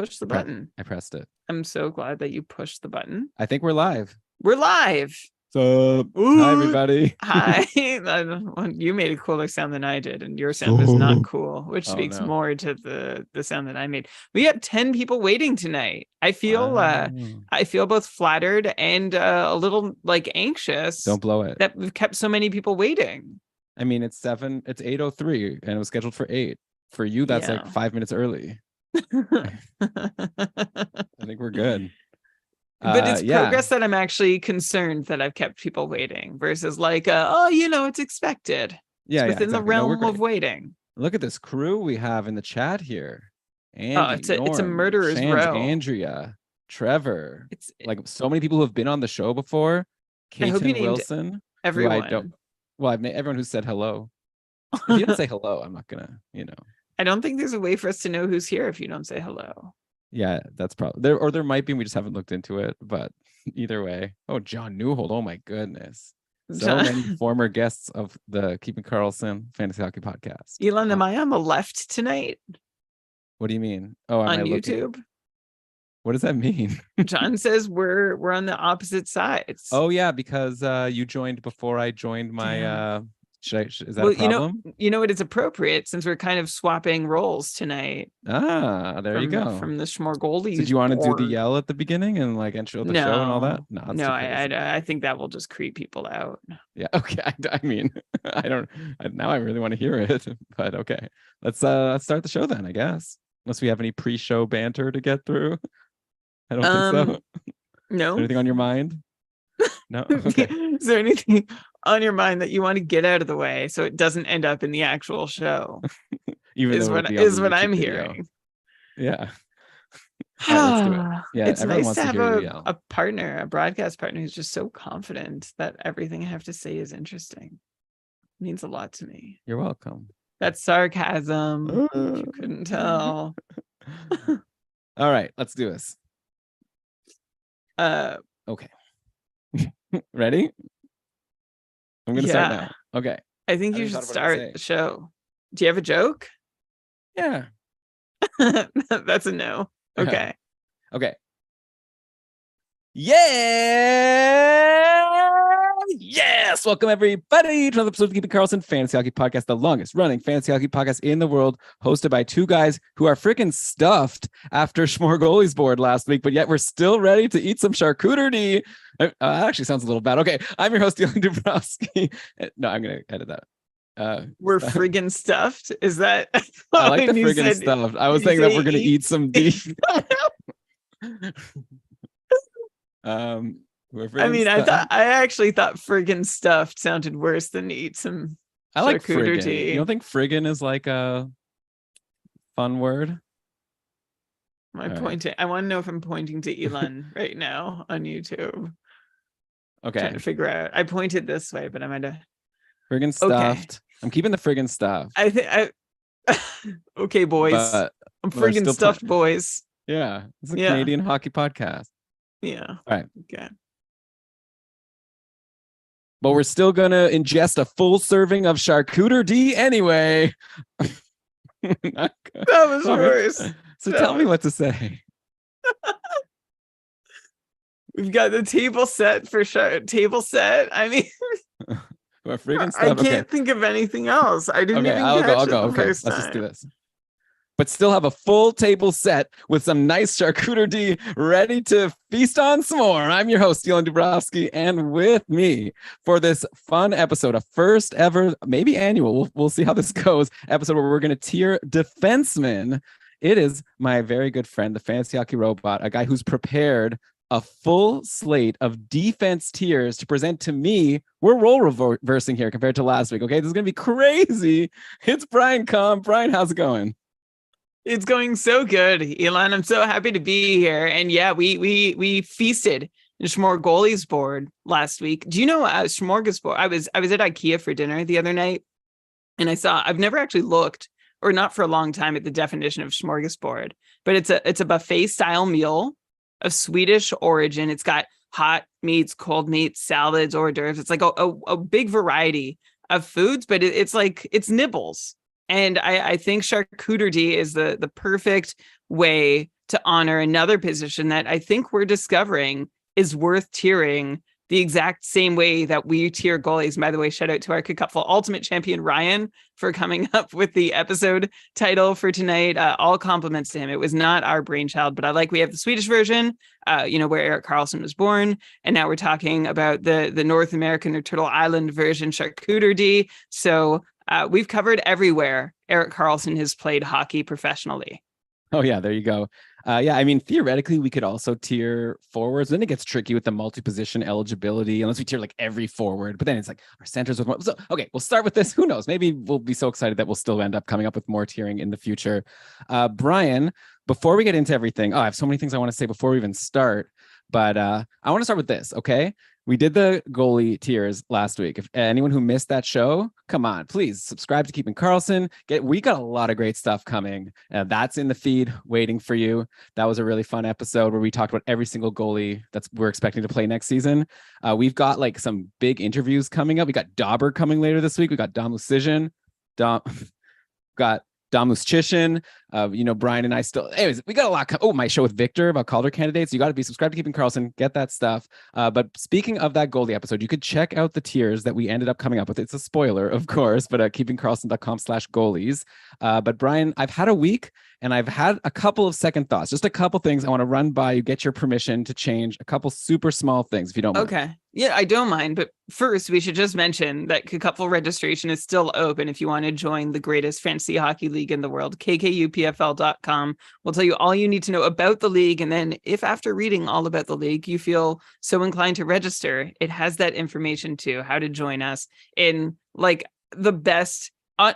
Push the button. I pressed it. I'm so glad that you pushed the button. I think we're live. We're live. So, hi everybody. Hi. You made a cooler sound than I did, and your sound was not cool, which speaks more to the sound that I made. We have 10 people waiting tonight. I feel both flattered and a little like anxious. Don't blow it. That we've kept so many people waiting. I mean, it's 8:03 and it was scheduled for 8. For you, that's like 5 minutes early. I think we're good. But it's progress that I'm actually concerned that I've kept people waiting versus like, it's expected. Yeah, it's within the realm of waiting. Look at this crew we have in the chat here. Andy, it's a murderer's row. Andrea, Trevor. It's like so many people who have been on the show before. Kaiten Wilson. Everyone. I've named everyone who said hello. If you don't say hello, I'm not gonna, I don't think there's a way for us to know who's here if you don't say hello. Yeah, that's probably there, or there might be. We just haven't looked into it. But either way, John Newhold. Oh my goodness, many former guests of the Keeping Karlsson Fantasy Hockey Podcast. Elon, am I on the left tonight? What do you mean? Oh, on YouTube. What does that mean? John says we're on the opposite sides. Oh yeah, because you joined before I joined my. Is that a problem? You know what? It's appropriate since we're kind of swapping roles tonight. There you go. From the Schmorgoldies. Did you want to do the yell at the beginning and like intro the show and all that? No, I think that will just creep people out. Yeah. Okay. I mean, now I really want to hear it, but okay. Let's start the show then, I guess. Unless we have any pre-show banter to get through. I don't think so. No. Anything on your mind? No. Okay. Is there anything on your mind that you want to get out of the way so it doesn't end up in the actual show? Is what I'm hearing. Yeah. Let's do it. Yeah, it's nice to have a partner, a broadcast partner who's just so confident that everything I have to say is interesting. It means a lot to me. You're welcome. That's sarcasm. If you couldn't tell. All right, let's do this. Okay. Ready? I'm gonna start now. Okay. I think you should start the show. Do you have a joke? Yeah. That's a no. Okay. Okay. Yeah. Yes. Welcome everybody to another episode of the Keeping Karlsson Fantasy Hockey Podcast, the longest running fantasy hockey podcast in the world, hosted by two guys who are freaking stuffed after Schmorgoldies board last week, but yet we're still ready to eat some CharcuterD. That actually sounds a little bad. Okay, I'm your host, Dylan Dubrowski. No, I'm gonna edit that. We're friggin' stuffed. Is that? I like the friggin' stuffed. I was saying that we're gonna eat some beef. I actually thought friggin' stuffed sounded worse than eat some. I like friggin'. You don't think friggin' is like a fun word? I want to know if I'm pointing to Elon right now on YouTube. Okay. Trying to figure out. I pointed this way, but I might have. Friggin' stuffed. Okay. I'm keeping the friggin' stuff. Okay, boys. I'm friggin' stuffed, boys. Yeah. It's a Canadian hockey podcast. Yeah. All right. Okay. But we're still going to ingest a full serving of CharcuterD anyway. That was worse. So tell me what to say. We've got the table set for sure. Table set. I mean, stuff. I can't think of anything else. I didn't even I'll go. Okay, let's just do this. But still have a full table set with some nice CharcuterD ready to feast on some more. I'm your host, Dylan Dubrowski, and with me for this fun episode, a first ever, maybe annual, we'll see how this goes, episode where we're going to tier defensemen. It is my very good friend, the Fantasy Hockey Robot, a guy who's prepared a full slate of defense tiers to present to me. We're role reversing here compared to last week. Okay, this is going to be crazy. It's Brian Comp. Brian, how's it going? It's going so good, Elon. I'm so happy to be here. And yeah, we feasted in Schmorgoldies board last week. Do you know Smorgasbord? I was at IKEA for dinner the other night, and I've never actually looked, or not for a long time, at the definition of smorgasbord, but it's a buffet style meal of Swedish origin. It's got hot meats, cold meats, salads, hors d'oeuvres. It's like a big variety of foods, but it's nibbles. And I think CharcuterD is the perfect way to honor another position that I think we're discovering is worth tiering the exact same way that we tier goalies. And by the way, shout out to our Cupful Ultimate Champion, Ryan, for coming up with the episode title for tonight. All compliments to him. It was not our brainchild, but we have the Swedish version, where Erik Karlsson was born. And now we're talking about the North American or Turtle Island version, CharcuterD. So we've covered everywhere Erik Karlsson has played hockey professionally. Oh, yeah, there you go. Yeah, I mean, theoretically, we could also tier forwards. Then it gets tricky with the multi-position eligibility, unless we tier like every forward. But then it's like our centers with more. So, okay, we'll start with this. Who knows? Maybe we'll be so excited that we'll still end up coming up with more tiering in the future. Brian, before we get into everything, I have so many things I want to say before we even start. But I want to start with this, okay? We did the goalie tiers last week. If anyone who missed that show, come on, please subscribe to Keeping Karlsson. We got a lot of great stuff coming. That's in the feed waiting for you. That was a really fun episode where we talked about every single goalie we're expecting to play next season. We've got like some big interviews coming up. We got Dauber coming later this week. We got Dom Lucian. Got Dom Luschishin, Brian and I still. Anyways, we got a lot. My show with Victor about Calder candidates. You got to be subscribed to Keeping Karlsson. Get that stuff. But speaking of that goalie episode, you could check out the tiers that we ended up coming up with. It's a spoiler, of course, but keepingkarlsson.com/goalies. But Brian, I've had a week and I've had a couple of second thoughts. Just a couple things I want to run by you. Get your permission to change a couple super small things, if you don't mind. Okay. Yeah, I don't mind. But first, we should just mention that Cupful registration is still open if you want to join the greatest fantasy hockey league in the world. kkupfl.com will tell you all you need to know about the league. And then if after reading all about the league, you feel so inclined to register, it has that information too, how to join us in like the best.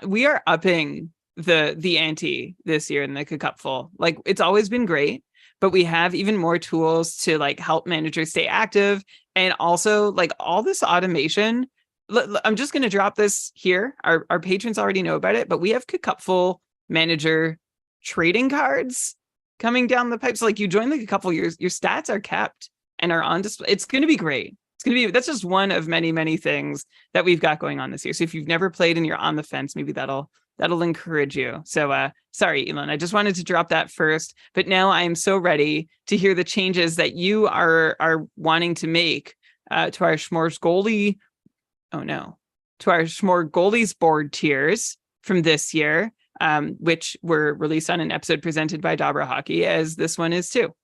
We are upping the ante this year in the Cupful. Like it's always been great, but we have even more tools to like help managers stay active. And also like all this automation. I'm just going to drop this here. Our patrons already know about it, but we have Cupful manager trading cards coming down the pipe. So like you join the Cupful, your stats are kept and are on display. It's going to be great. That's just one of many, many things that we've got going on this year. So if you've never played and you're on the fence, maybe that'll encourage you. So sorry, Elon, I just wanted to drop that first, but now I am so ready to hear the changes that you are wanting to make to our Schmor's goalie. Oh no, to our Schmor goalies board tiers from this year, which were released on an episode presented by Dobra Hockey, as this one is too.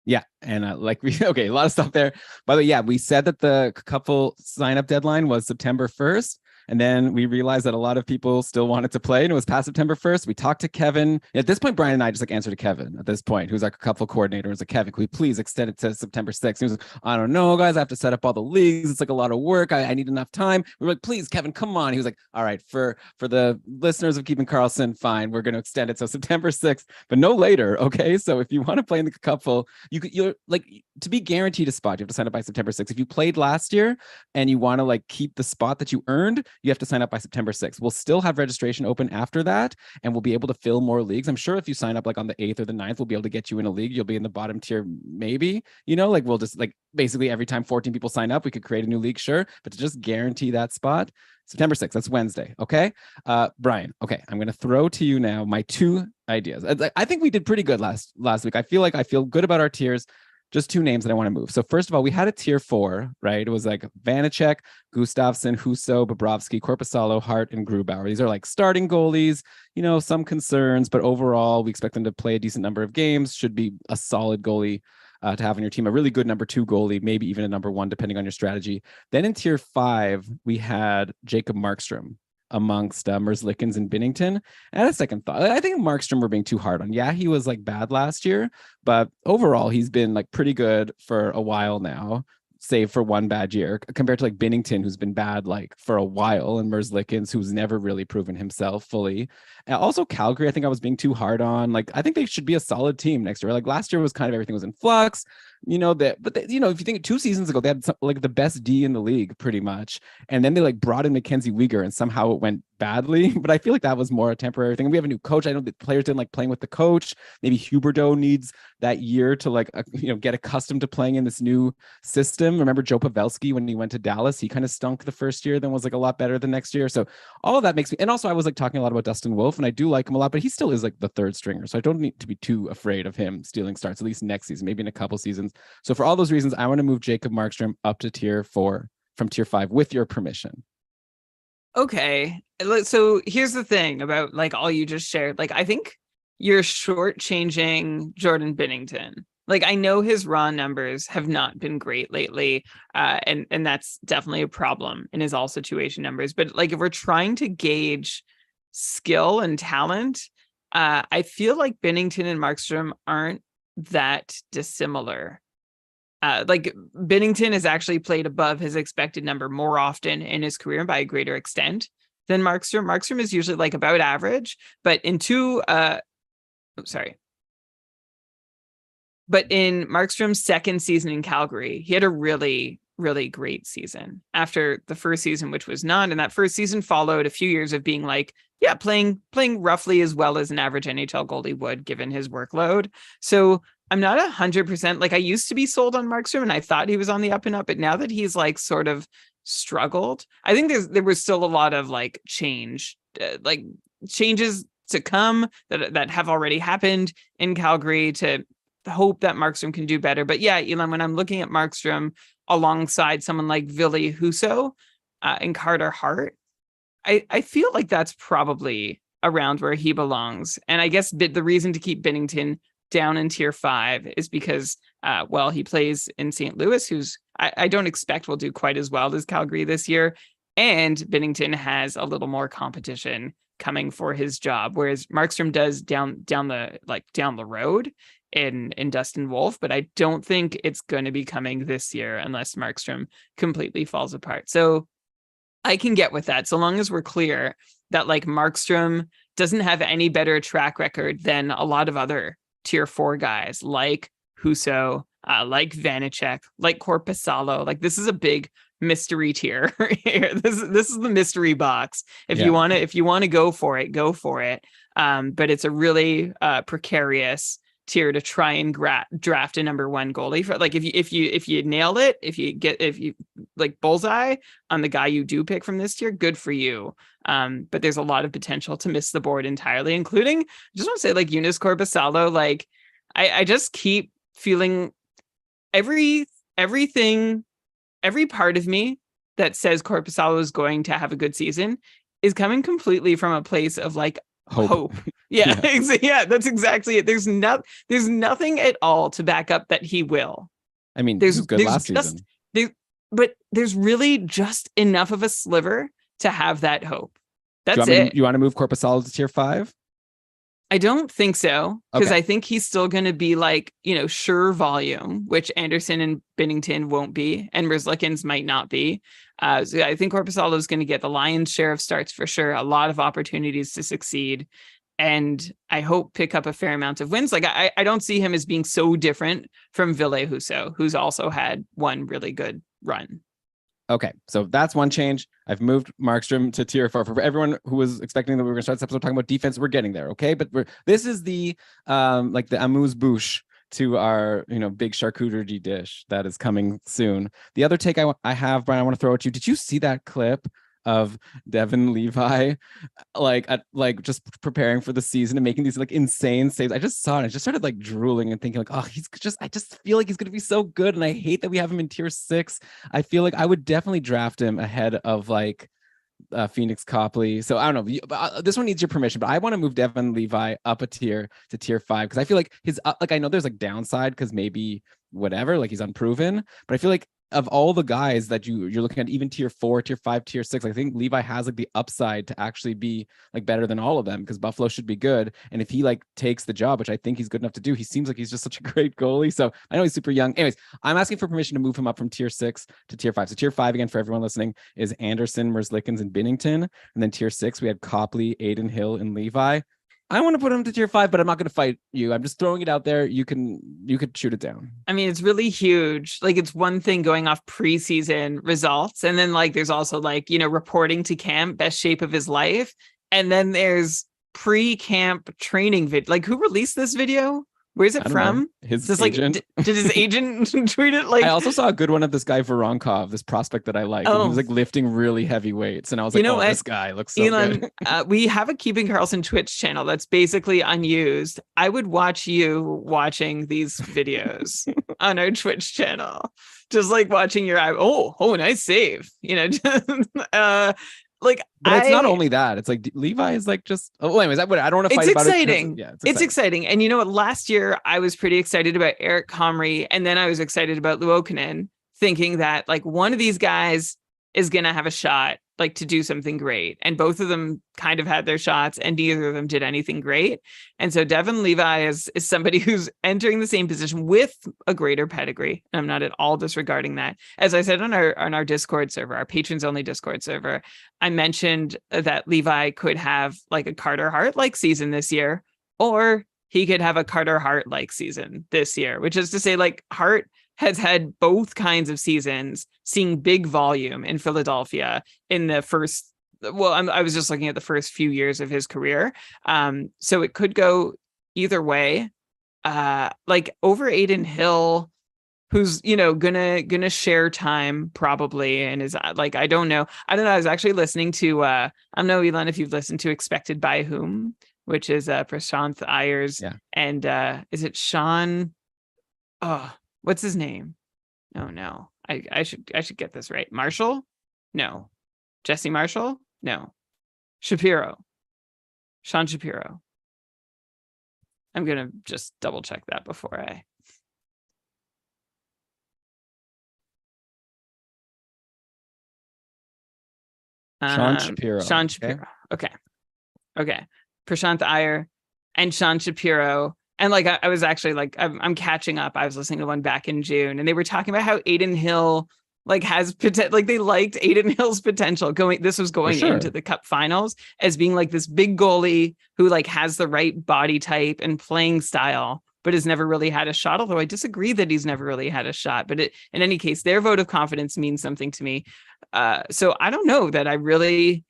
Yeah. And a lot of stuff there. By the way, yeah, we said that the Cupful sign up deadline was September 1st. And then we realized that a lot of people still wanted to play and it was past September 1st. We talked to Kevin. At this point, Brian and I just answered to Kevin at this point, who's our Cupful coordinator. It was like, Kevin, can we please extend it to September 6th? He was like, I don't know, guys. I have to set up all the leagues. It's like a lot of work. I need enough time. We were like, please, Kevin, come on. He was like, all right, for the listeners of Keeping Karlsson, fine. We're going to extend it. So September 6th, but no later. Okay. So if you want to play in the Cupful, you're like, to be guaranteed a spot, you have to sign up by September 6th. If you played last year and you want to like keep the spot that you earned, you have to sign up by September 6th. We'll still have registration open after that, and we'll be able to fill more leagues. I'm sure if you sign up like on the 8th or the 9th, we'll be able to get you in a league. You'll be in the bottom tier, maybe, like we'll just like basically every time 14 people sign up, we could create a new league, sure. But to just guarantee that spot, September 6th, that's Wednesday. Okay. Brian, okay. I'm going to throw to you now my two ideas. I think we did pretty good last week. I feel good about our tiers. Just two names that I want to move. So first of all, we had a tier 4, right? It was like Vanacek, Gustafsson, Husso, Bobrovsky, Korpisalo, Hart, and Grubauer. These are like starting goalies, some concerns, but overall, we expect them to play a decent number of games. Should be a solid goalie to have on your team, a really good number 2 goalie, maybe even a number 1, depending on your strategy. Then in tier 5, we had Jacob Markstrom amongst Merzlikins and Binnington. And I had a second thought. I think Markstrom we're being too hard on. Yeah, he was like bad last year, but overall he's been like pretty good for a while now, save for one bad year, compared to like Binnington, who's been bad like for a while, and Merzlikins, who's never really proven himself fully. And also Calgary, I think I was being too hard on. Like, I think they should be a solid team next year. Like last year was kind of everything was in flux. if you think 2 seasons ago, they had like the best D in the league pretty much. And then they like brought in Mackenzie Weegar and somehow it went badly. But I feel like that was more a temporary thing. And we have a new coach. I know the players didn't like playing with the coach. Maybe Huberdeau needs that year to like, get accustomed to playing in this new system. Remember Joe Pavelski when he went to Dallas, he kind of stunk the first year, then was like a lot better the next year. So all of that makes me, and also I was like talking a lot about Dustin Wolf and I do like him a lot, but he still is like the third stringer. So I don't need to be too afraid of him stealing starts, at least next season, maybe in a couple seasons. So for all those reasons, I want to move Jacob Markstrom up to tier 4 from tier 5 with your permission. Okay. So here's the thing about like all you just shared. Like, I think you're shortchanging Jordan Binnington. Like, I know his raw numbers have not been great lately. And that's definitely a problem in his all situation numbers. But like, if we're trying to gauge skill and talent, I feel like Binnington and Markstrom aren't that dissimilar. Like Binnington has actually played above his expected number more often in his career by a greater extent than Markstrom. Markstrom is usually like about average, but in Markstrom's second season in Calgary, he had a really, really great season after the first season, which was none. And that first season followed a few years of being like, yeah, playing roughly as well as an average NHL goalie would given his workload. So I'm not 100%. Like, I used to be sold on Markstrom and I thought he was on the up and up, but now that he's like sort of struggled, I think there was still a lot of like changes to come that have already happened in Calgary to hope that Markstrom can do better. But yeah, Elon, when I'm looking at Markstrom alongside someone like Ville Husso and Carter Hart, I feel like that's probably around where he belongs. And I guess the reason to keep Binnington down in tier 5 is because, he plays in St. Louis, who's I don't expect will do quite as well as Calgary this year. And Binnington has a little more competition coming for his job, whereas Markstrom does down the road in Dustin Wolf, but I don't think it's going to be coming this year unless Markstrom completely falls apart. So I can get with that, so long as we're clear that like Markstrom doesn't have any better track record than a lot of other tier 4 guys like Husso, like Vanacek, like Korpisalo. Like, this is a big mystery tier here. This is the mystery box. If you want to go for it, go for it. But it's a really precarious tier to try and draft a number 1 goalie for. Like, if you nail it, if you like bullseye on the guy you do pick from this tier, good for you. But there's a lot of potential to miss the board entirely, including, I just want to say, like, Joonas Korpisalo. Like, I just keep feeling every part of me that says Korpisalo is going to have a good season is coming completely from a place of like hope. Yeah. Yeah, that's exactly it. There's nothing at all to back up that he will. I mean, there's good last season. But there's really just enough of a sliver to have that hope. That's it. You want to move Korpisalo to tier 5? I don't think so, because I think he's still going to be like, sure volume, which Anderson and Binnington won't be, and Merzlikins might not be. So I think Korpisalo is going to get the lion's share of starts for sure, a lot of opportunities to succeed, and I hope pick up a fair amount of wins. Like, I don't see him as being so different from Ville Husso, who's also had one really good run. Okay, so that's one change. I've moved Markstrom to tier 4. For everyone who was expecting that we were going to start this episode talking about defense, we're getting there, okay? But this is the like the amuse-bouche to our big CharcuterD dish that is coming soon. The other take I have, Brian, I want to throw at you. Did you see that clip of Devin Levi like just preparing for the season and making these like insane saves? I just saw it and I just started like drooling and thinking like, oh, I just feel like he's gonna be so good, and I hate that we have him in tier 6. I feel like I would definitely draft him ahead of like Phoenix Copley. So I don't know, this one needs your permission, but I want to move Devin Levi up a tier to tier 5 because I feel like his like, I know there's like downside because maybe whatever, like he's unproven, but I feel like of all the guys that you're looking at, even tier 4, tier 5, tier 6, I think Levi has like the upside to actually be like better than all of them, because Buffalo should be good. And if he like takes the job, which I think he's good enough to do, he seems like he's just such a great goalie. So I know he's super young. Anyways, I'm asking for permission to move him up from tier 6 to tier 5. So tier 5, again, for everyone listening, is Anderson, Merzlikins, and Binnington. And then tier 6, we had Copley, Aiden Hill, and Levi. I want to put him to tier 5, but I'm not going to fight you. I'm just throwing it out there. You could shoot it down. I mean, it's really huge. Like, it's one thing going off preseason results, and then like there's also like, reporting to camp, best shape of his life, and then there's pre-camp training video. Like, who released this video? Where's it from? His Just agent. Like, did his agent tweet it? Like, I also saw a good one of this guy Voronkov, this prospect that I like. And he was like lifting really heavy weights, and I was like, "Oh, this guy looks so good." We have a Keeping Karlsson Twitch channel that's basically unused. I would watch you watching these videos on our Twitch channel, just like watching your eye. Oh, nice save. Like, but it's not only that. It's like Levi is like just. Oh, anyways, I don't want to fight about it. It's exciting. And you know what? Last year I was pretty excited about Eric Comrie, and then I was excited about Luokkanen, thinking that like one of these guys is gonna have a shot, like to do something great. And both of them kind of had their shots, and neither of them did anything great. And so Devin Levi is somebody who's entering the same position with a greater pedigree. And I'm not at all disregarding that. As I said on our Discord server, our patrons only Discord server, I mentioned that Levi could have like a Carter Hart-like season this year, or he could have a Carter Hart-like season this year, which is to say, like, Hart has had both kinds of seasons, seeing big volume in Philadelphia in the first. Well, I was just looking at the first few years of his career. So it could go either way. Like over Adin Hill, who's gonna share time probably, and is like, I don't know. I was actually listening to I don't know, Elon, if you've listened to Expected by Whom, which is Prashanth Iyer's, and is it Sean? Oh, what's his name? Oh no, I should get this right. Marshall? No. Jesse Marshall? No. Shapiro. Sean Shapiro. I'm gonna just double check that before I. Sean Shapiro. Sean Shapiro. Okay. Prashanth Iyer and Sean Shapiro. And like, I was actually like, I'm catching up. I was listening to one back in June, and they were talking about how Adin Hill like has potential. Like, they liked Adin Hill's potential going into the Cup finals as being like this big goalie who like has the right body type and playing style, but has never really had a shot. Although I disagree that he's never really had a shot. But in any case, their vote of confidence means something to me. So I don't know that I really.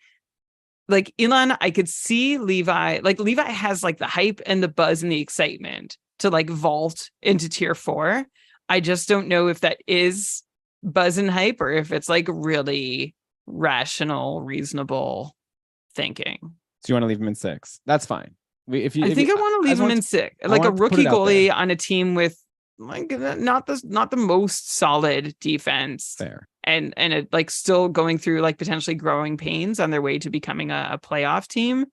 Like, Elon, I could see Levi. Like, Levi has like the hype and the buzz and the excitement to like vault into tier 4. I just don't know if that is buzz and hype, or if it's like really rational, reasonable thinking. So you want to leave him in 6? That's fine. I want to leave him in 6. Like a rookie goalie on a team with like not the most solid defense. Fair. And it like still going through like potentially growing pains on their way to becoming a playoff team.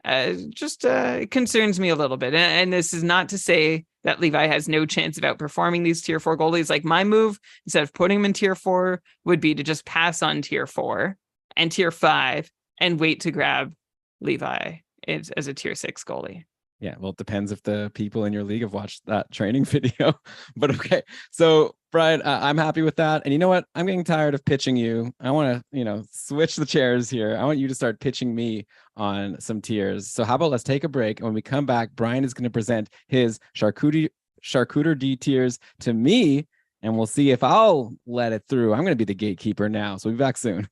It concerns me a little bit. And this is not to say that Levi has no chance of outperforming these tier 4 goalies. Like, my move, instead of putting him in tier 4, would be to just pass on tier 4 and tier 5 and wait to grab Levi as a tier 6 goalie. Yeah, well, it depends if the people in your league have watched that training video. But okay, so Brian, I'm happy with that. And you know what? I'm getting tired of pitching you. I want to, switch the chairs here. I want you to start pitching me on some tiers. So how about let's take a break, and when we come back, Brian is going to present his CharcuterD tiers to me, and we'll see if I'll let it through. I'm going to be the gatekeeper now. So we'll be back soon.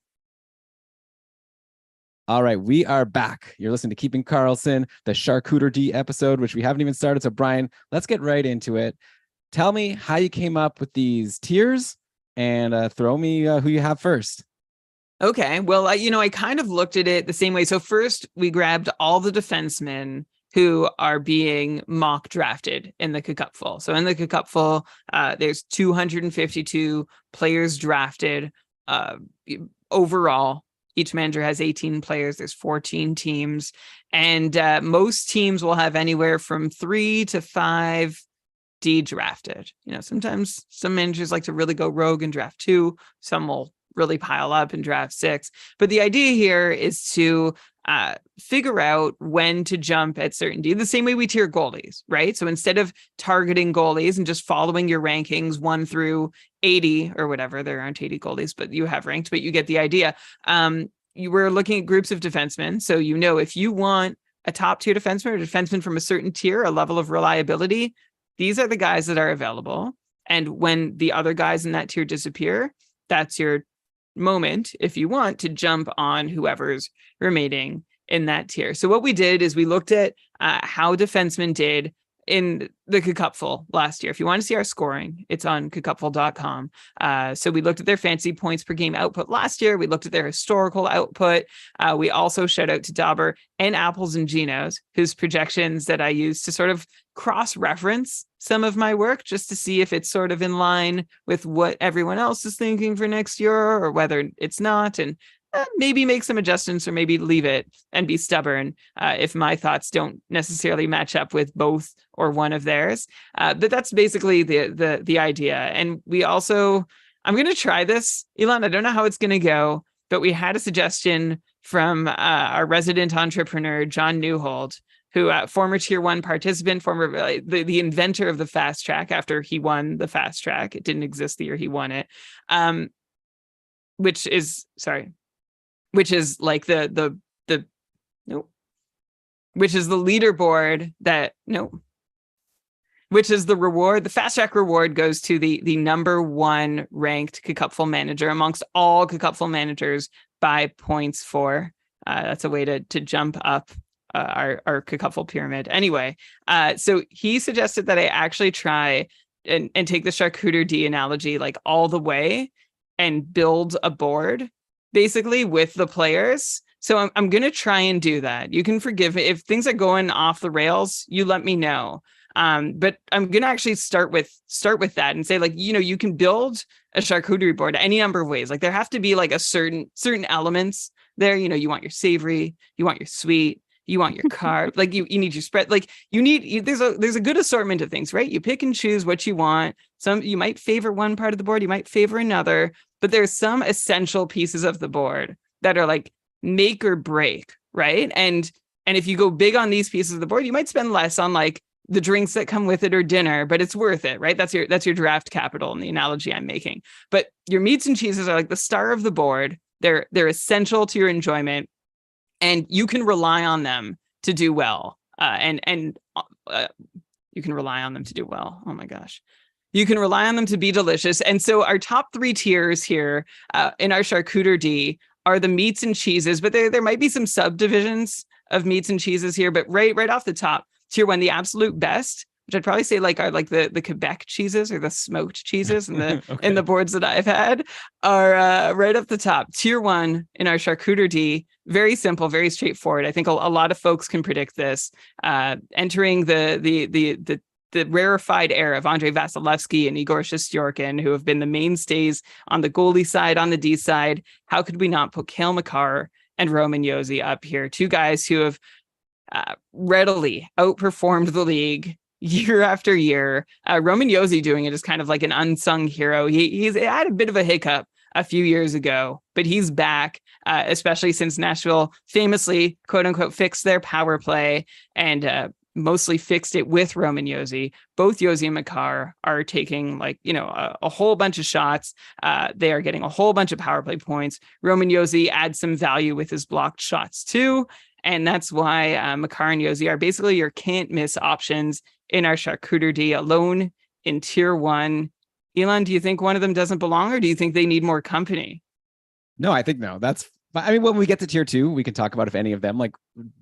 All right, we are back. You're listening to Keeping Karlsson, the CharcuterD episode, which we haven't even started. So Brian, let's get right into it. Tell me how you came up with these tiers, and throw me who you have first. Okay, well, I kind of looked at it the same way. So first, we grabbed all the defensemen who are being mock drafted in the Cupful. So in the Cupful, there's 252 players drafted overall. Each manager has 18 players. There's 14 teams. And most teams will have anywhere from 3 to 5 de-drafted. Sometimes some managers like to really go rogue and draft 2. Some will really pile up and draft 6. But the idea here is to figure out when to jump at certainty, the same way we tier goalies, right? So instead of targeting goalies and just following your rankings 1 through 80 or whatever, there aren't 80 goalies, but you have ranked, but you get the idea. You were looking at groups of defensemen. So, if you want a top tier defenseman or a defenseman from a certain tier, a level of reliability, these are the guys that are available. And when the other guys in that tier disappear, that's your moment, if you want, to jump on whoever's remaining in that tier. So what we did is we looked at how defensemen did in the Cupful last year. If you want to see our scoring, it's on cupful.com. So we looked at their fantasy points per game output last year. We looked at their historical output. We also shout out to Dauber and Apples and Genos, whose projections that I use to sort of cross-reference some of my work just to see if it's sort of in line with what everyone else is thinking for next year or whether it's not. And maybe make some adjustments or maybe leave it and be stubborn if my thoughts don't necessarily match up with both or one of theirs. But that's basically the idea. And we also, I'm going to try this, Elon. I don't know how it's going to go, but we had a suggestion from our resident entrepreneur, John Newhold, who former tier 1 participant, former the inventor of the fast track after he won the fast track. It didn't exist the year he won it. Which is like the which is the leaderboard that which is the reward. The fast track reward goes to the number 1 ranked Cupful manager amongst all Cupful managers by points for. That's a way to jump up our Cupful pyramid. Anyway, so he suggested that I actually try and take the CharcuterD analogy like all the way and build a board basically with the players. So I'm going to try and do that. You can forgive me if things are going off the rails, you let me know. But I'm going to actually start with that and say, like, you can build a charcuterie board any number of ways. Like there have to be like a certain elements there. You want your savory, you want your sweet, you want your carb, like you need your spread, like there's a good assortment of things, right? You pick and choose what you want. You might favor one part of the board, you might favor another, but there's some essential pieces of the board that are like make or break, right? And if you go big on these pieces of the board, you might spend less on like the drinks that come with it or dinner, but it's worth it, right? That's your draft capital in the analogy I'm making. But your meats and cheeses are like the star of the board. They're essential to your enjoyment, and you can rely on them to do well. You can rely on them to do well. Oh my gosh. You can rely on them to be delicious. And so our top 3 tiers here in our CharcuterD are the meats and cheeses, but there might be some subdivisions of meats and cheeses here. But right off the top, tier 1, the absolute best, which I'd probably say are like the Quebec cheeses or the smoked cheeses in the okay. in the boards that I've had, are right up the top. Tier 1 in our CharcuterD, very simple, very straightforward. I think a lot of folks can predict this. Entering the rarefied era of Andrei Vasilevsky and Igor Shesterkin, who have been the mainstays on the goalie side, on the D side. How could we not put Cale Makar and Roman Josi up here? 2 guys who have readily outperformed the league year after year. Roman Josi doing it is kind of like an unsung hero. He's had a bit of a hiccup a few years ago, but he's back, especially since Nashville famously, quote unquote, fixed their power play and mostly fixed it with Roman Josi. Both Josi and Makar are taking a whole bunch of shots. They are getting a whole bunch of power play points. Roman Josi adds some value with his blocked shots too. And that's why Makar and Josi are basically your can't miss options in our CharcuterD alone in tier 1. Elon, do you think one of them doesn't belong, or do you think they need more company? No, I think no. I mean, when we get to tier 2, we can talk about if any of them like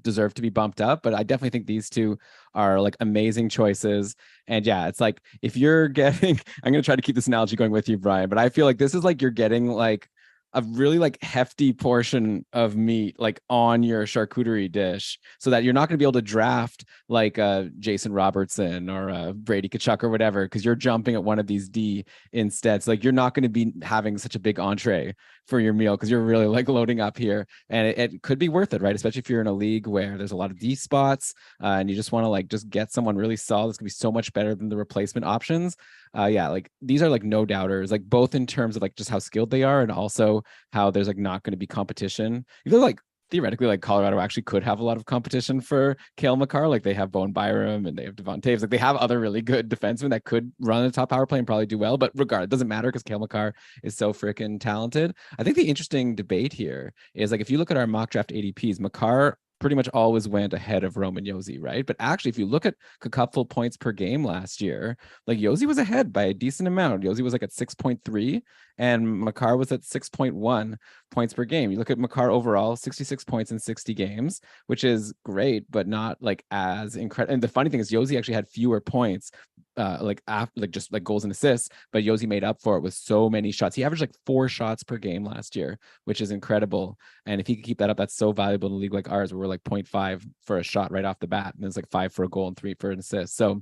deserve to be bumped up, but I definitely think these 2 are like amazing choices. And yeah, it's like if you're getting, I'm going to try to keep this analogy going with you, Brian, but I feel like this is like you're getting like a really like hefty portion of meat like on your charcuterie dish, so that you're not going to be able to draft like Jason Robertson or Brady Tkachuk or whatever, because you're jumping at one of these D instead. So like you're not going to be having such a big entree for your meal because you're really like loading up here, and it could be worth it, right? Especially if you're in a league where there's a lot of D spots and you just want to like just get someone really solid. It's gonna be so much better than the replacement options. Yeah, like these are like no doubters, like both in terms of like just how skilled they are and also how there's like not going to be competition. Even though like theoretically like Colorado actually could have a lot of competition for Cale Makar, like they have Bowen Byram and they have Devon Taves, like they have other really good defensemen that could run a top power play and probably do well, but regardless, it doesn't matter because Cale Makar is so freaking talented. I think the interesting debate here is like if you look at our mock draft ADPs, Makar pretty much always went ahead of Roman Josi, right? But actually, if you look at Cupful points per game last year, like Josi was ahead by a decent amount. Josi was like at 6.3 and Makar was at 6.1 points per game. You look at Makar overall, 66 points in 60 games, which is great, but not like as incredible. And the funny thing is Josi actually had fewer points, just like goals and assists, but Josi made up for it with so many shots. He averaged like 4 shots per game last year, which is incredible. And if he could keep that up, that's so valuable in a league like ours, where we're like 0.5 for a shot right off the bat, and it's like 5 for a goal and 3 for an assist. So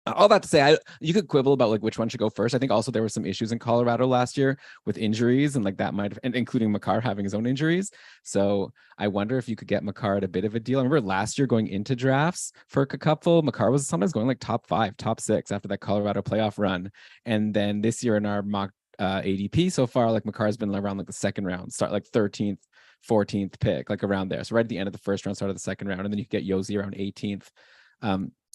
all that to say, you could quibble about like which one should go first. I think also there were some issues in Colorado last year with injuries, and like that might have, and including Makar having his own injuries. So I wonder if you could get Makar at a bit of a deal. I remember last year going into drafts for Cupful, Makar was sometimes going like top 5, top 6 after that Colorado playoff run. And then this year in our mock ADP so far, like Makar has been around like the second round, start like 13th, 14th pick, like around there. So right at the end of the first round, start of the second round, and then you get Josi around 18th.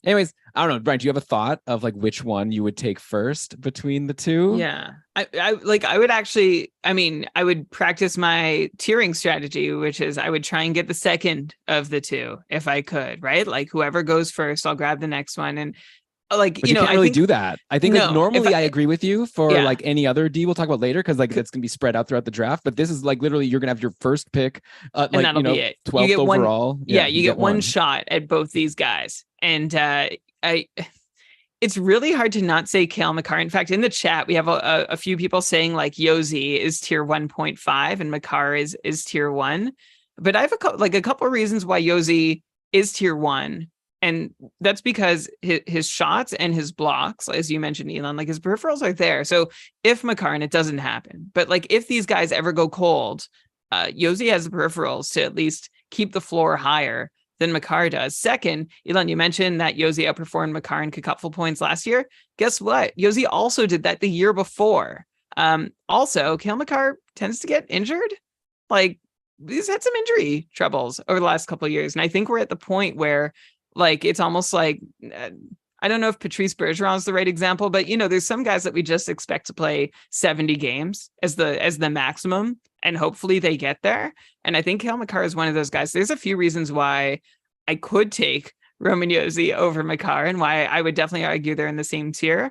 Anyways, I don't know, Brian, do you have a thought of like which one you would take first between the two? Yeah. I would actually, I would practice my tiering strategy, which is I would try and get the second of the two if I could, right? Like whoever goes first, I'll grab the next one. And like, but you can't really do that. I think like normally I agree with you for like any other D we'll talk about later, because like it's gonna be spread out throughout the draft. But this is like literally you're gonna have your first pick, like and that'll be it. 12th overall. You get one shot at both these guys, and it's really hard to not say Cale Makar. In fact, in the chat we have a few people saying like Josi is tier 1.5 and Makar is tier 1. But I have a couple of reasons why Josi is tier 1. And that's because his shots and his blocks, as you mentioned, Elon, like his peripherals are there. So if Makar, and it doesn't happen, but like if these guys ever go cold, Josi has the peripherals to at least keep the floor higher than Makar does. Second, Elon, you mentioned that Josi outperformed Makar in Cupful points last year. Guess what? Josi also did that the year before. Also, Cale Makar tends to get injured. Like he's had some injury troubles over the last couple of years. And I think we're at the point where like it's almost like I don't know if Patrice Bergeron is the right example, but there's some guys that we just expect to play 70 games as the maximum, and hopefully they get there. And I think Cale Makar is one of those guys. There's a few reasons why I could take Roman Josi over Makar, and why I would definitely argue they're in the same tier.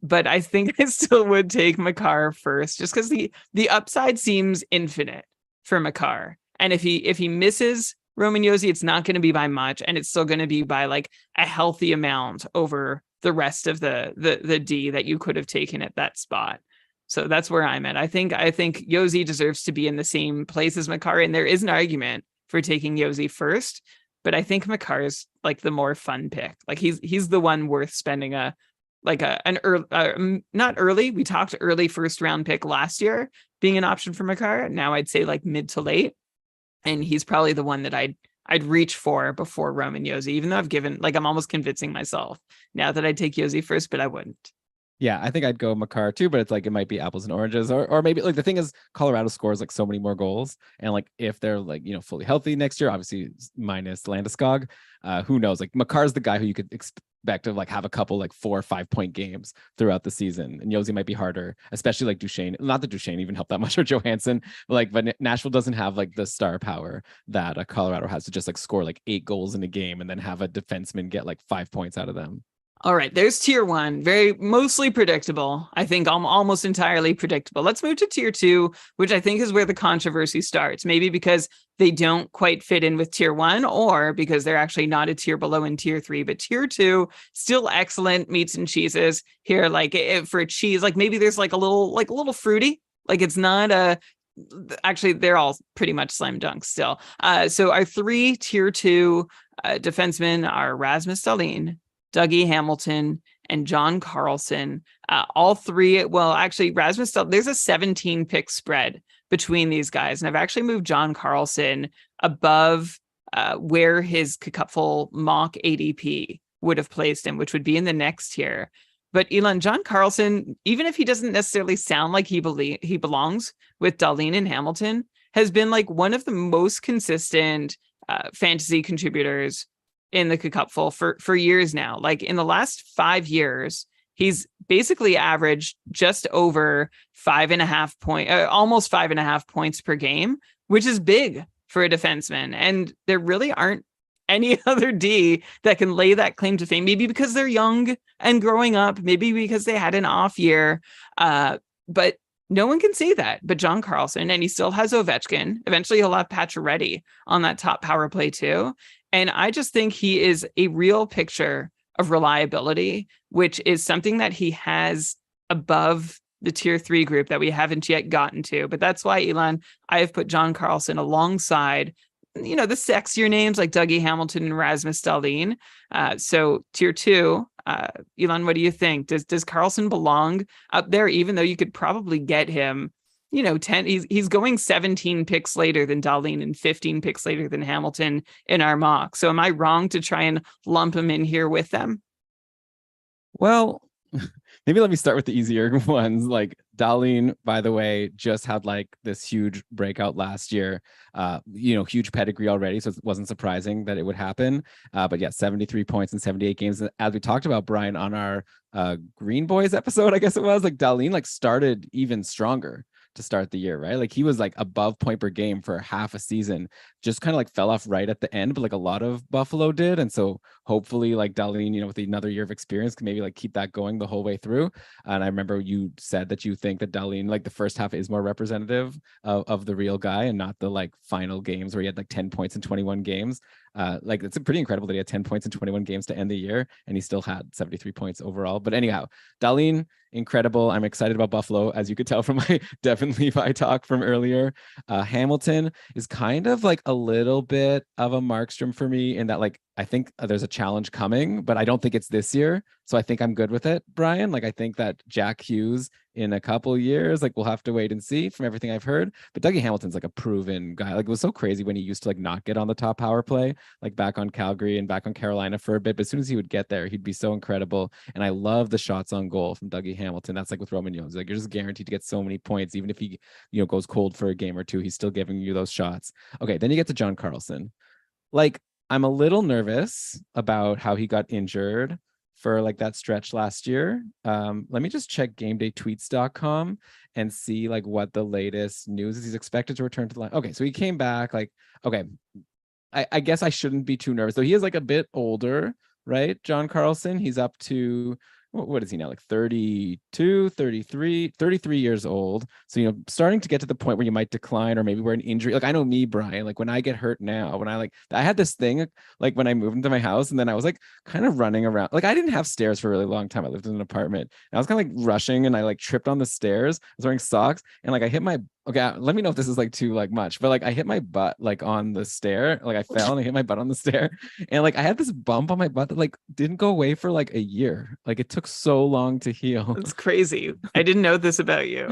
But I think I still would take Makar first, just because the upside seems infinite for Makar. And if he misses Roman Josi, it's not going to be by much, and it's still going to be by like a healthy amount over the rest of the D that you could have taken at that spot. So that's where I'm at. I think Josi deserves to be in the same place as Makar, and there is an argument for taking Josi first, but I think Makar is like the more fun pick. Like he's the one worth spending an early, not early. We talked early first round pick last year being an option for Makar. Now I'd say like mid to late. And he's probably the one that I'd reach for before Roman Josi, even though I'm almost convincing myself now that I'd take Josi first, but I wouldn't. Yeah, I think I'd go Makar too, but it's like it might be apples and oranges, or maybe like the thing is Colorado scores like so many more goals, and like if they're like fully healthy next year, obviously minus Landeskog, who knows? Like Makar's the guy who you could expect to like have a couple like 4 or 5 point games throughout the season, and Josi might be harder, especially like Duchesne. Not that Duchesne even helped that much, or Johansson, but Nashville doesn't have like the star power that Colorado has to just like score like 8 goals in a game and then have a defenseman get like 5 points out of them. All right, there's tier 1, very mostly predictable. I think almost entirely predictable. Let's move to tier 2, which I think is where the controversy starts. Maybe because they don't quite fit in with tier 1, or because they're actually not a tier below in tier 3. But tier 2, still excellent meats and cheeses here. Like for a cheese, like maybe there's like a little fruity. Like it's not actually they're all pretty much slam dunks still. So our 3 tier 2 defensemen are Rasmus Dahlin, Dougie Hamilton, and John Karlsson. All 3, well, actually, Rasmus, there's a 17 pick spread between these guys. And I've actually moved John Karlsson above where his Cupful mock ADP would have placed him, which would be in the next tier. But Elon, John Karlsson, even if he doesn't necessarily sound like he belongs with Dahlin and Hamilton, has been like one of the most consistent fantasy contributors in the Cupful for years now. Like in the last 5 years, he's basically averaged just over 5.5 almost 5.5 points per game, which is big for a defenseman. And there really aren't any other D that can lay that claim to fame, maybe because they're young and growing up, maybe because they had an off year. But no one can say that but John Karlsson, and he still has Ovechkin. Eventually he'll have Pacioretty on that top power play too. And I just think he is a real picture of reliability, which is something that he has above the tier 3 group that we haven't yet gotten to. But that's why, Elon, I have put John Karlsson alongside, the sexier names like Dougie Hamilton and Rasmus Dahlin. So tier 2, Elon, what do you think? Does Karlsson belong up there, even though you could probably get him, 10, he's going 17 picks later than Dahlin and 15 picks later than Hamilton in our mock. So am I wrong to try and lump him in here with them? Well, maybe let me start with the easier ones. Like Dahlin, by the way, just had like this huge breakout last year. Huge pedigree already, so it wasn't surprising that it would happen. But yeah, 73 points in 78 games. As we talked about, Brian, on our Green Boys episode, I guess it was, like Dahlin like started even stronger to start the year, right? Like he was like above point per game for half a season, just kind of like fell off right at the end, but like a lot of Buffalo did. And so hopefully like Dahlin, with another year of experience, can maybe like keep that going the whole way through. And I remember you said that you think that Dahlin, like the first half is more representative of the real guy and not the like final games where he had like 10 points in 21 games. Like it's pretty incredible that he had 10 points in 21 games to end the year and he still had 73 points overall. But anyhow, Dahlin, incredible. I'm excited about Buffalo, as you could tell from my Devin Levi talk from earlier. Hamilton is kind of like a little bit of a Markstrom for me in that, like, I think there's a challenge coming, but I don't think it's this year. So I think I'm good with it, Brian. Like, I think that Jack Hughes in a couple years, like, we'll have to wait and see from everything I've heard. But Dougie Hamilton's like a proven guy. Like, it was so crazy when he used to like not get on the top power play, like back on Calgary and back on Carolina for a bit. But as soon as he would get there, he'd be so incredible. And I love the shots on goal from Dougie Hamilton. That's like with Roman Jones. Like, you're just guaranteed to get so many points, even if he, goes cold for a game or two, he's still giving you those shots. Okay, then you get to John Karlsson. Like, I'm a little nervous about how he got injured for like that stretch last year. Let me just check GameDayTweets.com and see like what the latest news is. He's expected to return to the line. Okay, so he came back. Like, okay, I guess I shouldn't be too nervous. So he is like a bit older, right? John Karlsson, he's up to, what is he now, like 32, 33 years old. So, starting to get to the point where you might decline, or maybe where an injury, like I know me, Brian, like when I get hurt now, when I had this thing, like when I moved into my house and then I was like kind of running around, like I didn't have stairs for a really long time. I lived in an apartment and I was kind of like rushing and I like tripped on the stairs. I was wearing socks and like I hit my, okay, let me know if this is like too like much, but like I hit my butt like on the stair, like I fell and I hit my butt on the stair, and like I had this bump on my butt that like didn't go away for like a year. Like it took so long to heal. That's crazy. I didn't know this about you.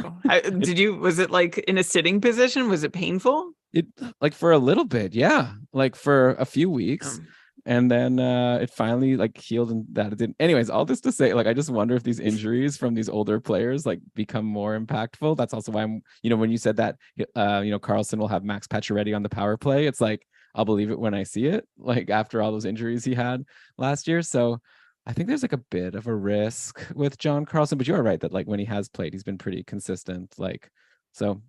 Was it like in a sitting position? Was it painful? It like for a little bit, yeah, like for a few weeks. And then it finally like healed, and that it didn't. Anyways, all this to say, like, I just wonder if these injuries from these older players like become more impactful. That's also why I'm, when you said that, Karlsson will have Max Pacioretty on the power play. It's like, I'll believe it when I see it, like after all those injuries he had last year. So I think there's like a bit of a risk with John Karlsson, but you are right that like when he has played, he's been pretty consistent. Like, so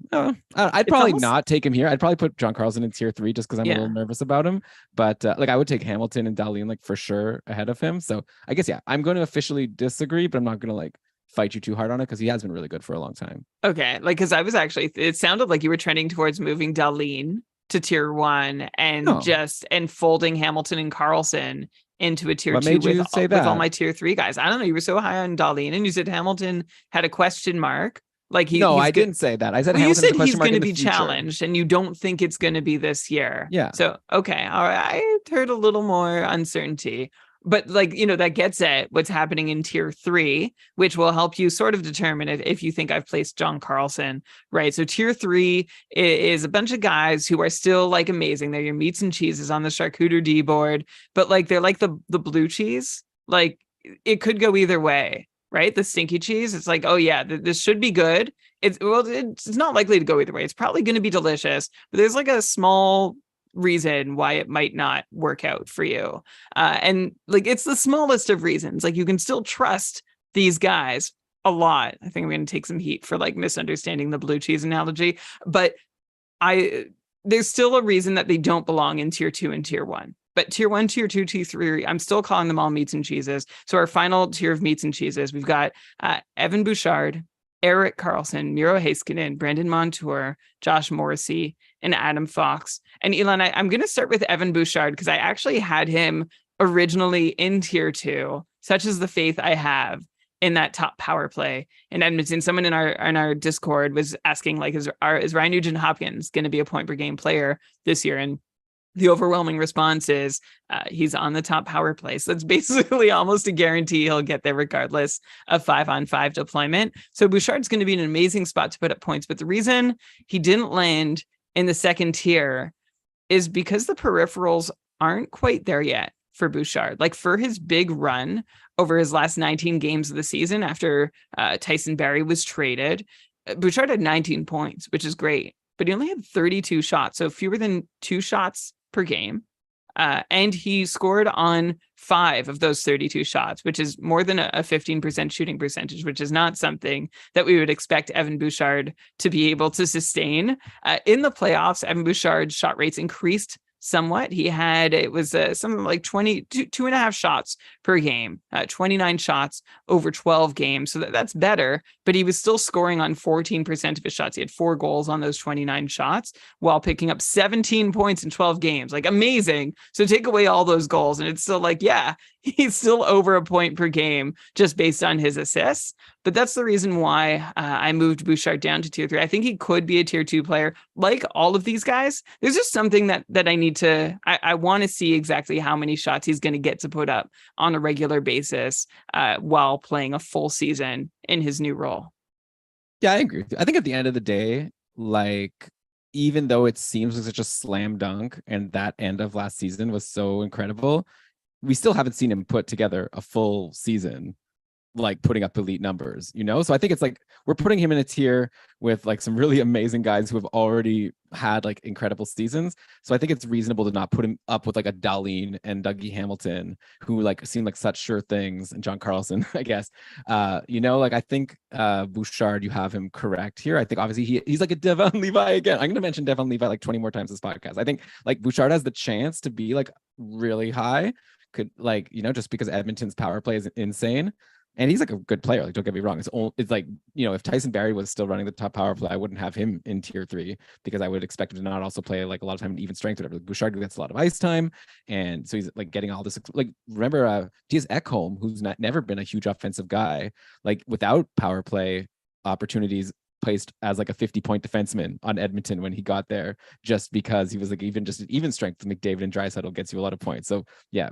I'd probably not take him here. I'd probably put John Karlsson in tier 3 just because I'm a little nervous about him. But like I would take Hamilton and Dahlin like for sure ahead of him. So I guess, yeah, I'm going to officially disagree, but I'm not going to like fight you too hard on it because he has been really good for a long time. Okay, like because I was actually, it sounded like you were trending towards moving Dahlin to tier 1 and folding Hamilton and Karlsson into a tier 2 with all my tier 3 guys. I don't know. You were so high on Dahlin and you said Hamilton had a question mark. Like I didn't say that. I said you said he's going to be challenged, and you don't think it's going to be this year. Yeah. So okay, all right. I heard a little more uncertainty, but like that gets at what's happening in tier 3, which will help you sort of determine if you think I've placed John Karlsson right. So tier 3 is a bunch of guys who are still like amazing. They're your meats and cheeses on the CharcuterD board, but like they're like the blue cheese. Like it could go either way. Right? The stinky cheese. It's like, oh yeah, this should be good. It's not likely to go either way. It's probably going to be delicious, but there's like a small reason why it might not work out for you. And like, it's the smallest of reasons. Like you can still trust these guys a lot. I think I'm going to take some heat for like misunderstanding the blue cheese analogy, but there's still a reason that they don't belong in tier 2 and tier 1. But tier 1, tier 2, tier 3, I'm still calling them all meats and cheeses. So our final tier of meats and cheeses, we've got Evan Bouchard, Erik Karlsson, Miro Heiskanen, Brandon Montour, Josh Morrissey, and Adam Fox. And Elon, I'm going to start with Evan Bouchard because I actually had him originally in tier 2, such as the faith I have in that top power play in Edmonton. Someone in our Discord was asking, like, is Ryan Nugent-Hopkins going to be a point per game player this year? And the overwhelming response is he's on the top power play. So it's basically almost a guarantee he'll get there regardless of 5-on-5 deployment. So Bouchard's going to be an amazing spot to put up points. But the reason he didn't land in the second tier is because the peripherals aren't quite there yet for Bouchard. Like, for his big run over his last 19 games of the season after Tyson Barrie was traded, Bouchard had 19 points, which is great. But he only had 32 shots, so fewer than 2 shots per game. And he scored on 5 of those 32 shots, which is more than a 15% shooting percentage, which is not something that we would expect Evan Bouchard to be able to sustain. In the playoffs, Evan Bouchard's shot rates increased somewhat. He had, it was something like 2.5 shots per game, 29 shots over 12 games. So that's better, but he was still scoring on 14% of his shots. He had 4 goals on those 29 shots while picking up 17 points in 12 games. Like, amazing. So take away all those goals and it's still like, yeah, he's still over a point per game just based on his assists. But that's the reason why I moved Bouchard down to tier 3. I think he could be a tier 2 player. Like all of these guys, there's just something that I need to, I want to see exactly how many shots he's going to get to put up on a regular basis while playing a full season in his new role. Yeah, I agree with you. I think at the end of the day, like, even though it seems like such a slam dunk and that end of last season was so incredible, we still haven't seen him put together a full season, like putting up elite numbers, you know? So I think it's like we're putting him in a tier with like some really amazing guys who have already had like incredible seasons. So I think it's reasonable to not put him up with like a Dahlin and Dougie Hamilton, who like seem like such sure things, and John Karlsson, I guess. You know, like I think Bouchard, you have him correct here. I think obviously he's like a Devon Levi again. I'm going to mention Devon Levi like 20 more times this podcast. I think like Bouchard has the chance to be like really high, could like, you know, just because Edmonton's power play is insane. And he's like a good player. Like, don't get me wrong. It's like, you know, if Tyson Barrie was still running the top power play, I wouldn't have him in tier 3 because I would expect him to not also play like a lot of time in even strength, whatever. Like, Bouchard gets a lot of ice time. And so he's like getting all this, like, remember Mattias Ekholm, who's never been a huge offensive guy, like without power play opportunities, placed as like a 50-point defenseman on Edmonton when he got there, just because he was like even strength with McDavid and Draisaitl gets you a lot of points. So yeah.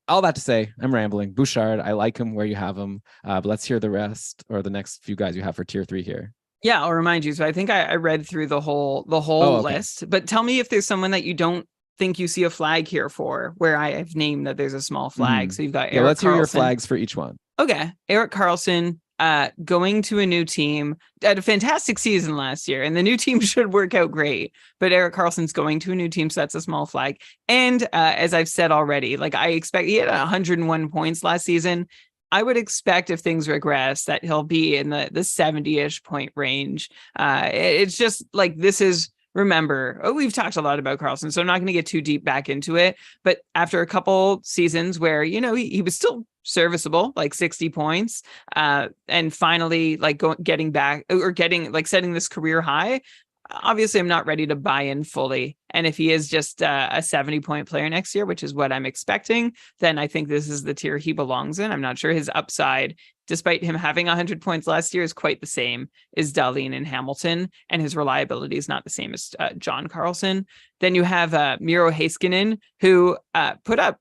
All that to say, I'm rambling. Bouchard, I like him where you have him, but let's hear the rest or the next few guys you have for tier 3 here. Yeah, I'll remind you. So I think I read through the whole list, but tell me if there's someone that you don't think you see a flag here for, where I have named that there's a small flag. So you've got Erik let's Karlsson. Hear your flags for each one. Okay, Erik Karlsson. Going to a new team, had a fantastic season last year, and the new team should work out great. But Erik Karlsson's going to a new team, so that's a small flag. And as I've said already, like I expect, he had 101 points last season. I would expect if things regress that he'll be in the 70-ish point range. It's just like, this is, remember, we've talked a lot about Karlsson, so I'm not going to get too deep back into it. But after a couple seasons where, you know, he was still serviceable, like 60 points, and finally like getting back or getting like setting this career high. Obviously, I'm not ready to buy in fully. And if he is just a 70-point player next year, which is what I'm expecting, then I think this is the tier he belongs in. I'm not sure his upside, despite him having 100 points last year, is quite the same as Dahlin and Hamilton, and his reliability is not the same as John Karlsson. Then you have Miro Heiskanen, who put up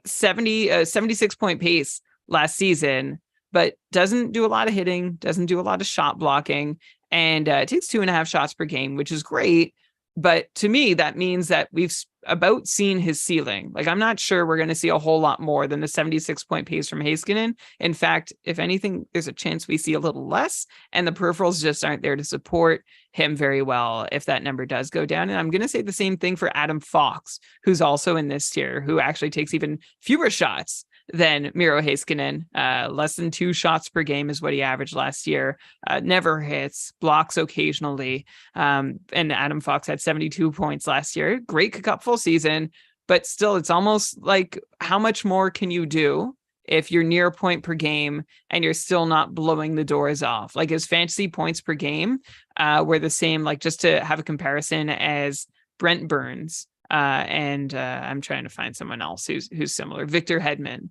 76-point pace last season, but doesn't do a lot of hitting, doesn't do a lot of shot blocking, and takes 2.5 shots per game, which is great. But to me, that means that we've about seen his ceiling. Like, I'm not sure we're going to see a whole lot more than the 76-point pace from Heiskanen. In fact, if anything, there's a chance we see a little less, and the peripherals just aren't there to support him very well if that number does go down. And I'm going to say the same thing for Adam Fox, who's also in this tier, who actually takes even fewer shots than Miro Heiskanen. Less than 2 shots per game is what he averaged last year. Never hits, blocks occasionally. And Adam Fox had 72 points last year. Great cupful season, but still, it's almost like, how much more can you do if you're near a point per game and you're still not blowing the doors off? Like, his fantasy points per game were the same, like, just to have a comparison, as Brent Burns. And I'm trying to find someone else who's similar, Victor Hedman,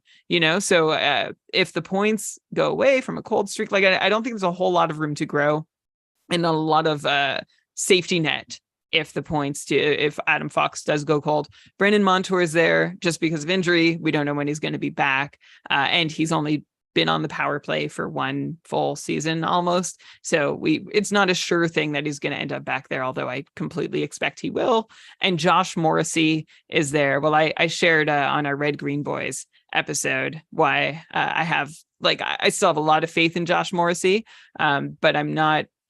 so if the points go away from a cold streak, like, I don't think there's a whole lot of room to grow and a lot of safety net if Adam Fox does go cold. Brandon Montour is there just because of injury. We don't know when he's going to be back. And he's only been on the power play for 1 full season almost. So it's not a sure thing that he's going to end up back there, although I completely expect he will. And Josh Morrissey is there. Well, I shared on our Red Green Boys episode why I still have a lot of faith in Josh Morrissey, but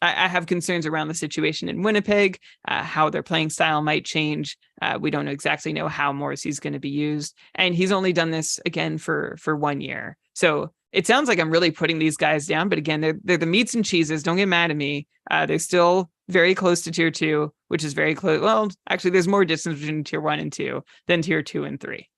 I have concerns around the situation in Winnipeg, how their playing style might change. We don't exactly know how Morrissey's going to be used. And he's only done this again for 1 year. So it sounds like I'm really putting these guys down. But again, they're the meats and cheeses. Don't get mad at me. They're still very close to tier 2, which is very close. Well, actually, there's more distance between tier 1 and 2 than tier 2 and 3.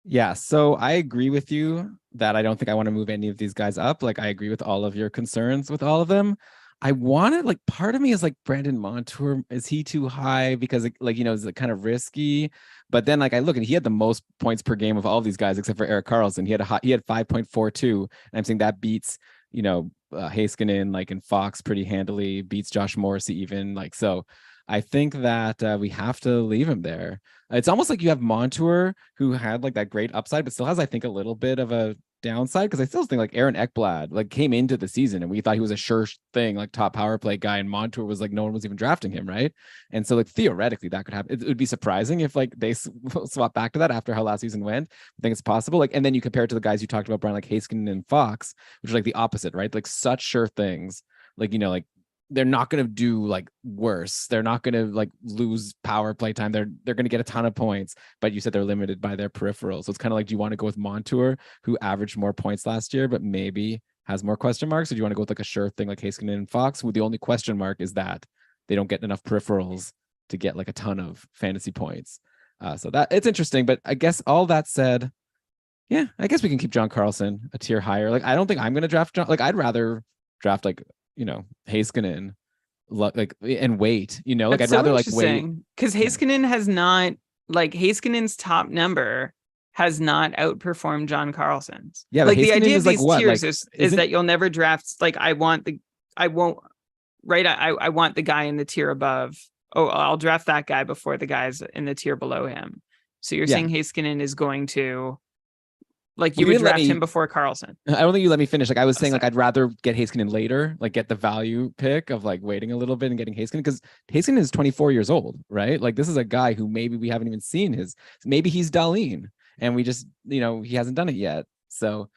Yeah, so I agree with you that I don't think I want to move any of these guys up. Like, I agree with all of your concerns with all of them. I wanted, like, part of me is like, Brandon Montour, is he too high? Because, like, is it kind of risky? But then, like, I look and he had the most points per game of all of these guys except for Erik Karlsson. He had 5.42, and I'm saying that beats Heiskanen, like, and Fox pretty handily, beats Josh Morrissey even, like, so. I think that we have to leave him there. It's almost like you have Montour, who had like that great upside, but still has, I think, a little bit of a downside, because I still think like Aaron Ekblad like came into the season and we thought he was a sure thing, like top power play guy, and Montour was like, no one was even drafting him, right? And so, like, theoretically that could happen. It would be surprising if like they swap back to that after how last season went. I think it's possible. Like, and then you compare it to the guys you talked about, Brian, like Heiskanen and Fox, which are like the opposite, right? Like, such sure things, like, like, they're not going to do like worse. They're not going to like lose power play time. They're going to get a ton of points, but you said they're limited by their peripherals. So it's kind of like, do you want to go with Montour, who averaged more points last year, but maybe has more question marks? Or do you want to go with like a sure thing like Heiskanen and Fox, who the only question mark is that they don't get enough peripherals to get like a ton of fantasy points? So that it's interesting, but I guess all that said, yeah, I guess we can keep John Karlsson a tier higher. Like, I don't think I'm going to draft John. Like, I'd rather draft like, Heiskanen, like, and wait, like, I'd rather like wait, because Heiskanen has not, like, Heiskanen's top number has not outperformed John Karlsson's. Yeah, like, the idea of these like tiers like, is that you'll never draft. Like, I want the guy in the tier above. Oh, I'll draft that guy before the guys in the tier below him. So you're saying Heiskanen is going to, like, you would draft him before Karlsson? I don't think you let me finish. Like, I was saying, like, I'd rather get Heiskanen later, like, get the value pick of like waiting a little bit and getting Heiskanen, because Heiskanen is 24 years old, right? Like, this is a guy who maybe we haven't even seen maybe he's Darlene and we just, he hasn't done it yet. So,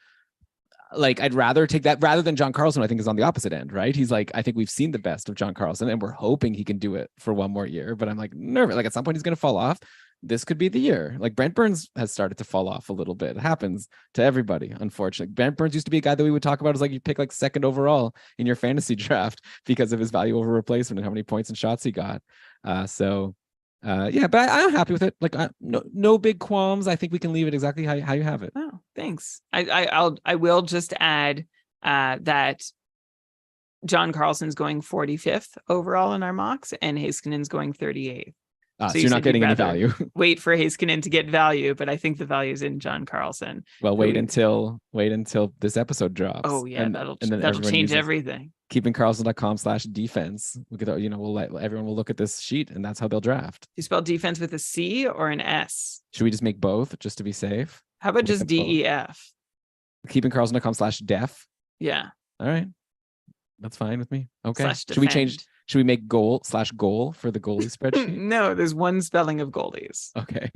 like, I'd rather take that rather than John Karlsson. I think is on the opposite end, right? He's like, I think we've seen the best of John Karlsson and we're hoping he can do it for 1 more year, but I'm like nervous. Like, at some point he's going to fall off. This could be the year. Like, Brent Burns has started to fall off a little bit. It happens to everybody, unfortunately. Brent Burns used to be a guy that we would talk about as like, you pick like 2nd overall in your fantasy draft because of his value over replacement and how many points and shots he got. Yeah, but I'm happy with it. Like, no big qualms. I think we can leave it exactly how you have it. Oh, thanks. I will just add that John Karlsson's going 45th overall in our mocks, and Heiskanen's going 38th. So you're not getting any value. Wait for Heiskanen to get value, but I think the value is in John Karlsson. Well, wait until this episode drops. Oh yeah, that'll change everything. KeepingKarlsson.com/defense. Look at that. Everyone will look at this sheet, and that's how they'll draft. Do you spell defense with a C or an S? Should we just make both just to be safe? How about just DEF? KeepingKarlsson.com/def. Yeah. All right. That's fine with me. Okay. /defend. Should we make goal for the goalie spreadsheet? No, there's one spelling of goalies. Okay.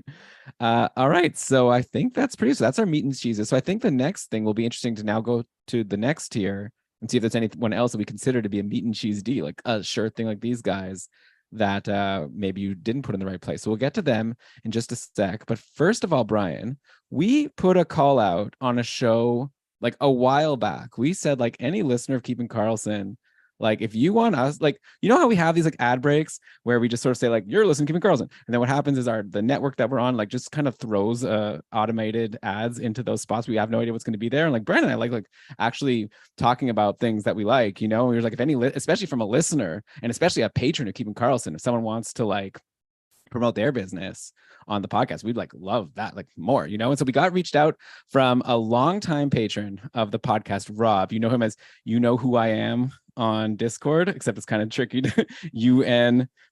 All right. So I think that's that's our meat and cheeses. So I think the next thing will be interesting to now go to the next tier and see if there's anyone else that we consider to be a meat and cheese D, like a sure thing like these guys. that maybe you didn't put in the right place. So we'll get to them in just a sec. But first of all, Brian, we put a call out on a show like a while back. We said like any listener of Keeping Karlsson, like if you want us, like, you know how we have these like ad breaks where we just sort of say like, you're listening to Keeping Karlsson. And then what happens is the network that we're on like just kind of throws automated ads into those spots. We have no idea what's going to be there. And like Brandon and I like actually talking about things that we like, you know, we're like, if any, especially from a listener and especially a patron of Keeping Karlsson, if someone wants to like promote their business on the podcast, we'd like love that like more, you know. And so we got reached out from a longtime patron of the podcast, Rob. You know him as You Know Who I Am on Discord, except it's kind of tricky to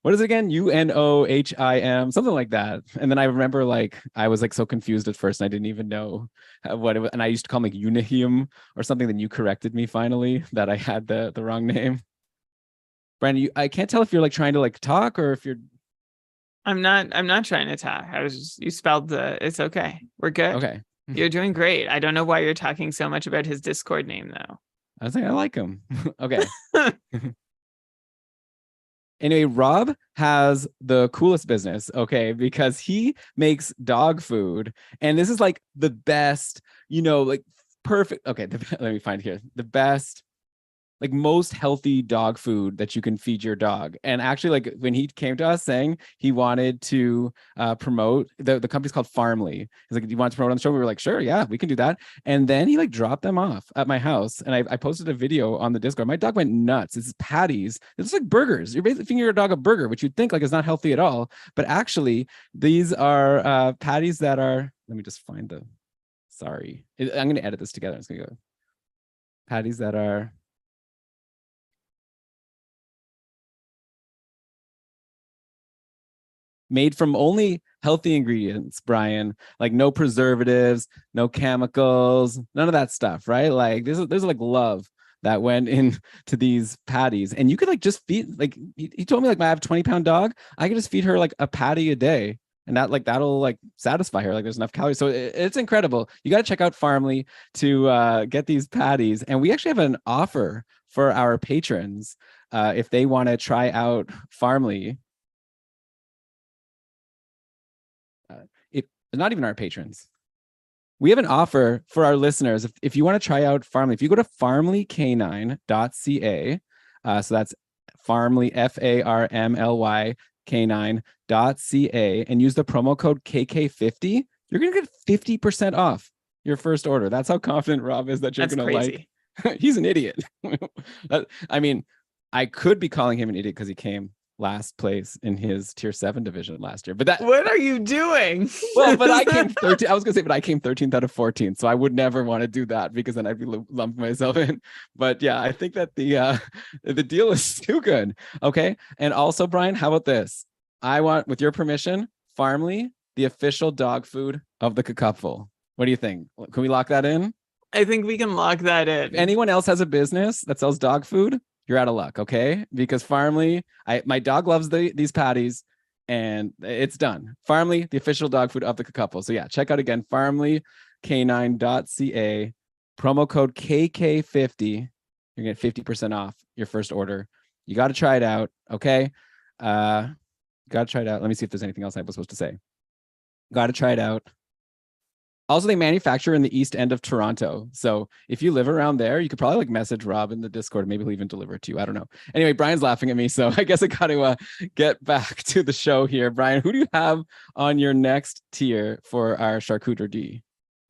what is it again? UNOHIM, something like that. And then I remember like I was like so confused at first and I didn't even know what it was, and I used to call him like Unihim or something. Then you corrected me finally that I had the wrong name. Brandon, I can't tell if you're like trying to like talk or if you're. I'm not trying to talk. I was just, you spelled it's okay. We're good. Okay. You're doing great. I don't know why you're talking so much about his Discord name though. I was like, I like him. Okay. Anyway, Rob has the coolest business, okay, because he makes dog food. And this is like the best, you know, like perfect. Okay, let me find here. The best, like most healthy dog food that you can feed your dog. And actually, like when he came to us saying he wanted to promote, the company's called Farmly. He's like, do you want to promote on the show? We were like, sure, yeah, we can do that. And then he like dropped them off at my house. And I posted a video on the Discord. My dog went nuts. It's patties. It's like burgers. You're basically feeding your dog a burger, which you'd think like is not healthy at all. But actually, these are patties that are, let me just find I'm going to edit this together. It's going to go patties that are made from only healthy ingredients, Brian, like no preservatives, no chemicals, none of that stuff, right? Like there's like love that went into these patties. And you could like just feed, like he told me like I have a 20-pound dog, I could just feed her like a patty a day. And that'll like satisfy her. Like there's enough calories. So it's incredible. You got to check out Farmly to get these patties. And we actually have an offer for our patrons if they want to try out Farmly. Not even our patrons. We have an offer for our listeners. If you want to try out Farmly, if you go to farmlyk9.ca, so that's Farmly, FARMLY K9.ca, and use the promo code KK50, you're going to get 50% off your first order. That's how confident Rob is that you're going to like. He's an idiot. I mean, I could be calling him an idiot because he came last place in his tier 7 division last year, but what are you doing? Well, but I came 13. I was gonna say, but I came 13th out of 14, so I would never want to do that because then I'd be lumping myself in. But yeah, I think that the deal is too good. Okay, and also Brian, how about this? I want, with your permission, Farmly, the official dog food of the Cupful. What do you think? Can we lock that in? I think we can lock that in. If anyone else has a business that sells dog food, you're out of luck, okay? Because Farmly, my dog loves these patties, and it's done. Farmly, the official dog food of the Cupful. So yeah, check out again, farmlyk9.ca, promo code KK50. You're gonna get 50% off your first order. You got to try it out, okay? Got to try it out. Let me see if there's anything else I was supposed to say. Got to try it out. Also, they manufacture in the East End of Toronto. So if you live around there, you could probably like message Rob in the Discord. Maybe he'll even deliver it to you. I don't know. Anyway, Brian's laughing at me. So I guess I got to get back to the show here. Brian, who do you have on your next tier for our CharcuterD?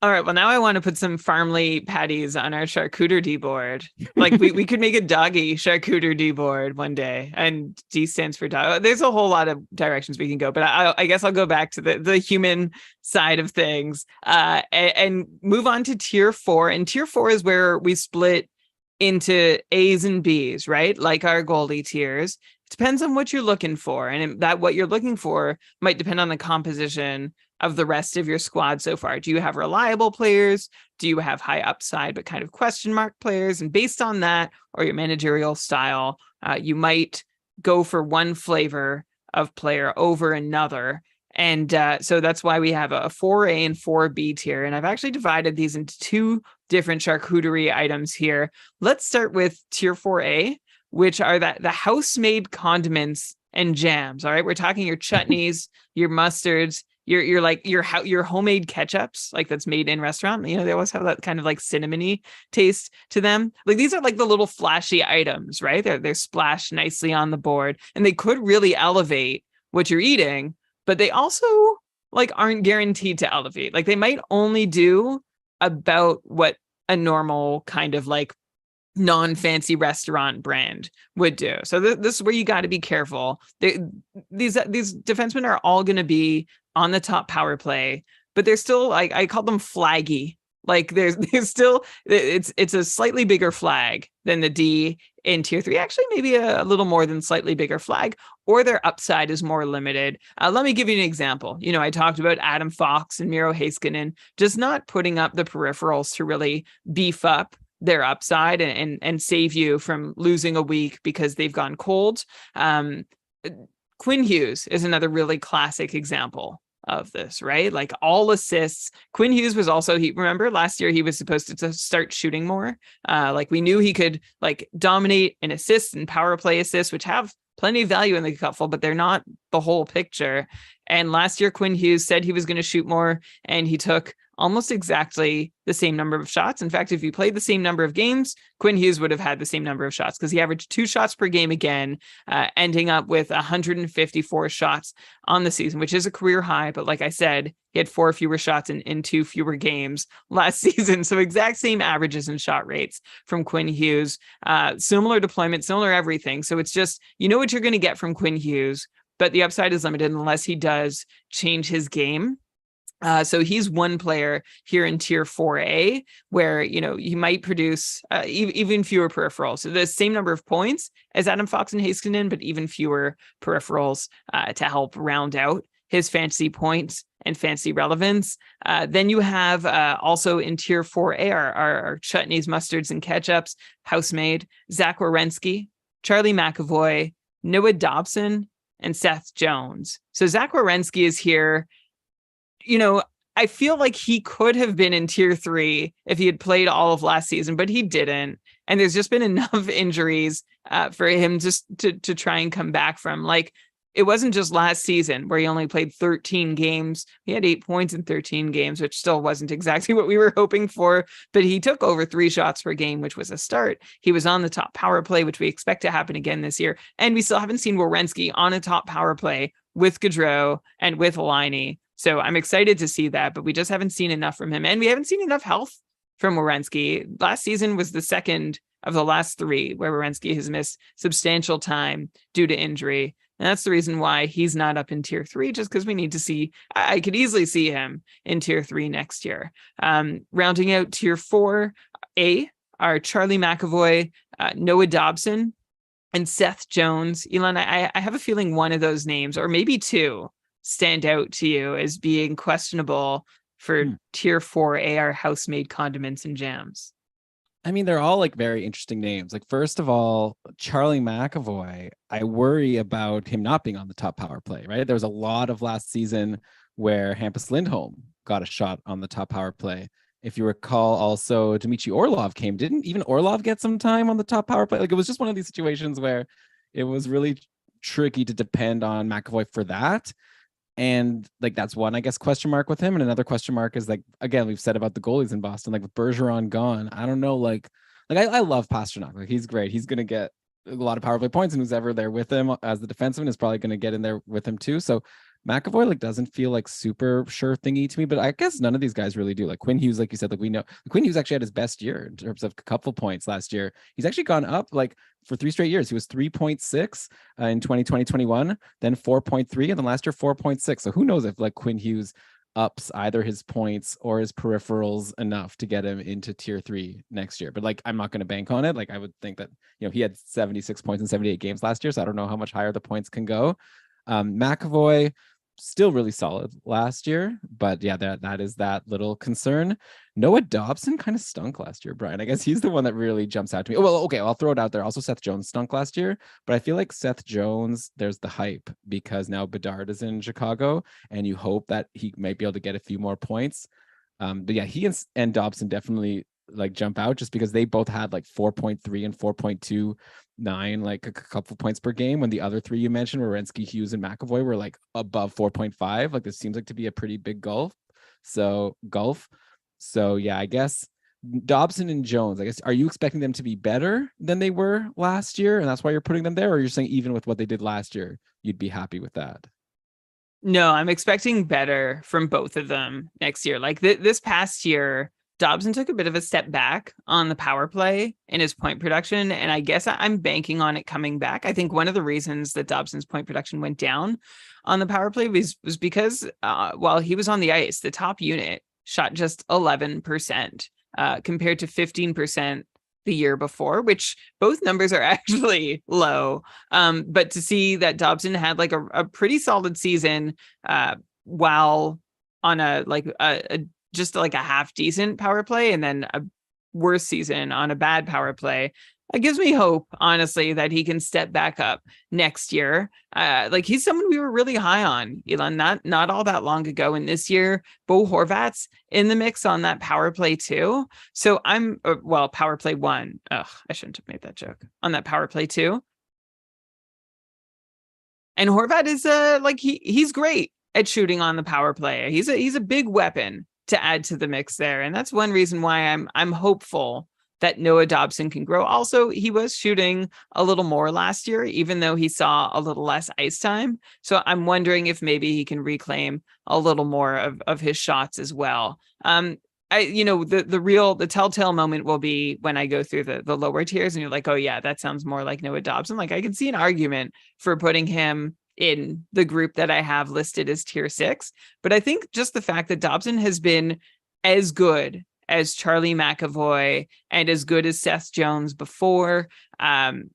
All right. Well, now I want to put some Farmly patties on our CharcuterD board. Like we could make a doggy CharcuterD board one day, and D stands for dog. There's a whole lot of directions we can go, but I guess I'll go back to the human side of things and move on to tier 4. And tier 4 is where we split into A's and B's, right? Like our Goldie tiers. It depends on what you're looking for, and that what you're looking for might depend on the composition of the rest of your squad so far. Do you have reliable players? Do you have high upside but kind of question mark players? And based on that, or your managerial style, you might go for one flavor of player over another. And so that's why we have a 4A and 4B tier. And I've actually divided these into 2 different charcuterie items here. Let's start with tier 4A, which are the house-made condiments and jams. All right, we're talking your chutneys, your mustards, your like your homemade ketchups, like that's made in restaurant. You know, they always have that kind of like cinnamony taste to them. Like these are like the little flashy items, right? They're splashed nicely on the board, and they could really elevate what you're eating, but they also like aren't guaranteed to elevate. Like they might only do about what a normal kind of like non-fancy restaurant brand would do. So this is where you got to be careful. These defensemen are all going to be on the top power play, but they're still like, I call them flaggy. Like there's still, it's a slightly bigger flag than the D in tier 3, actually maybe a little more than slightly bigger flag, or their upside is more limited. Let me give you an example. You know, I talked about Adam Fox and Miro Heiskanen just not putting up the peripherals to really beef up their upside and save you from losing a week because they've gone cold. Quinn Hughes is another really classic example of this, right? Like all assists. Quinn Hughes was also, remember last year he was supposed to start shooting more. Like we knew he could like dominate in assists and power play assists, which have plenty of value in the cupful, but they're not the whole picture. And last year, Quinn Hughes said he was going to shoot more, and he took almost exactly the same number of shots. In fact, if you played the same number of games, Quinn Hughes would have had the same number of shots because he averaged 2 shots per game again, ending up with 154 shots on the season, which is a career high. But like I said, he had 4 fewer shots in 2 fewer games last season. So exact same averages and shot rates from Quinn Hughes, similar deployment, similar everything. So it's just, you know what you're going to get from Quinn Hughes, but the upside is limited unless he does change his game. So he's one player here in tier 4A where, you know, he might produce even fewer peripherals. So the same number of points as Adam Fox and Heiskanen, but even fewer peripherals to help round out his fantasy points and fantasy relevance. Then you have also in tier 4A our chutneys, mustards, and ketchups, house-made, Zach Werenski, Charlie McAvoy, Noah Dobson, and Seth Jones. So Zach Werenski is here. You know, I feel like he could have been in tier 3 if he had played all of last season, but he didn't. And there's just been enough injuries for him just to try and come back from. Like, it wasn't just last season where he only played 13 games. He had 8 points in 13 games, which still wasn't exactly what we were hoping for, but he took over 3 shots per game, which was a start. He was on the top power play, which we expect to happen again this year. And we still haven't seen Werenski on a top power play with Gaudreau and with Laine. So I'm excited to see that, but we just haven't seen enough from him. And we haven't seen enough health from Werenski. Last season was the second of the last 3 where Werenski has missed substantial time due to injury. And that's the reason why he's not up in tier 3, just because we need to see, I could easily see him in tier 3 next year. Rounding out tier 4A are Charlie McAvoy, Noah Dobson, and Seth Jones. Elon, I have a feeling one of those names, or maybe 2, stand out to you as being questionable for tier 4A, our house-made condiments and jams. I mean, they're all like very interesting names. Like, first of all, Charlie McAvoy, I worry about him not being on the top power play, right? There was a lot of last season where Hampus Lindholm got a shot on the top power play. If you recall, also Dmitry Orlov came. Didn't even Orlov get some time on the top power play? Like, it was just one of these situations where it was really tricky to depend on McAvoy for that. And like, that's one, I guess, question mark with him. And another question mark is, like, again, we've said about the goalies in Boston, like with Bergeron gone, I don't know, like I love Pastrnak. Like, he's great. He's going to get a lot of power play points, and who's ever there with him as the defenseman is probably going to get in there with him too. So McAvoy like doesn't feel like super sure thingy to me, but I guess none of these guys really do. Like Quinn Hughes, like you said, like we know Quinn Hughes actually had his best year in terms of couple points last year. He's actually gone up like for 3 straight years. He was 3.6 in 2020-21, then 4.3, and then last year 4.6. So who knows if like Quinn Hughes ups either his points or his peripherals enough to get him into tier 3 next year. But like, I'm not going to bank on it. Like, I would think that, you know, he had 76 points in 78 games last year, so I don't know how much higher the points can go. McAvoy, still really solid last year, but yeah, that is that little concern. Noah Dobson kind of stunk last year, Brian. I guess he's the one that really jumps out to me. Well, okay, I'll throw it out there. Also, Seth Jones stunk last year, but I feel like Seth Jones, there's the hype because now Bedard is in Chicago, and you hope that he might be able to get a few more points. But yeah, he and Dobson definitely like jump out just because they both had like 4.3 and 4.29, like a couple points per game, when the other three you mentioned, Werenski, Hughes, and McAvoy, were like above 4.5. Like this seems like to be a pretty big gulf. So yeah, I guess Dobson and Jones, I guess, are you expecting them to be better than they were last year, and that's why you're putting them there? Or you're saying even with what they did last year, you'd be happy with that? No, I'm expecting better from both of them next year. Like this past year, Dobson took a bit of a step back on the power play in his point production, and I guess I'm banking on it coming back. I think one of the reasons that Dobson's point production went down on the power play was because while he was on the ice, the top unit shot just 11%, compared to 15% the year before, which both numbers are actually low. But to see that Dobson had like a pretty solid season while on a just like a half decent power play, and then a worse season on a bad power play, it gives me hope, honestly, that he can step back up next year. Like he's someone we were really high on, Elon, not all that long ago. And this year, Bo Horvat's in the mix on that power play too. So power play one. Ugh, I shouldn't have made that joke. On that power play too. And Horvat is he's great at shooting on the power play. He's a big weapon to add to the mix there. And that's one reason why I'm hopeful that Noah Dobson can grow. Also, he was shooting a little more last year, even though he saw a little less ice time. So I'm wondering if maybe he can reclaim a little more of his shots as well. The telltale moment will be when I go through the lower tiers and you're like, oh yeah, that sounds more like Noah Dobson. Like I can see an argument for putting him in the group that I have listed as tier 6. But I think just the fact that Dobson has been as good as Charlie McAvoy and as good as Seth Jones before. And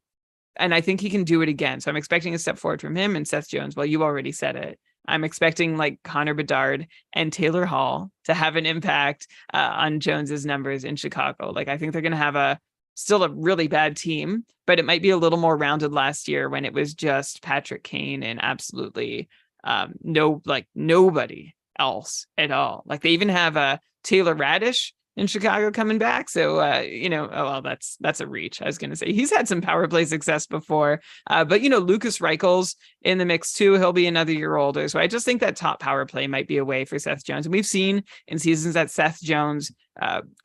I think he can do it again. So I'm expecting a step forward from him and Seth Jones. Well, you already said it. I'm expecting like Connor Bedard and Taylor Hall to have an impact on Jones's numbers in Chicago. Like I think they're going to have still a really bad team, but it might be a little more rounded last year when it was just Patrick Kane and absolutely nobody else at all. Like they even have a Taylor Radish in Chicago coming back. So, that's a reach. I was going to say he's had some power play success before, but Lucas Reichel's in the mix too. He'll be another year older. So I just think that top power play might be a way for Seth Jones. And we've seen in seasons that Seth Jones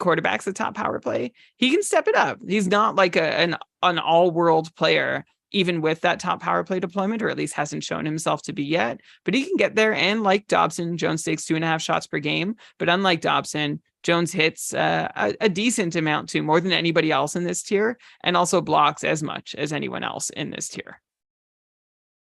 quarterbacks the top power play, he can step it up. He's not like an all-world player, even with that top power play deployment, or at least hasn't shown himself to be yet, but he can get there. And like Dobson, Jones takes 2.5 shots per game, but unlike Dobson, Jones hits a decent amount too, more than anybody else in this tier, and also blocks as much as anyone else in this tier.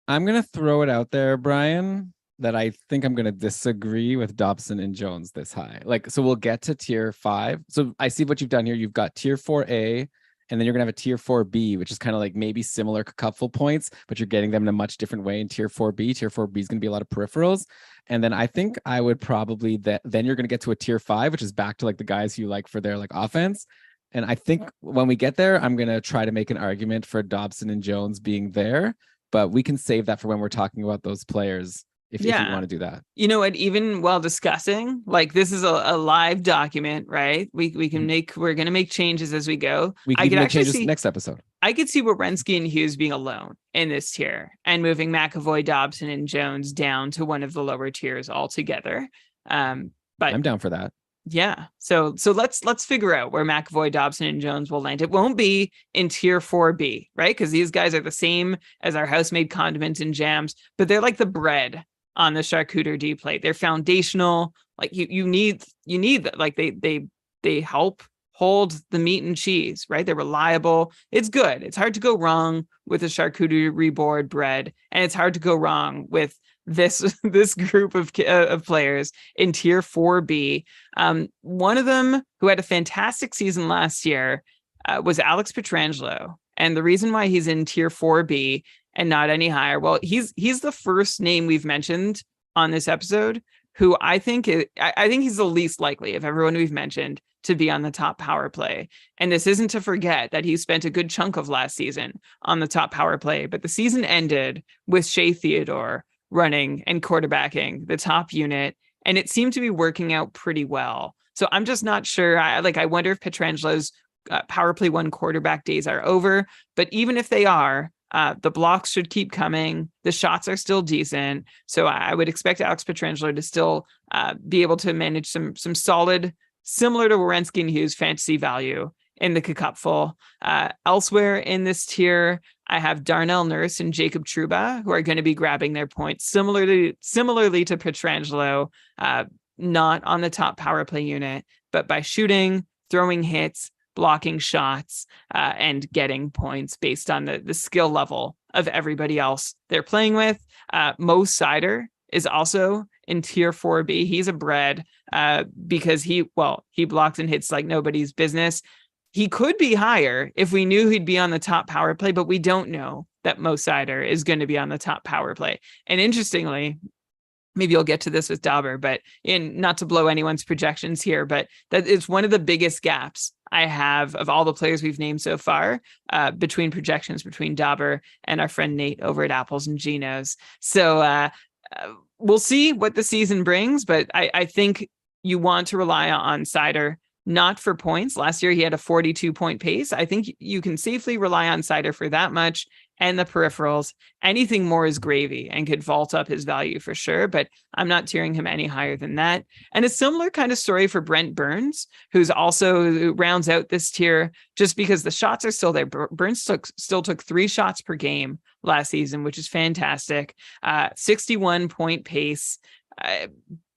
I'm going to throw it out there, Brian, that I think I'm going to disagree with Dobson and Jones this high. So we'll get to tier 5. So I see what you've done here. You've got tier 4A, and then you're going to have a tier 4B, which is kind of like maybe similar couple points, but you're getting them in a much different way in tier 4B. Tier 4B is going to be a lot of peripherals. And then I think I would probably then you're going to get to a tier 5, which is back to like the guys you like for their like offense. And I think when we get there, I'm going to try to make an argument for Dobson and Jones being there, but we can save that for when we're talking about those players. If you want to do that. You know what, even while discussing, like this is a live document, right? We're going to make changes as we go. We can make changes next episode. I could see Werenski and Hughes being alone in this tier and moving McAvoy, Dobson, and Jones down to one of the lower tiers altogether. But I'm down for that. Yeah. So let's figure out where McAvoy, Dobson, and Jones will land. It won't be in tier 4B, right? Because these guys are the same as our house-made condiments and jams, but they're like the bread on the CharcuterD plate. They're foundational. Like you need that. Like they help hold the meat and cheese, right? They're reliable. It's good. It's hard to go wrong with a charcuterie board bread, and it's hard to go wrong with this group of players in tier 4B. One of them who had a fantastic season last year was Alex Pietrangelo, and the reason why he's in tier 4B and not any higher, well, he's the first name we've mentioned on this episode who I think he's the least likely of everyone we've mentioned to be on the top power play. And this isn't to forget that he spent a good chunk of last season on the top power play, but the season ended with Shea Theodore running and quarterbacking the top unit, and it seemed to be working out pretty well. So I'm just not sure. I wonder if Pietrangelo's power play one quarterback days are over. But even if they are, the blocks should keep coming. The shots are still decent. So I would expect Alex Pietrangelo to still be able to manage some solid, similar to Werenski and Hughes fantasy value in the cupful. Elsewhere in this tier, I have Darnell Nurse and Jacob Trouba, who are going to be grabbing their points similarly to Pietrangelo, not on the top power play unit, but by shooting, throwing hits, blocking shots, and getting points based on the skill level of everybody else they're playing with. Mo Sider is also in tier 4B. He's a bread because he blocks and hits like nobody's business. He could be higher if we knew he'd be on the top power play, but we don't know that Mo Sider is going to be on the top power play. And interestingly, maybe you'll get to this with Dauber, but not to blow anyone's projections here, but that is one of the biggest gaps I have of all the players we've named so far between projections between Dauber and our friend Nate over at Apples and Ginos. So we'll see what the season brings, but I think you want to rely on Sider, not for points. Last year, he had a 42-point pace. I think you can safely rely on Sider for that much and the peripherals. Anything more is gravy and could vault up his value for sure, but I'm not tiering him any higher than that. And a similar kind of story for Brent Burns, who's also rounds out this tier just because the shots are still there. Burns still took 3 shots per game last season, which is fantastic. 61-point pace,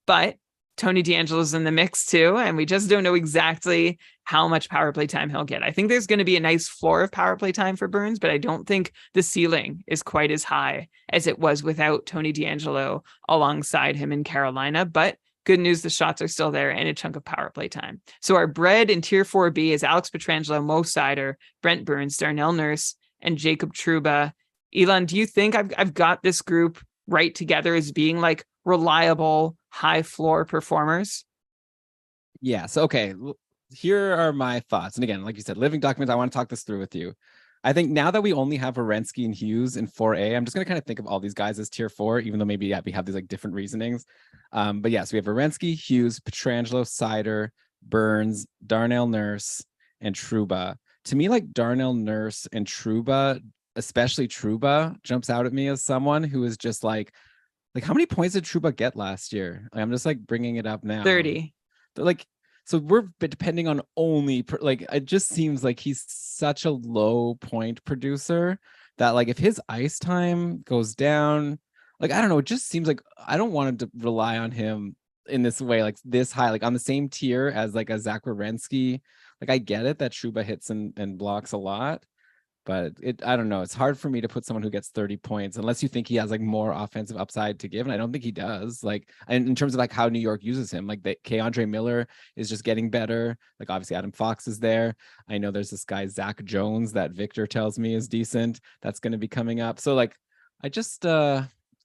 but Tony DeAngelo's in the mix too, and we just don't know exactly how much power play time he'll get. I think there's going to be a nice floor of power play time for Burns, but I don't think the ceiling is quite as high as it was without Tony DeAngelo alongside him in Carolina. But good news, the shots are still there and a chunk of power play time. So our bread in tier 4B is Alex Pietrangelo, Mo Sider, Brent Burns, Darnell Nurse, and Jacob Trouba. Elon, do you think I've got this group right together as being like reliable, high floor performers? Yeah. So, okay, here are my thoughts. And again, like you said, living documents, I want to talk this through with you. I think now that we only have Werenski and Hughes in 4A, I'm just going to kind of think of all these guys as tier 4, even though maybe we have these like different reasonings. But yes, we have Werenski, Hughes, Pietrangelo, Sider, Burns, Darnell Nurse, and Trouba. To me, like Darnell Nurse and Trouba, especially Trouba, jumps out at me as someone who is just like how many points did Trouba get last year? I'm just like bringing it up now. 30. So we're depending on only it just seems like he's such a low point producer that like if his ice time goes down, like I don't know, it just seems like I don't want to rely on him in this way, like this high, like on the same tier as like a Zach Werenski. Like I get it that Trouba hits and blocks a lot, but I don't know. It's hard for me to put someone who gets 30 points unless you think he has like more offensive upside to give. And I don't think he does. Like, and in terms of like how New York uses him, like that Keandre Miller is just getting better. Like obviously Adam Fox is there. I know there's this guy, Zach Jones, that Victor tells me is decent. That's going to be coming up. So like,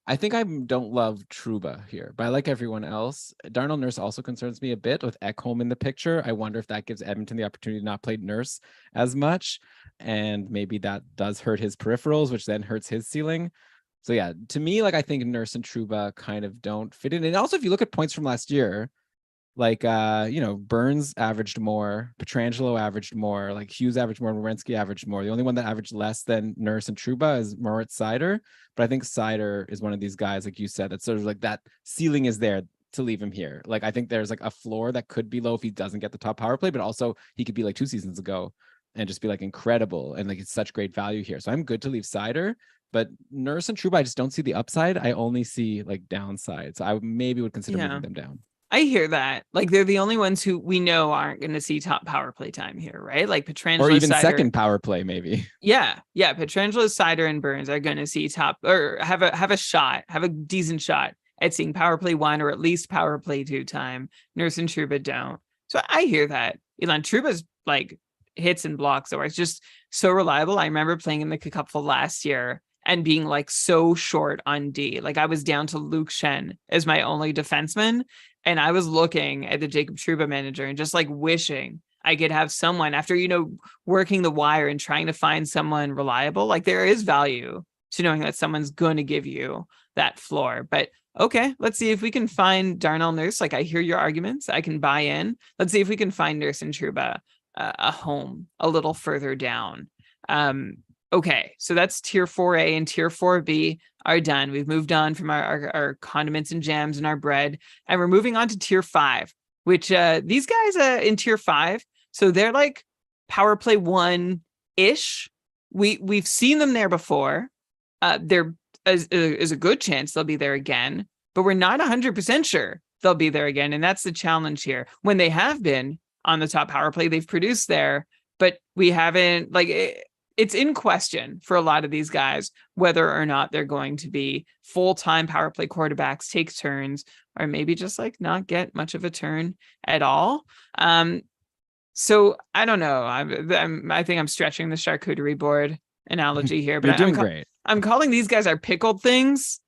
I think I don't love Trouba here, but I like everyone else. Darnell Nurse also concerns me a bit with Ekholm in the picture. I wonder if that gives Edmonton the opportunity to not play Nurse as much. And maybe that does hurt his peripherals, which then hurts his ceiling. So yeah, to me, like I think Nurse and Trouba kind of don't fit in. And also, if you look at points from last year, like Burns averaged more, Pietrangelo averaged more, like Hughes averaged more, Werenski averaged more. The only one that averaged less than Nurse and Trouba is Moritz Sider. But I think Sider is one of these guys, like you said, that's sort of like that ceiling is there to leave him here. Like I think there's like a floor that could be low if he doesn't get the top power play, but also he could be like 2 seasons ago and just be like incredible. And like it's such great value here. So I'm good to leave Sider, but Nurse and Trouba, I just don't see the upside. I only see like downside. So I maybe would consider moving them down. I hear that. Like they're the only ones who we know aren't going to see top power play time here, right? Like Pietrangelo, or even Sider, second power play, maybe. Yeah. Pietrangelo, Sider, and Burns are going to see top or have a decent shot at seeing power play 1 or at least power play 2 time. Nurse and Trouba don't. So I hear that. Elon Trouba's like hits and blocks, or it's just so reliable. I remember playing in the cupful last year and being like so short on D. Like I was down to Luke Shen as my only defenseman. And I was looking at the Jacob Trouba manager and just like wishing I could have someone after, working the wire and trying to find someone reliable. Like there is value to knowing that someone's going to give you that floor. But Okay, let's see if we can find Darnell Nurse. Like, I hear your arguments. I can buy in. Let's see if we can find Nurse and Truba a home a little further down. Okay, so that's tier 4A and tier 4B are done. We've moved on from our condiments and jams and our bread, and we're moving on to tier 5, which these guys in tier 5, so they're like power play 1-ish. We've seen them there before. There is a good chance they'll be there again, but we're not 100% sure they'll be there again, and that's the challenge here. When they have been on the top power play, they've produced there, but we haven't, like, it's in question for a lot of these guys whether or not they're going to be full-time power play quarterbacks, take turns, or maybe just like not get much of a turn at all. So I don't know. I think I'm stretching the charcuterie board analogy here, but You're doing great. I'm calling these guys our pickled things,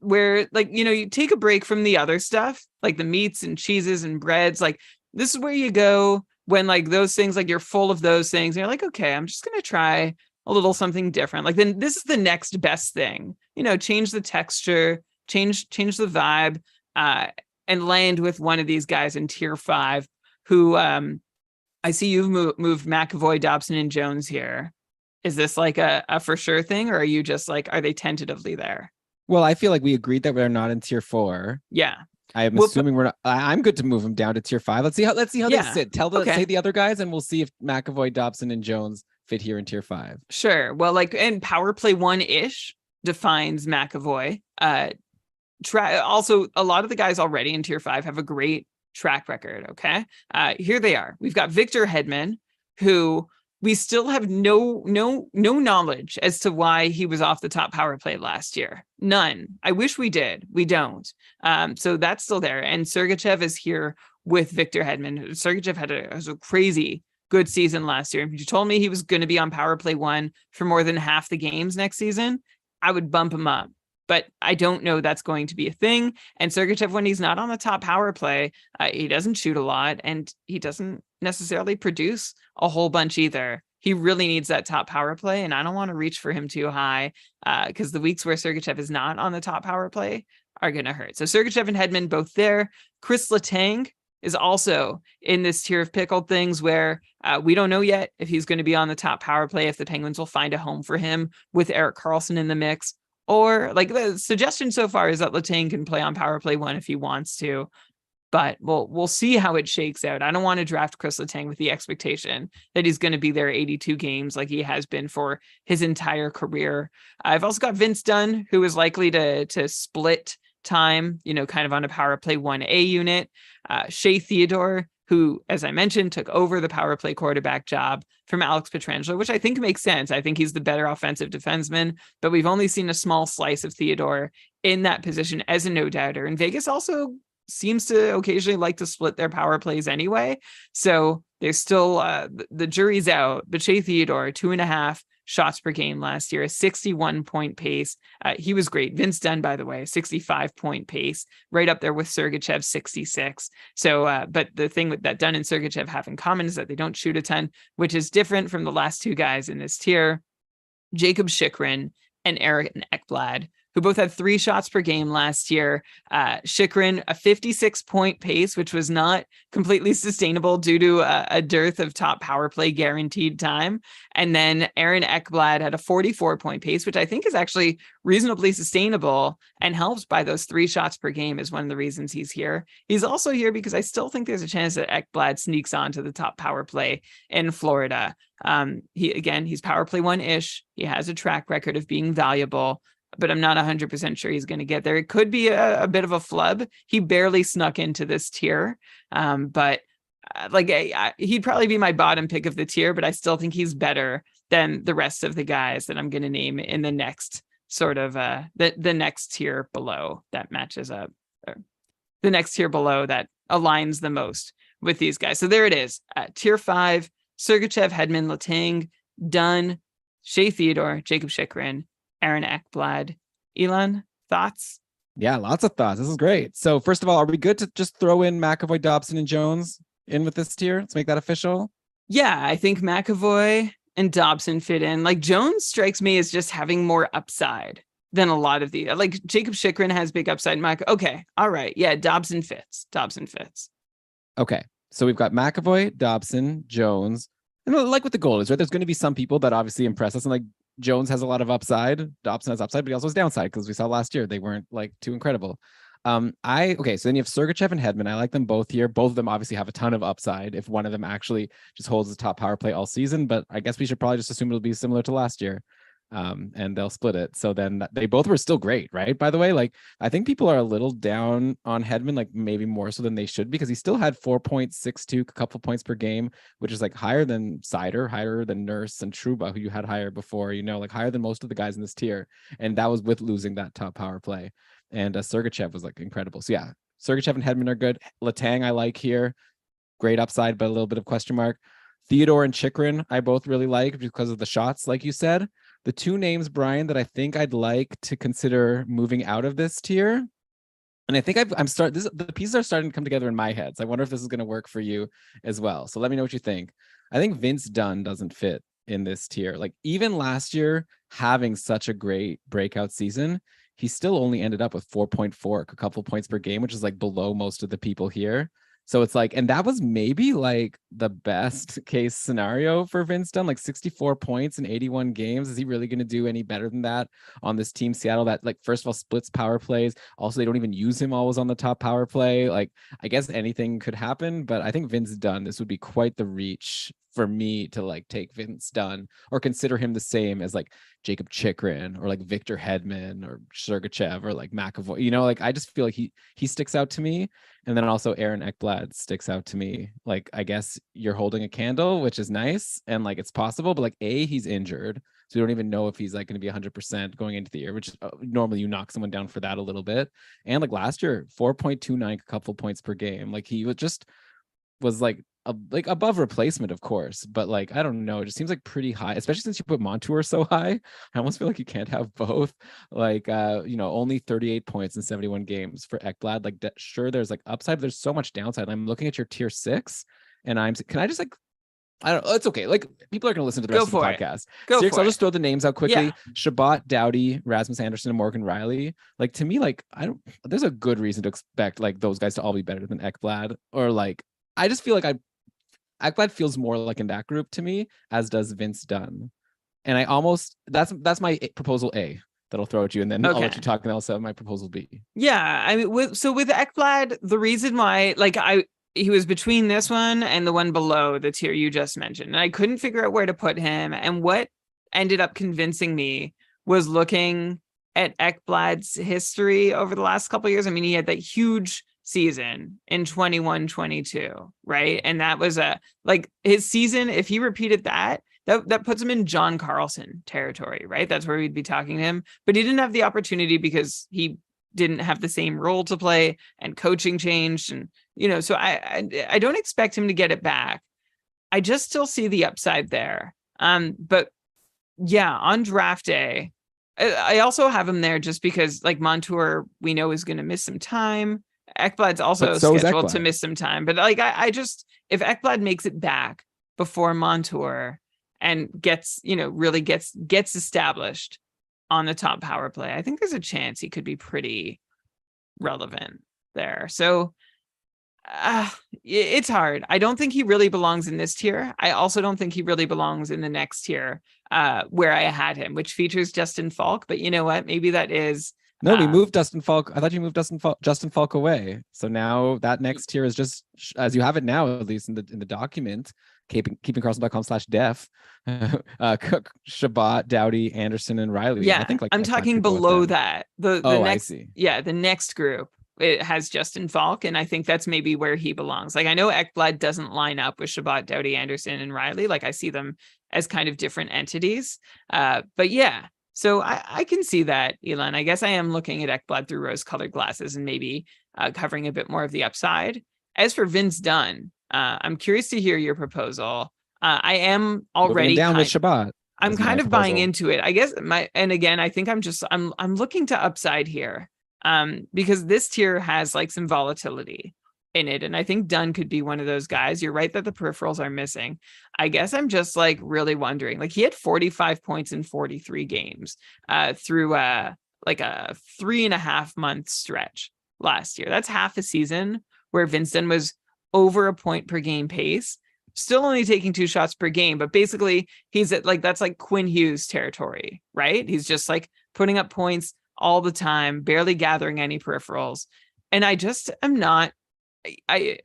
where, like, you know, you take a break from the other stuff, like the meats and cheeses and breads. Like, this is where you go when, like, those things, like, you're full of those things, and you're like, okay, I'm just gonna try a little something different. Like, then this is the next best thing. You know, change the texture, change the vibe, and land with one of these guys in tier 5, who I see you've moved McAvoy, Dobson, and Jones here. Is this like a for sure thing, or are you just like, are they tentatively there? Well, I feel like we agreed that we're not in tier 4. Yeah. I'm assuming we're not. I'm good to move them down to tier 5. Let's see how they sit. Say the other guys, and we'll see if McAvoy, Dobson, and Jones fit here in tier 5. Sure. Well, like, and power play 1-ish defines McAvoy. Also, a lot of the guys already in tier 5 have a great track record. Okay. Here they are. We've got Victor Hedman, who we still have no knowledge as to why he was off the top power play last year. None. I wish we did. We don't. So that's still there. And Sergachev is here with Victor Hedman. Sergachev had a crazy good season last year. If you told me he was going to be on power play 1 for more than half the games next season, I would bump him up. But I don't know that's going to be a thing. And Sergachev, when he's not on the top power play, he doesn't shoot a lot, and he doesn't necessarily produce a whole bunch either. He really needs that top power play, and I don't want to reach for him too high, because the weeks where Sergachev is not on the top power play are going to hurt. So Sergachev and Hedman both there. Chris Letang is also in this tier of pickled things where we don't know yet if he's going to be on the top power play, if the Penguins will find a home for him with Erik Karlsson in the mix. Or, like, the suggestion so far is that Letang can play on power play 1 if he wants to, but we'll see how it shakes out. I don't want to draft Chris Letang with the expectation that he's going to be there 82 games like he has been for his entire career. I've also got Vince Dunn, who is likely to split time, you know, kind of on a power play 1A unit. Shea Theodore, who, as I mentioned, took over the power play quarterback job from Alex Pietrangelo, which I think makes sense. I think he's the better offensive defenseman, but we've only seen a small slice of Theodore in that position as a no-doubter. And Vegas also seems to occasionally like to split their power plays anyway. So there's still, the jury's out, but Shea Theodore, 2.5 shots per game last year, a 61-point pace. He was great. Vince Dunn, by the way, 65-point pace, right up there with Sergachev, 66. So, but the thing that Dunn and Sergachev have in common is that they don't shoot a ton, which is different from the last two guys in this tier, Jacob Chychrun and Aaron Ekblad, who both had 3 shots per game last year. Chychrun, a 56-point pace, which was not completely sustainable due to a dearth of top power play guaranteed time. And then Aaron Ekblad had a 44-point pace, which I think is actually reasonably sustainable and helps by those 3 shots per game is one of the reasons he's here. He's also here because I still think there's a chance that Ekblad sneaks onto the top power play in Florida. He's power play 1-ish. He has a track record of being valuable, but I'm not 100% sure he's going to get there. It could be a bit of a flub. He barely snuck into this tier, but he'd probably be my bottom pick of the tier, but I still think he's better than the rest of the guys that I'm going to name in the next sort of the next tier below that matches up, or the next tier below that aligns the most with these guys. So there it is. Tier 5, Sergachev, Hedman, Letang, Dunn, Shea Theodore, Jacob Chychrun, Aaron Ekblad. Elon, thoughts? Yeah, lots of thoughts. This is great. So first of all, are we good to just throw in McAvoy, Dobson, and Jones in with this tier? Let's make that official. Yeah, I think McAvoy and Dobson fit in. Like, Jones strikes me as just having more upside than a lot of the like Jacob Chychrun has big upside. Mike, okay, all right, yeah, Dobson fits. Okay, so we've got McAvoy, Dobson, Jones, and like with the goalies, right? There's going to be some people that obviously impress us, and like Jones has a lot of upside, Dobson has upside, but he also has downside because we saw last year they weren't like too incredible. Okay, so then you have Sergachev and Hedman. I like them both here. Both of them obviously have a ton of upside if one of them actually just holds the top power play all season, but I guess we should probably just assume it'll be similar to last year. And they'll split it. So then they both were still great, right? By the way, like I think people are a little down on Hedman, like maybe more so than they should, because he still had 4.62, a couple points per game, which is like higher than Sider, higher than Nurse and Trouba, who you had higher before, like higher than most of the guys in this tier. And that was with losing that top power play. And Sergachev was like incredible. So yeah, Sergachev and Hedman are good. Letang I like here. Great upside, but a little bit of question mark. Theodore and Chychrun I both really like because of the shots, like you said. The two names, Brian, that I think I'd like to consider moving out of this tier, and I think the pieces are starting to come together in my head. So I wonder if this is going to work for you as well. So let me know what you think. I think Vince Dunn doesn't fit in this tier. Like even last year, having such a great breakout season, he still only ended up with 4.4, a couple points per game, which is like below most of the people here. So it's like, and that was maybe like the best case scenario for Vince Dunn, like 64 points in 81 games. Is he really going to do any better than that on this team Seattle that, like, first of all, splits power plays. Also, they don't even use him always on the top power play. Like, I guess anything could happen, but I think Vince Dunn, this would be quite the reach for me to like take Vince Dunn or consider him the same as like Jacob Chychrun or like Victor Hedman or Sergachev or like McAvoy. Like I just feel like he sticks out to me. And then also Aaron Ekblad sticks out to me. Like, I guess you're holding a candle, which is nice. And like, it's possible, but like he's injured. So we don't even know if he's like going to be 100% going into the year, which normally you knock someone down for that a little bit. And like last year, 4.29, a couple points per game. Like he was like above replacement, of course, but like I don't know, it just seems like pretty high, especially since you put Montour so high. I almost feel like you can't have both. Like only 38 points in 71 games for Ekblad. Like sure, there's like upside, but there's so much downside. I'm looking at your tier 6, and can I just like, I don't know. It's okay. Like people are going to listen to the rest of the podcast. I'll just throw the names out quickly. Yeah. Shabbat, Doughty, Rasmus Anderson, and Morgan Riley. Like to me, like there's a good reason to expect like those guys to all be better than Ekblad, or like I just feel like Ekblad feels more like in that group to me, as does Vince Dunn. And I almost that's my proposal A that I'll throw at you, and then I'll let you talk, and also my proposal B. Yeah, I mean, with Ekblad, the reason why he was between this one and the one below the tier you just mentioned, and I couldn't figure out where to put him. And what ended up convincing me was looking at Ekblad's history over the last couple of years. I mean, he had that huge season in 21-22, right? And that was his season, if he repeated that puts him in John Karlsson territory, right? That's where we'd be talking to him. But he didn't have the opportunity because he didn't have the same role to play, and coaching changed, and so I don't expect him to get it back. I just still see the upside there. But yeah, on draft day, I also have him there just because like Montour, we know, is going to miss some time. Ekblad's also scheduled to miss some time, but like I just, if Ekblad makes it back before Montour and gets established on the top power play, I think there's a chance he could be pretty relevant there. So it's hard. I don't think he really belongs in this tier. I also don't think he really belongs in the next tier where I had him, which features Justin Falk. But you know what? Maybe that is. No, we moved Dustin Falk. I thought you moved Justin Falk away. So now that next tier is just as you have it now, at least in the document, keepingkarlsson.com/def. Shabbat, Doughty, Anderson, and Riley. Yeah, I think like I'm talking below that. The next, I see. Yeah, the next group, it has Justin Falk, and I think that's maybe where he belongs. Like I know Ekblad doesn't line up with Shabbat, Doughty, Anderson, and Riley. Like I see them as kind of different entities. But yeah. So I can see that, Elon. I guess I am looking at Ekblad through rose-colored glasses and maybe covering a bit more of the upside. As for Vince Dunn, I'm curious to hear your proposal. I am already down with Shabbat. I'm kind of buying into it. I guess and again, I think I'm looking to upside here, because this tier has like some volatility in it, and I think Dunn could be one of those guys. You're right that the peripherals are missing. I guess I'm just like really wondering, like he had 45 points in 43 games through like a 3.5-month stretch last year. That's half a season where Vince Dunn was over a point per game pace, still only taking 2 shots per game, but basically he's at like, that's like Quinn Hughes territory, right? He's just like putting up points all the time, barely gathering any peripherals. And I just am not, I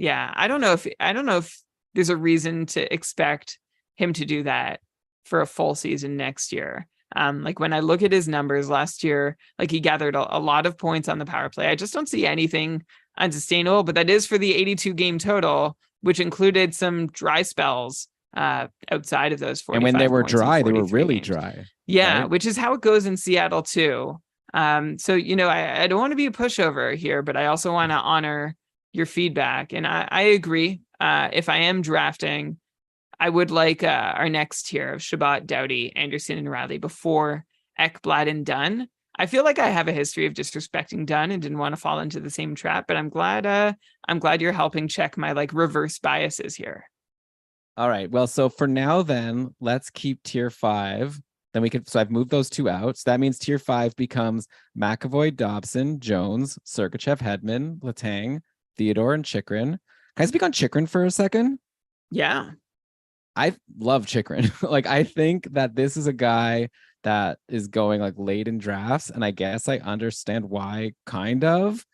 don't know if there's a reason to expect him to do that for a full season next year. Like when I look at his numbers last year, like he gathered a lot of points on the power play. I just don't see anything unsustainable, but that is for the 82 game total, which included some dry spells outside of those 45. And when they were dry, they were really games. dry. Yeah, right? Which is how it goes in Seattle too. So, I don't want to be a pushover here, but I also want to honor your feedback. And I agree. If I am drafting, I would like our next tier of Shabbat, Doughty, Anderson, and Riley before Ekblad and Dunn. I feel like I have a history of disrespecting Dunn and didn't want to fall into the same trap, but I'm glad you're helping check my like reverse biases here. All right. Well, so for now, then let's keep tier 5. Then we could. So I've moved those 2 out. So that means tier 5 becomes McAvoy, Dobson, Jones, Sergachev, Hedman, Letang, Theodore, and Chychrun. Can I speak on Chychrun for a second? Yeah. I love Chychrun. Like, I think that this is a guy that is going like late in drafts, and I guess I understand why, kind of,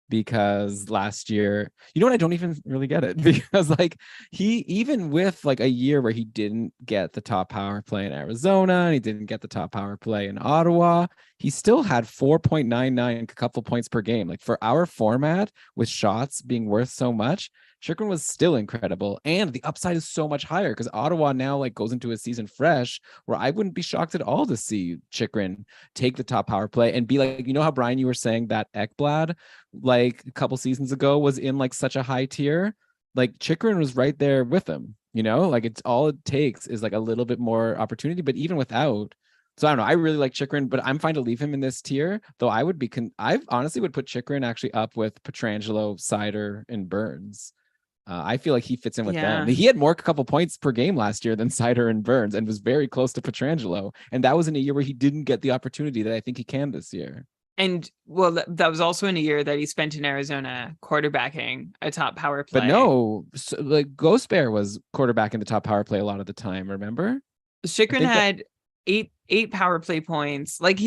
because last year, I don't even really get it, because like he, even with like a year where he didn't get the top power play in Arizona and he didn't get the top power play in Ottawa, he still had 4.99, a couple points per game. Like for our format with shots being worth so much, Chychrun was still incredible, and the upside is so much higher because Ottawa now like goes into a season fresh, where I wouldn't be shocked at all to see Chychrun take the top power play and be like, how, Brian, you were saying that Ekblad like a couple seasons ago was in like such a high tier. Like Chychrun was right there with him. Like it's all it takes is like a little bit more opportunity. But even without, so I don't know. I really like Chychrun, but I'm fine to leave him in this tier. Though I would be, I honestly would put Chychrun actually up with Pietrangelo, Seider, and Burns. I feel like he fits in with them. He had more couple points per game last year than Seider and Burns, and was very close to Pietrangelo. And that was in a year where he didn't get the opportunity that I think he can this year. And well, that was also in a year that he spent in Arizona quarterbacking a top power play. But no, so, like Ghost Bear was quarterbacking the top power play a lot of the time. Remember? Chychrun had eight power play points. Like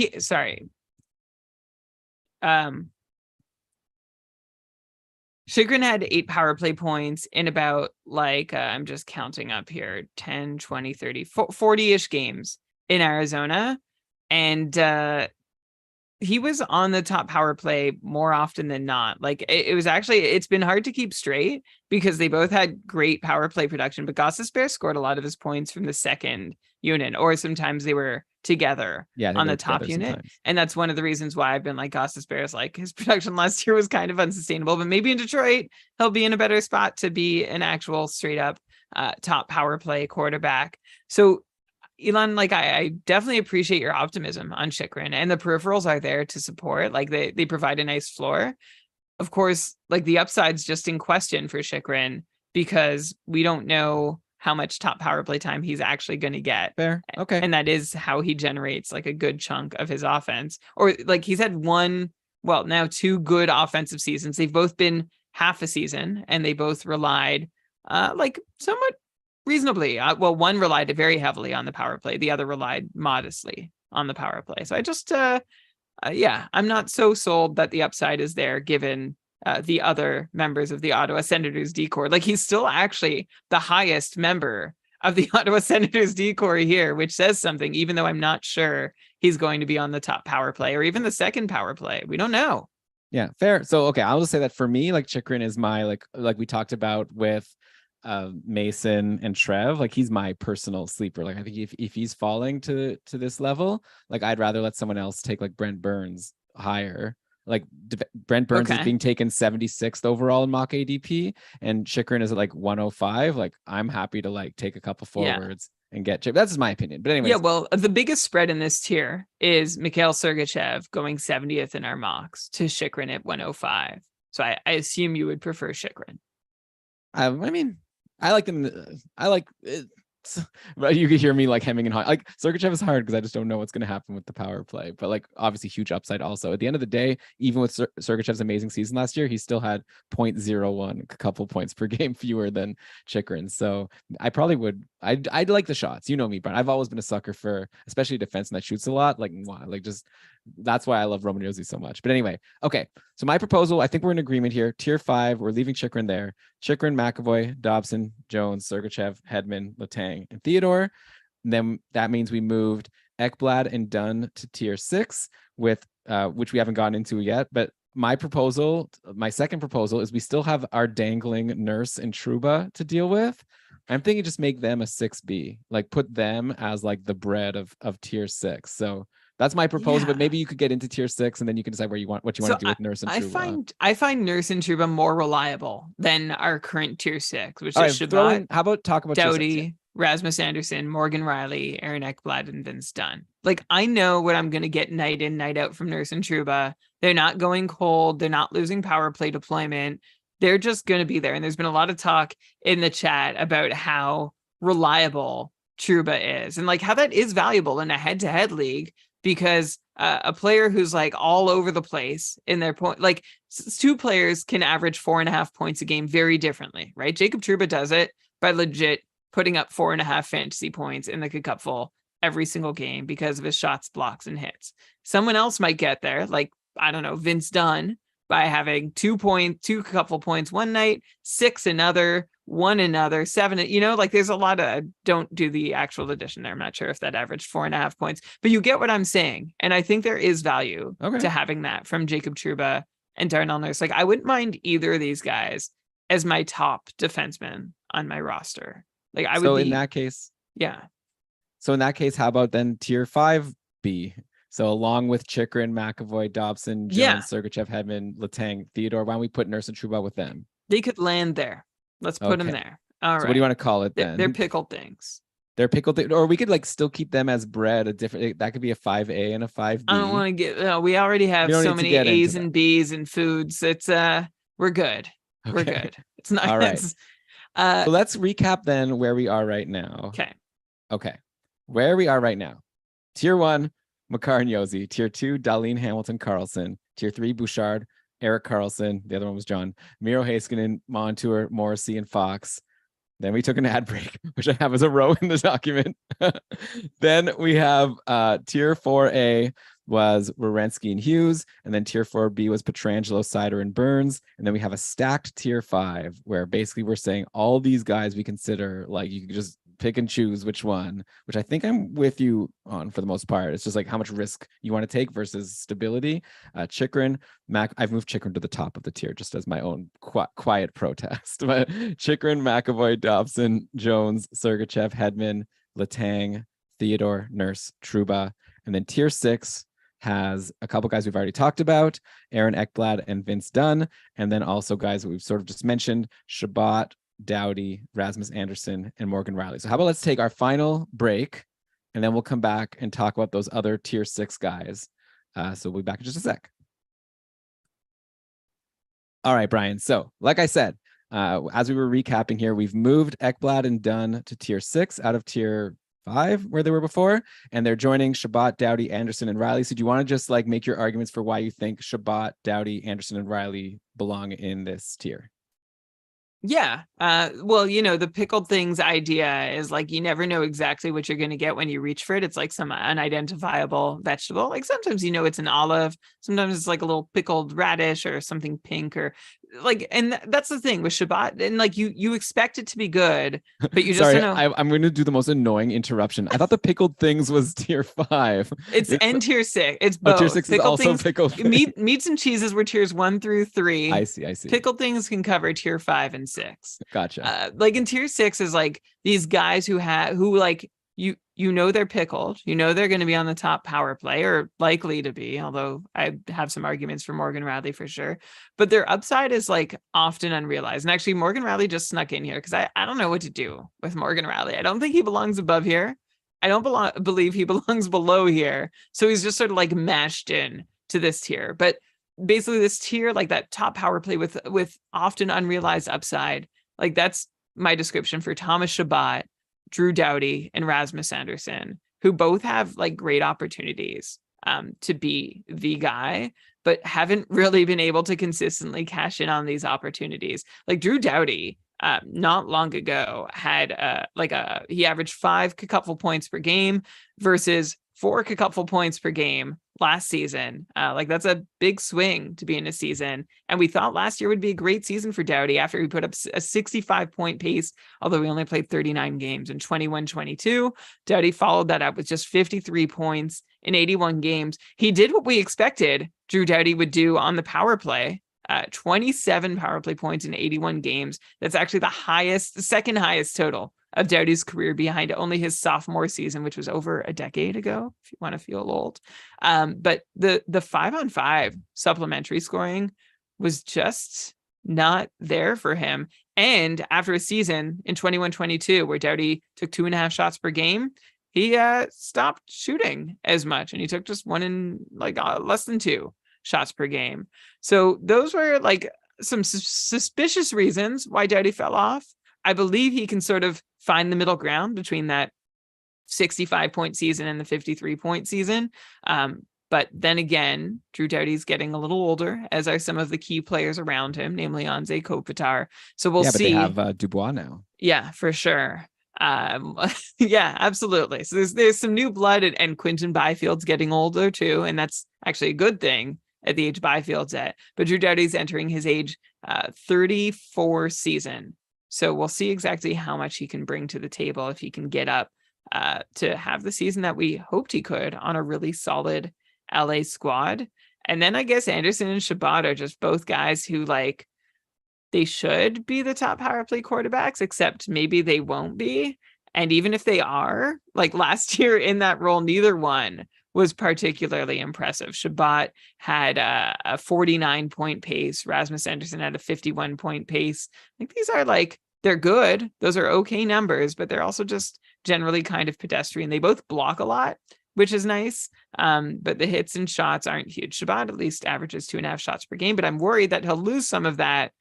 Chychrun had 8 power play points in about like, I'm just counting up here, 10, 20, 30, 40-ish games in Arizona. And he was on the top power play more often than not. Like it was actually, it's been hard to keep straight because they both had great power play production, but Gostisbehere scored a lot of his points from the second unit, or sometimes they were together on the top unit. Sometimes. And that's one of the reasons why I've been like, Gostisbehere is like, his production last year was kind of unsustainable, but maybe in Detroit, he'll be in a better spot to be an actual straight up top power play quarterback. So Elon, like I definitely appreciate your optimism on Chychrun, and the peripherals are there to support. Like they provide a nice floor. Of course, like the upside's just in question for Chychrun because we don't know how much top power play time he's actually going to get. Fair. Okay. And that is how he generates like a good chunk of his offense. Or like he's had now 2 good offensive seasons. They've both been half a season, and they both relied like somewhat reasonably. One relied very heavily on the power play. The other relied modestly on the power play. So I just, I'm not so sold that the upside is there given the other members of the Ottawa Senators D-Corps. Like he's still actually the highest member of the Ottawa Senators D-Corps here, which says something, even though I'm not sure he's going to be on the top power play or even the second power play. We don't know. Yeah, fair. So, okay, I'll just say that for me, like Chychrun is my, like we talked about with Mason and Trev, like he's my personal sleeper. Like I think if he's falling to this level, like I'd rather let someone else take like Brent Burns higher. Like Brent Burns is being taken 76th overall in mock ADP, and Chychrun is at like 105. Like I'm happy to like take a couple forwards and get Chip. That's my opinion. But anyway, the biggest spread in this tier is Mikhail Sergachev going 70th in our mocks to Chychrun at 105. So I assume you would prefer Chychrun. I mean, I like them. I like But you could hear me like hemming and hawing. Like Sergachev is hard because I just don't know what's going to happen with the power play. But like obviously huge upside also. At the end of the day, even with Sergachev's amazing season last year, he still had 0.01, a couple points per game fewer than Chychrun. So I probably would. I'd like the shots. You know me, Brian. I've always been a sucker for, especially defense that shoots a lot. Like just that's why I love Roman Josi so much. But anyway, okay. So my proposal, I think we're in agreement here. Tier 5, we're leaving Chychrun there. Chychrun, McAvoy, Dobson, Jones, Sergachev, Hedman, Letang, and Theodore. And then that means we moved Ekblad and Dunn to tier 6 with which we haven't gotten into yet. But my second proposal is we still have our dangling Nurse and Trouba to deal with. I'm thinking just make them a 6B, like put them as like the bread of tier 6. So that's my proposal, but maybe you could get into tier 6 and then you can decide what you want to do with Nurse and Trouba. I find Nurse and Trouba more reliable than our current tier 6, which is Shabbat, how about talk about Doughty, Rasmus Anderson, Morgan Riley, Aaron Ekblad, and Vince Dunn. Like I know what I'm going to get night in, night out from Nurse and Trouba. They're not going cold. They're not losing power play deployment. They're just going to be there. And there's been a lot of talk in the chat about how reliable Trouba is and like how that is valuable in a head-to-head league, because a player who's like all over the place in their point, like two players can average 4.5 points a game very differently, right? Jacob Trouba does it by legit putting up 4.5 fantasy points in the cupful every single game because of his shots, blocks, and hits. Someone else might get there, like, I don't know, Vince Dunn, by having 2 couple points one night, 6 another, 1 another, 7, like there's a lot of, don't do the actual addition there. I'm not sure if that averaged 4.5 points, but you get what I'm saying. And I think there is value to having that from Jacob Trouba and Darnell Nurse. Like I wouldn't mind either of these guys as my top defenseman on my roster. Like I would So in that case, how about then tier 5B? So along with Chychrun, McAvoy, Dobson, Jones, Sergachev, Hedman, Letang, Theodore, why don't we put Nurse and Trouba with them? They could land there. Let's put them there. All right. So what do you want to call it then? They're pickled things. They're pickled things. Or we could like still keep them as bread. That could be a 5A and a 5B. I don't want to get, we already have so many A's and B's and foods. It's, we're good. Okay. We're good. It's not. All right. So let's recap then where we are right now. Okay. Where we are right now. Tier 1, Makar and Josi. Tier 2, Dahlin, Hamilton, Karlsson. Tier 3, Bouchard, Eric Karlsson. The other one was John. Miro Heiskanen, Montour, Morrissey, and Fox. Then we took an ad break, which I have as a row in the document. Then we have tier 4A was Werenski and Hughes. And then tier 4B was Pietrangelo, Sider, and Burns. And then we have a stacked tier 5 where basically we're saying all these guys we consider, like you could just pick and choose which one, which I think I'm with you on for the most part. It's just like how much risk you want to take versus stability. Chychrun, I've moved Chychrun to the top of the tier just as my own quiet protest. But Chychrun, McAvoy, Dobson, Jones, Sergachev, Hedman, Letang, Theodore, Nurse, Trouba. And then tier 6 has a couple guys we've already talked about, Aaron Ekblad and Vince Dunn. And then also guys that we've sort of just mentioned, Shabbat, Doughty, Rasmus Anderson, and Morgan Riley. So how about let's take our final break and then we'll come back and talk about those other tier 6 guys. So we'll be back in just a sec. All right, Brian. So like I said, as we were recapping here, we've moved Ekblad and Dunn to tier 6 out of tier 5 where they were before, and they're joining Shabbat, Doughty, Anderson, and Riley. So do you want to just like make your arguments for why you think Shabbat, Doughty, Anderson, and Riley belong in this tier? Yeah. Well, the pickled things idea is like you never know exactly what you're going to get when you reach for it. It's like some unidentifiable vegetable. Like sometimes it's an olive, sometimes it's like a little pickled radish or something pink, or like, and that's the thing with Shabbat. And like you expect it to be good, but you just don't know. I'm going to do the most annoying interruption. I thought the pickled things was tier 5. It's and tier 6. It's both. Tier 6 is also things, pickled things. Meats and cheeses were tiers 1 through 3. I see. Pickled things can cover tier 5 and 6. Gotcha. Like in tier 6 is like these guys who like they're pickled, they're going to be on the top power play or likely to be, although I have some arguments for Morgan Riley for sure, but their upside is like often unrealized. And actually Morgan Riley just snuck in here because I don't know what to do with Morgan Riley. I don't think he belongs above here. I don't believe he belongs below here. So he's just sort of like mashed in to this tier. But basically this tier, like that top power play with often unrealized upside, like that's my description for Thomas Shabbat, Drew Doughty and Rasmus Anderson, who both have like great opportunities to be the guy, but haven't really been able to consistently cash in on these opportunities. Like Drew Doughty, not long ago had he averaged 5 couple points per game versus 4 couple points per game last season. Like that's a big swing to be in a season. And we thought last year would be a great season for Doughty after he put up a 65-point pace, although we only played 39 games in 21-22. Doughty followed that up with just 53 points in 81 games. He did what we expected Drew Doughty would do on the power play. 27 power play points in 81 games. That's actually the second highest total of Doughty's career, behind only his sophomore season, which was over a decade ago, if you want to feel old. But the 5-on-5 supplementary scoring was just not there for him. And after a season in 21-22, where Doughty took 2.5 shots per game, he stopped shooting as much, and he took just less than 2 shots per game. So those were like some suspicious reasons why Doughty fell off. I believe he can sort of find the middle ground between that 65-point season and the 53-point season. But then again, Drew Doughty's getting a little older, as are some of the key players around him, namely Anze Kopitar. So we'll see. But they have Dubois now. Yeah, for sure. Yeah, absolutely. So there's some new blood, and Quinton Byfield's getting older too, and that's actually a good thing at the age Byfield's at. But Drew Doughty's entering his age 34 season. So we'll see exactly how much he can bring to the table if he can get up to have the season that we hoped he could on a really solid LA squad. And then I guess Anderson and Chabot are just both guys who they should be the top power play quarterbacks, except maybe they won't be. And even if they are, like last year in that role, neither one was particularly impressive. Chabot had a 49-point pace. Rasmus Anderson had a 51-point pace. Like these are they're good. Those are okay numbers, but they're also just generally kind of pedestrian. They both block a lot, which is nice. But the hits and shots aren't huge. Chabot at least averages 2.5 shots per game, but I'm worried that he'll lose some of that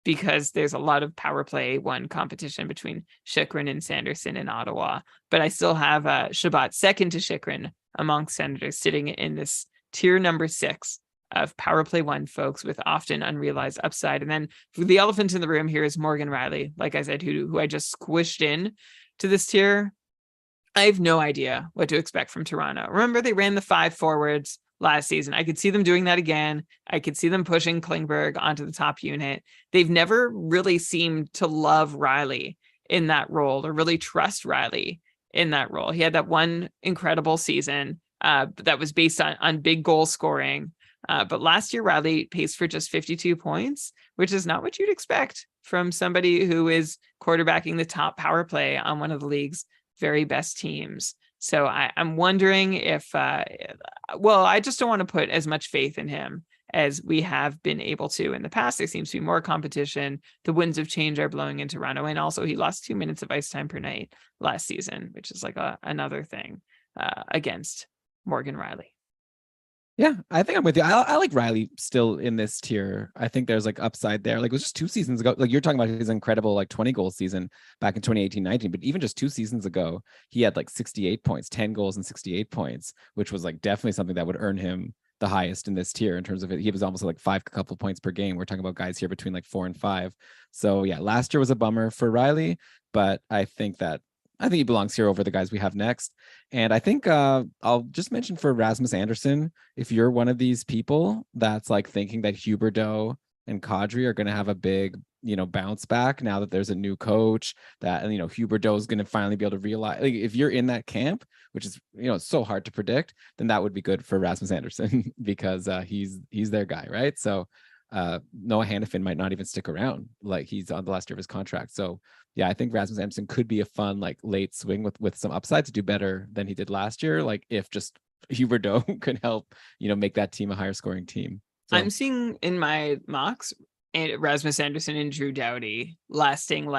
because there's a lot of power play one competition between Chychrun and Sanderson in Ottawa. But I still have Chabot second to Chychrun among Senators, sitting in this tier number 6 of power play one folks with often unrealized upside. And then for the elephant in the room here is Morgan Riley, like I said, who I just squished in to this tier. I have no idea what to expect from Toronto. Remember, they ran the 5 forwards last season. I could see them doing that again. I could see them pushing Klingberg onto the top unit. They've never really seemed to love Riley in that role or really trust Riley in that role. He had that one incredible season that was based on big goal scoring. But last year, Riley paced for just 52 points, which is not what you'd expect from somebody who is quarterbacking the top power play on one of the league's very best teams. So I'm wondering if, I just don't want to put as much faith in him as we have been able to in the past. There seems to be more competition. The winds of change are blowing in Toronto. And also he lost 2 minutes of ice time per night last season, which is another thing against Morgan Riley. Yeah, I think I'm with you. I like Riley still in this tier. I think there's upside there. It was just 2 seasons ago. You're talking about his incredible 20 goal season back in 2018-19, but even just 2 seasons ago, he had 68 points, 10 goals and 68 points, which was definitely something that would earn him the highest in this tier in terms of it. He was almost 5 couple points per game. We're talking about guys here between 4 and 5. So yeah, last year was a bummer for Riley, but I think he belongs here over the guys we have next. And I think I'll just mention for Rasmus Anderson, if you're one of these people that's thinking that Huberdeau and Kadri are going to have a big, bounce back now that there's a new coach, that, Huberdeau is going to finally be able to realize, if you're in that camp, which is, so hard to predict, then that would be good for Rasmus Anderson because he's their guy, right? So Noah Hannafin might not even stick around. He's on the last year of his contract. So yeah, I think Rasmus Anderson could be a fun late swing with some upside to do better than he did last year. If just Huberdeau could help, make that team a higher scoring team. So I'm seeing in my mocks Rasmus Anderson and Drew Doughty lasting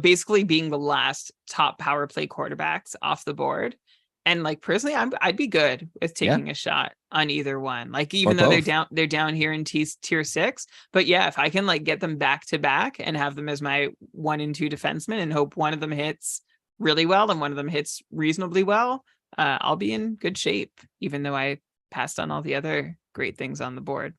basically being the last top power play quarterbacks off the board. And personally, I'd be good with taking a shot on either one. Even though they're down here in tier 6, but yeah, if I can get them back to back and have them as my 1 and 2 defensemen and hope one of them hits really well and one of them hits reasonably well, I'll be in good shape, even though I passed on all the other great things on the board.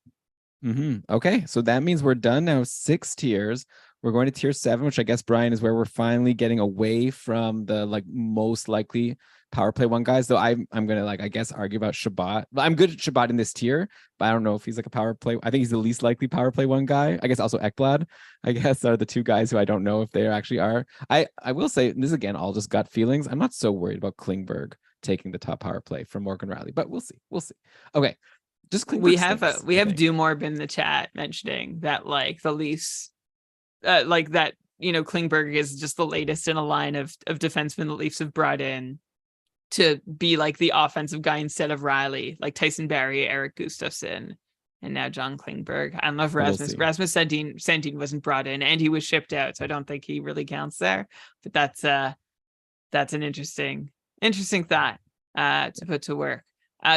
Okay, so that means we're done now. 6 tiers. We're going to tier 7, which I guess, Brian, is where we're finally getting away from the like most likely power play one guys. Though I'm gonna like I guess argue about Shabbat. But I'm good at Shabbat in this tier, but I don't know if he's like a power play. I think he's the least likely power play one guy. I guess also Ekblad, I guess, are the two guys who I don't know if they actually are. I will say, and this is again all just gut feelings. I'm not so worried about Klingberg taking the top power play from Morgan Riley, but we'll see. We'll see. Okay. Just Klingberg we have stinks, Dumorb in the chat mentioning that like the Leafs, like that, you know, Klingberg is just the latest in a line of defensemen the Leafs have brought in to be like the offensive guy instead of Riley, like Tyson Barrie, Eric Gustafsson, and now John Klingberg. I don't know if Rasmus Sandin wasn't brought in and he was shipped out, so I don't think he really counts there. But that's an interesting thought to put to work.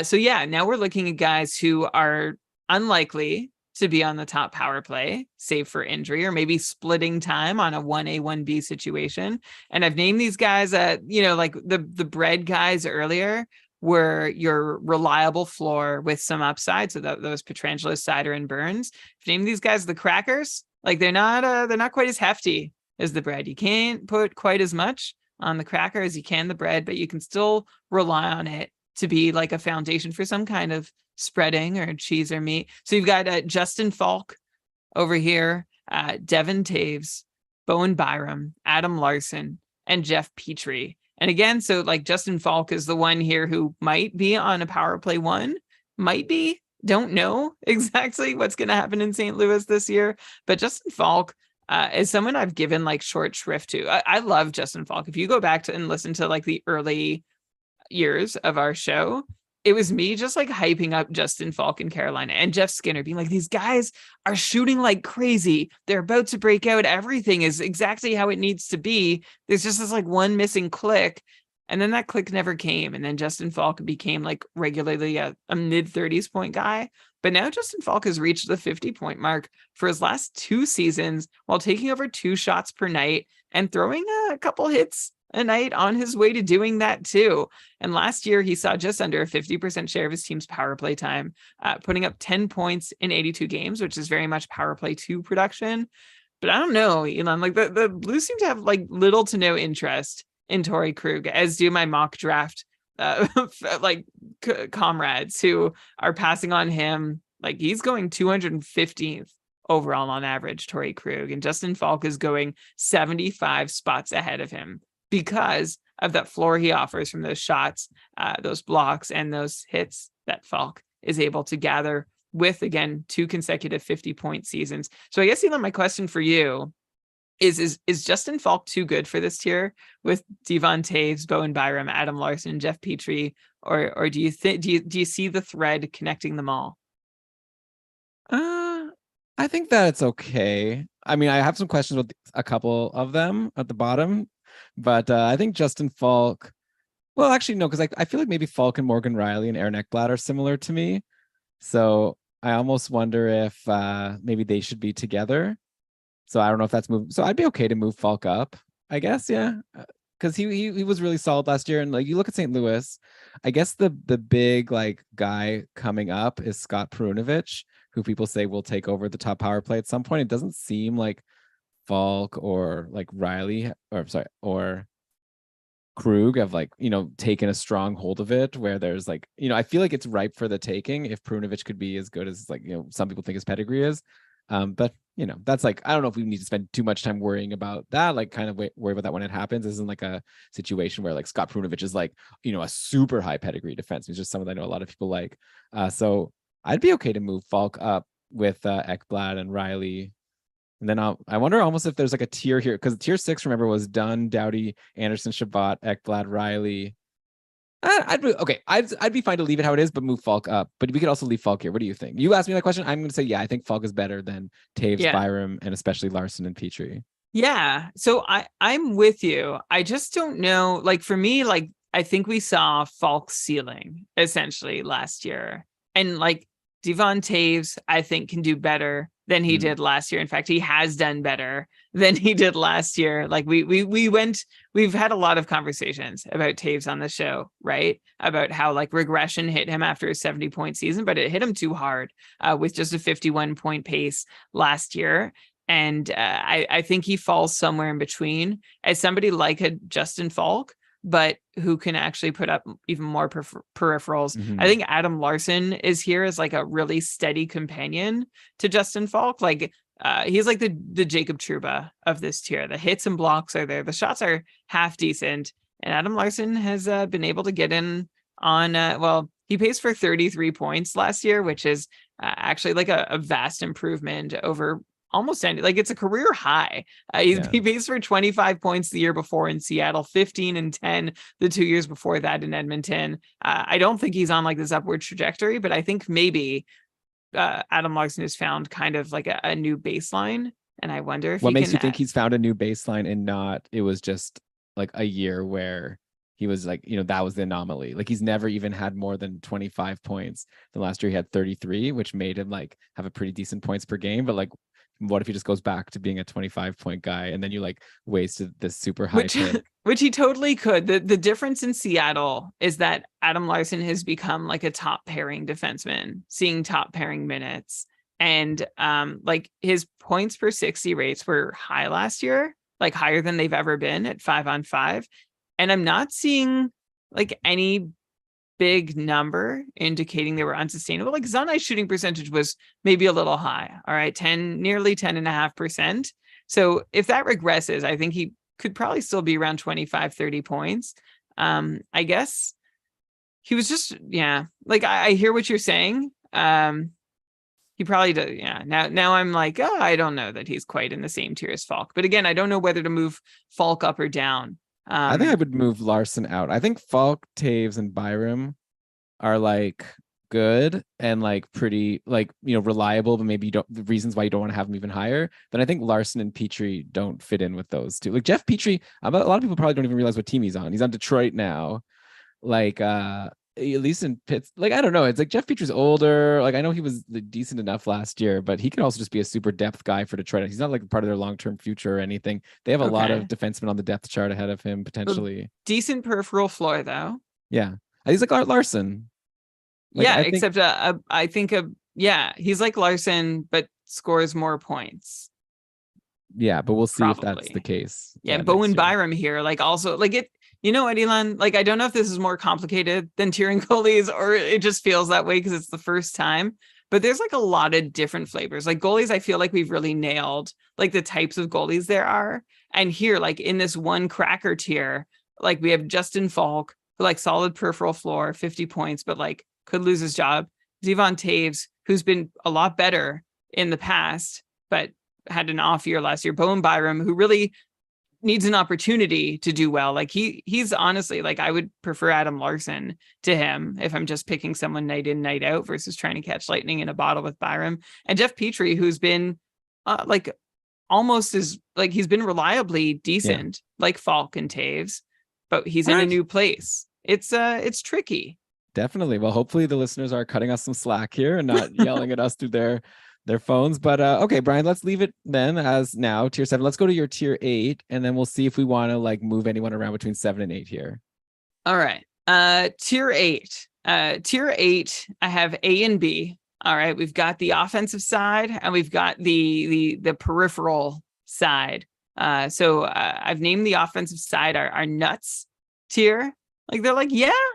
So yeah, now we're looking at guys who are unlikely to be on the top power play, save for injury, or maybe splitting time on a 1A, 1B situation. And I've named these guys, you know, like the bread guys earlier were your reliable floor with some upside. So those Pietrangelo, Seider, and Burns. I've named these guys the crackers. Like they're not quite as hefty as the bread. You can't put quite as much on the cracker as you can the bread, but you can still rely on it to be like a foundation for some kind of spreading or cheese or meat. So you've got Justin Falk over here, Devin Taves, Bowen Byram, Adam Larson, and Jeff Petrie. And again, so like Justin Falk is the one here who might be on a power play one, might be, don't know exactly what's going to happen in St. Louis this year. But Justin Falk is someone I've given like short shrift to. I love Justin Falk. If you go back to and listen to like the early years of our show, it was me just like hyping up Justin Falk in Carolina and Jeff Skinner being like, these guys are shooting like crazy. They're about to break out. Everything is exactly how it needs to be. There's just this like one missing click. And then that click never came. And then Justin Falk became like regularly a mid 30s point guy. But now Justin Falk has reached the 50-point mark for his last 2 seasons while taking over 2 shots per night and throwing a couple hits a night on his way to doing that too. And last year he saw just under a 50% share of his team's power play time, putting up 10 points in 82 games, which is very much power play 2 production. But I don't know, Elon, like the Blues seem to have like little to no interest in Torrey Krug, as do my mock draft comrades who are passing on him. Like he's going 215th overall on average, Torrey Krug, and Justin Falk is going 75 spots ahead of him because of that floor he offers from those shots, those blocks, and those hits that Falk is able to gather with, again, 2 consecutive 50-point seasons. So I guess, Elon, my question for you is Justin Falk too good for this tier with Devon Taves, Bowen Byram, Adam Larson, Jeff Petrie, or do you think do you see the thread connecting them all? I think that it's okay. I mean, I have some questions with a couple of them at the bottom, but I think Justin Falk. Well, actually, no, because I feel like maybe Falk and Morgan Riley and Aaron Ekblad are similar to me. So I almost wonder if maybe they should be together. So I don't know if that's moved. So I'd be okay to move Falk up, I guess. Yeah. Because he was really solid last year. And like you look at St. Louis, I guess the big like guy coming up is Scott Perunovich, who people say will take over the top power play at some point. It doesn't seem like Falk or like Riley or Krug have like, taken a strong hold of it where there's like, I feel like it's ripe for the taking if Perunovich could be as good as like, some people think his pedigree is. But that's like, I don't know if we need to spend too much time worrying about that, like kind of worry about that when it happens. This isn't like a situation where like Scott Perunovich is like, a super high pedigree defense. It's just someone I know a lot of people like. So I'd be okay to move Falk up with Ekblad and Riley. And then I wonder almost if there's like a tier here, because tier 6, remember, was Dunn, Doughty, Anderson, Shabbat, Ekblad, Riley. I'd be fine to leave it how it is, but move Falk up. But we could also leave Falk here. What do you think? You asked me that question. I'm going to say, yeah, I think Falk is better than Taves, Byram, and especially Larson and Petrie. Yeah. So I'm with you. I just don't know. Like for me, like I think we saw Falk's ceiling essentially last year. And like Devon Taves, I think, can do better than he did last year. In fact, he has done better than he did last year. Like we've had a lot of conversations about Taves on the show, right? About how like regression hit him after a 70-point season, but it hit him too hard with just a 51-point pace last year. And I think he falls somewhere in between as somebody like a Justin Falk, but who can actually put up even more peripherals. I think Adam Larsson is here as like a really steady companion to Justin Falk. Like he's like the Jacob Trouba of this tier. The hits and blocks are there. The shots are half decent. And Adam Larsson has been able to get in on, he pays for 33 points last year, which is actually like a vast improvement over almost ended. Like it's a career high. He pays for 25 points the year before in Seattle, 15 and 10 the 2 years before that in Edmonton. I don't think he's on like this upward trajectory, but I think maybe Adam Larsson has found kind of like a new baseline. And I wonder if what makes you think he's found a new baseline and not it was just like a year where he was like, that was the anomaly. Like he's never even had more than 25 points. The last year he had 33, which made him like have a pretty decent points per game. But like, what if he just goes back to being a 25-point guy and then you like wasted this super high pick? Which he totally could. The difference in Seattle is that Adam Larsson has become like a top pairing defenseman, seeing top pairing minutes. And like his points per 60 rates were high last year, like higher than they've ever been at 5-on-5. And I'm not seeing like any big number indicating they were unsustainable. Like Zanai's shooting percentage was maybe a little high. All right, nearly 10.5%. So if that regresses, I think he could probably still be around 25, 30 points. I guess he was just, like I hear what you're saying. He probably does. Yeah. Now I'm like, I don't know that he's quite in the same tier as Falk. But again, I don't know whether to move Falk up or down. I think I would move Larsson out. I think Falk, Taves, and Byram are like good and like pretty like reliable, but maybe the reasons why you don't want to have them even higher. Then I think Larsson and Petrie don't fit in with those two. Like Jeff Petrie, a lot of people probably don't even realize what team he's on. He's on Detroit now. Like at least in Pitts, like I don't know. It's like Jeff Petrie's older. Like I know he was decent enough last year, but he could also just be a super depth guy for Detroit. He's not like part of their long-term future or anything. They have a lot of defensemen on the depth chart ahead of him potentially. Decent peripheral floor though. Yeah, he's like Larsson. Like, except I think he's like Larsson, but scores more points. Yeah, but we'll see if that's the case. Yeah, Bowen Byram here, like also like it. You know what, Elon? Like, I don't know if this is more complicated than tiering goalies or it just feels that way because it's the first time. But there's like a lot of different flavors. Like goalies, I feel like we've really nailed like the types of goalies there are. And here, like in this one cracker tier, like we have Justin Falk, who like solid peripheral floor, 50 points, but like could lose his job. Devon Taves, who's been a lot better in the past, but had an off year last year. Bowen Byram, who really needs an opportunity to do well. Like he's honestly like I would prefer Adam Larsson to him if I'm just picking someone night in, night out versus trying to catch lightning in a bottle with Byram. And Jeff Petrie, who's been like almost as like he's been reliably decent, like Falk and Taves, but he's in a new place. It's tricky. Definitely. Well, hopefully the listeners are cutting us some slack here and not yelling at us through their phones. But okay, Brian, let's leave it then as now tier 7. Let's go to your tier 8 and then we'll see if we want to like move anyone around between 7 and 8 here. All right. Tier 8. Tier 8, I have A and B. All right, we've got the offensive side and we've got the peripheral side. So I've named the offensive side our nuts tier. Like they're like,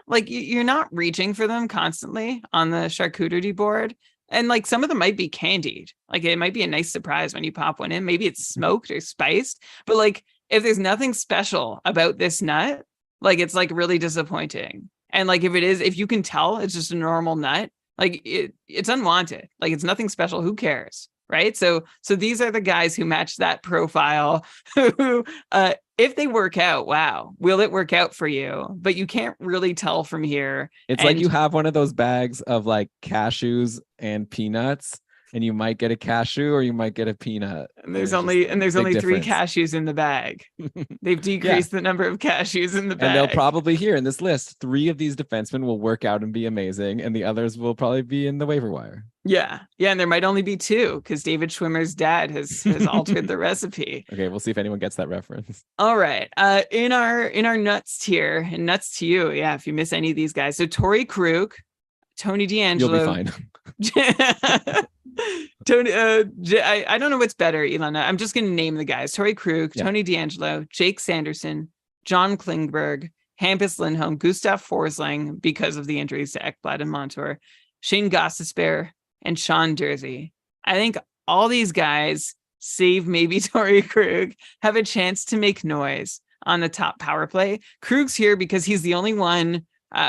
like you're not reaching for them constantly on the CharcuterD board. And like some of them might be candied. Like it might be a nice surprise when you pop one in. Maybe it's smoked or spiced. But like if there's nothing special about this nut, like it's like really disappointing. And like if you can tell it's just a normal nut, like it's unwanted. Like it's nothing special. Who cares? Right. So these are the guys who match that profile who if they work out, wow, will it work out for you? But you can't really tell from here. It's like you have one of those bags of like cashews and peanuts and you might get a cashew or you might get a peanut. And there's it's only just a big three difference. cashews in the bag. They've decreased the number of cashews in the bag. And they'll probably here in this list, 3 of these defensemen will work out and be amazing, and the others will probably be in the waiver wire. Yeah, and there might only be 2 because David Schwimmer's dad has altered the recipe. Okay, we'll see if anyone gets that reference. All right, in our nuts tier, and nuts to you, yeah. If you miss any of these guys, so Torrey Krug, Tony DeAngelo, You'll be fine. Tony, I don't know what's better, Elon. I'm just going to name the guys: Torrey Krug, Tony DeAngelo, Jake Sanderson, John Klingberg, Hampus Lindholm, Gustav Forsling because of the injuries to Ekblad and Montour, Shane Gostisbehere, and Sean Durzi. I think all these guys, save maybe Torrey Krug, have a chance to make noise on the top power play. Krug's here because he's the only one.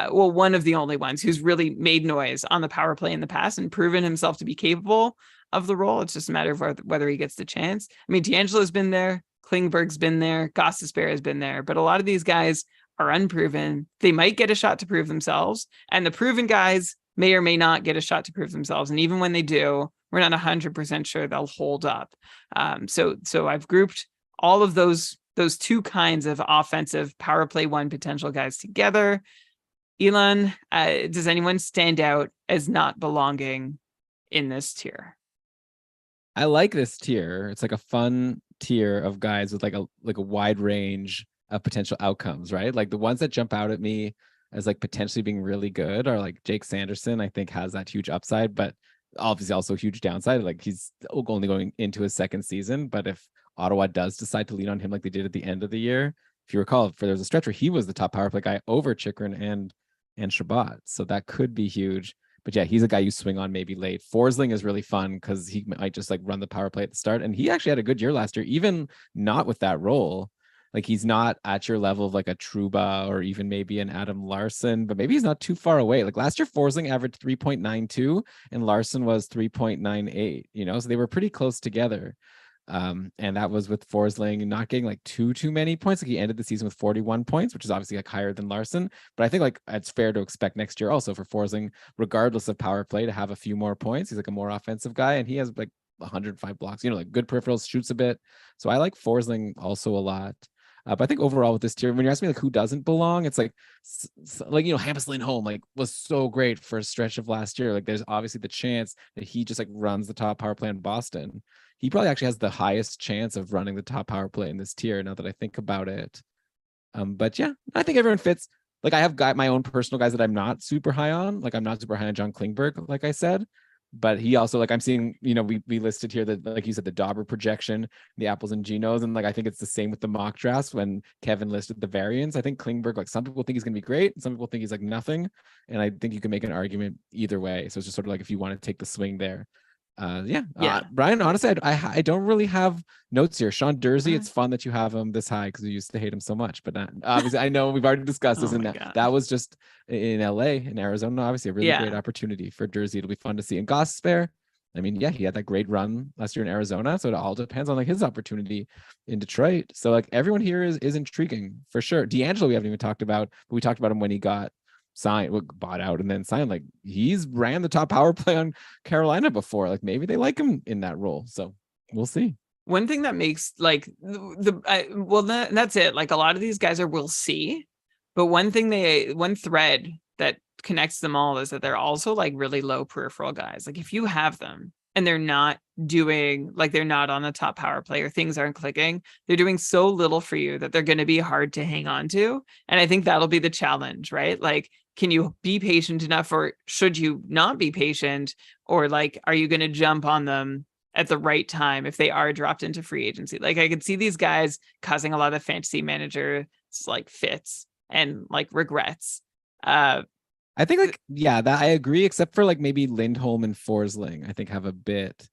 One of the only ones who's really made noise on the power play in the past and proven himself to be capable of the role. It's just a matter of whether he gets the chance. I mean, DeAngelo's been there, Klingberg's been there, Gostisbehere has been there, but a lot of these guys are unproven. They might get a shot to prove themselves, and the proven guys may or may not get a shot to prove themselves. And even when they do, we're not 100% sure they'll hold up. So I've grouped all of those 2 kinds of offensive power play 1 potential guys together. Elon, does anyone stand out as not belonging in this tier? I like this tier. It's like a fun tier of guys with like a wide range of potential outcomes, right? Like the ones that jump out at me as like potentially being really good are like Jake Sanderson. I think has that huge upside, but obviously also huge downside. Like he's only going into his 2nd season, but if Ottawa does decide to lean on him like they did at the end of the year, if you recall, there was a stretch where he was the top power play guy over Chychrun and Shabbat. So that could be huge. But yeah, he's a guy you swing on maybe late. Forsling is really fun because he might just like run the power play at the start. And he actually had a good year last year, even not with that role. Like he's not at your level of like a Trouba or even maybe an Adam Larson, but maybe he's not too far away. Like last year, Forsling averaged 3.92 and Larson was 3.98, so they were pretty close together. And that was with Forsling not getting like too many points. Like he ended the season with 41 points, which is obviously like higher than Larson. But I think like it's fair to expect next year also for Forsling, regardless of power play, to have a few more points. He's like a more offensive guy, and he has like 105 blocks. Like good peripherals, shoots a bit. So I like Forsling also a lot. But I think overall with this tier, when you ask me like who doesn't belong, it's like Hampus Lindholm like was so great for a stretch of last year. Like there's obviously the chance that he just like runs the top power play in Boston. He probably actually has the highest chance of running the top power play in this tier now that I think about it. But yeah, I think everyone fits. Like I have got my own personal guys that I'm not super high on. Like I'm not super high on John Klingberg, like I said. But he also, like I'm seeing, we listed here that, like you said, the Dauber projection, the apples and Genos. And like, I think it's the same with the mock drafts when Kevin listed the variants. I think Klingberg, like some people think he's going to be great. And some people think he's like nothing. And I think you can make an argument either way. So it's just sort of like, if you want to take the swing there. Brian, honestly, I don't really have notes here. Sean Durzi, it's fun that you have him this high because we used to hate him so much, but obviously I know we've already discussed this, and that was just in LA, in Arizona, obviously a really great opportunity for Durzi. It'll be fun to see. And Gostisbehere, I mean, he had that great run last year in Arizona, so it all depends on like his opportunity in Detroit. So like everyone here is intriguing for sure. DeAngelo we haven't even talked about, but we talked about him when he got bought out and then signed. Like he's ran the top power play on Carolina before. Like maybe they like him in that role. So we'll see. One thing that makes like that's it. Like a lot of these guys we'll see, but one thread that connects them all is that they're also like really low peripheral guys. Like if you have them and they're not doing, like they're not on the top power play or things aren't clicking, they're doing so little for you that they're going to be hard to hang on to. And I think that'll be the challenge, right? Like, can you be patient enough, or should you not be patient? Or like, are you going to jump on them at the right time if they are dropped into free agency? Like I could see these guys causing a lot of fantasy manager like fits and like regrets. I think that I agree, except for like maybe Lindholm and Forsling, I think have a bit